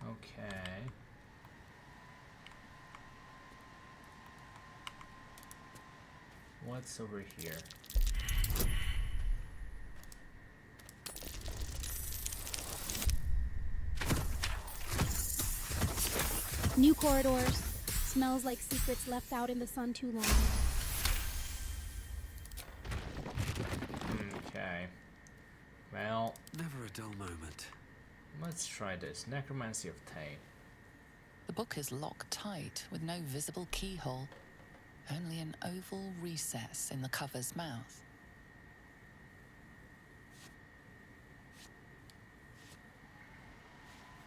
Okay. What's over here? New corridors. Smells like secrets left out in the sun too long. Okay. Well, Never a dull moment. let's try this. Necromancy of Tay. The book is locked tight with no visible keyhole, only an oval recess in the cover's mouth.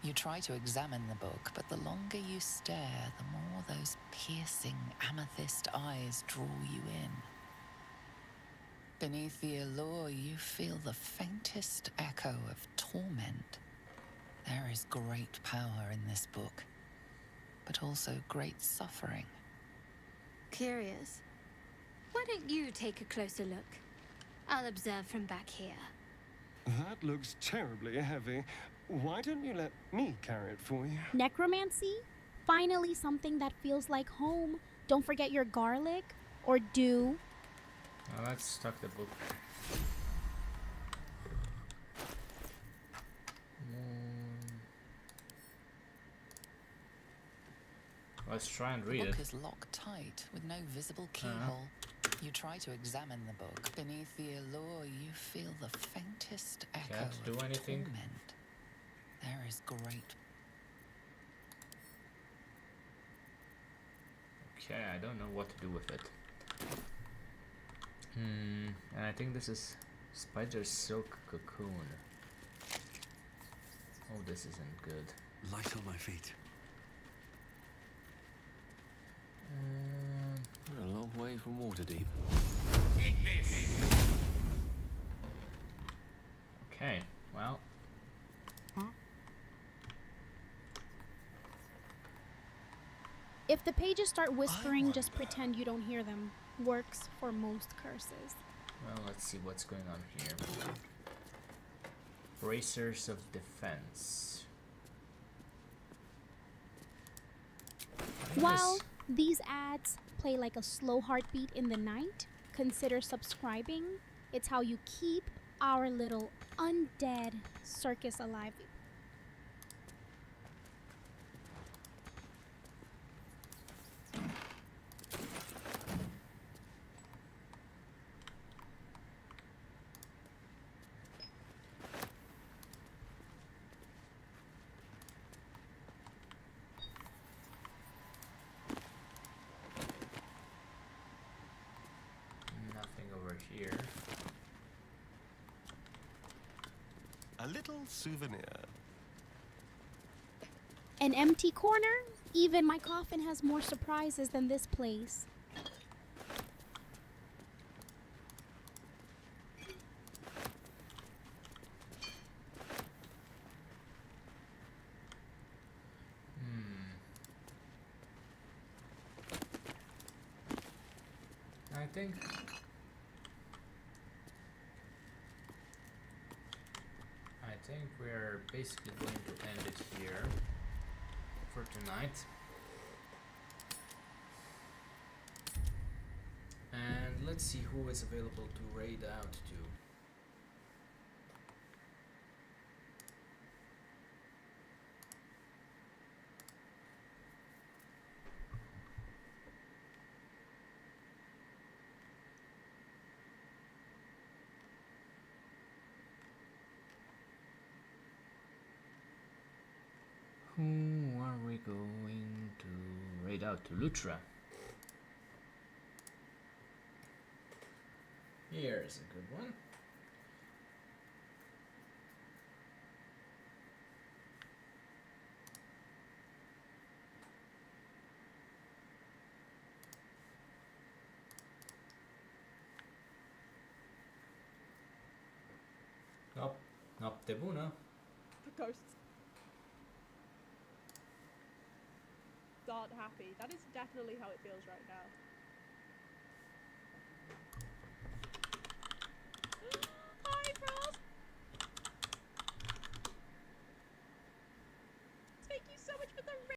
You try to examine the book, but the longer you stare, the more those piercing amethyst eyes draw you in. Beneath the allure, you feel the faintest echo of torment. There is great power in this book, but also great suffering. Curious. Why don't you take a closer look? I'll observe from back here. That looks terribly heavy. Why don't you let me carry it for you? Necromancy? Finally something that feels like home. Don't forget your garlic. Or do. Now let's tuck the book. Let's try and read The book it. is locked tight with no visible keyhole. You try to examine the book. Beneath the allure, you feel the faintest echo Can't do of anything. torment. There is great. Okay, I don't know what to do with it. And I think this is Spider Silk Cocoon. Oh, this isn't good. Light on my feet. We're a long way from Waterdeep. Okay, well. If the pages start whispering, just pretend you don't hear them. Works for most curses. Well, let's see what's going on here. Bracers of Defense. While these ads play like a slow heartbeat in the night, consider subscribing. It's how you keep our little undead circus alive. Nothing over here. A little souvenir. An empty corner? Even my coffin has more surprises than this place. I think. I think we're basically going to end it here for tonight. And let's see who is available to raid out to. Who are we going to raid out to? Lutra. Here's a good one. Up Debuna. Ghosts aren't happy. That is definitely how it feels right now.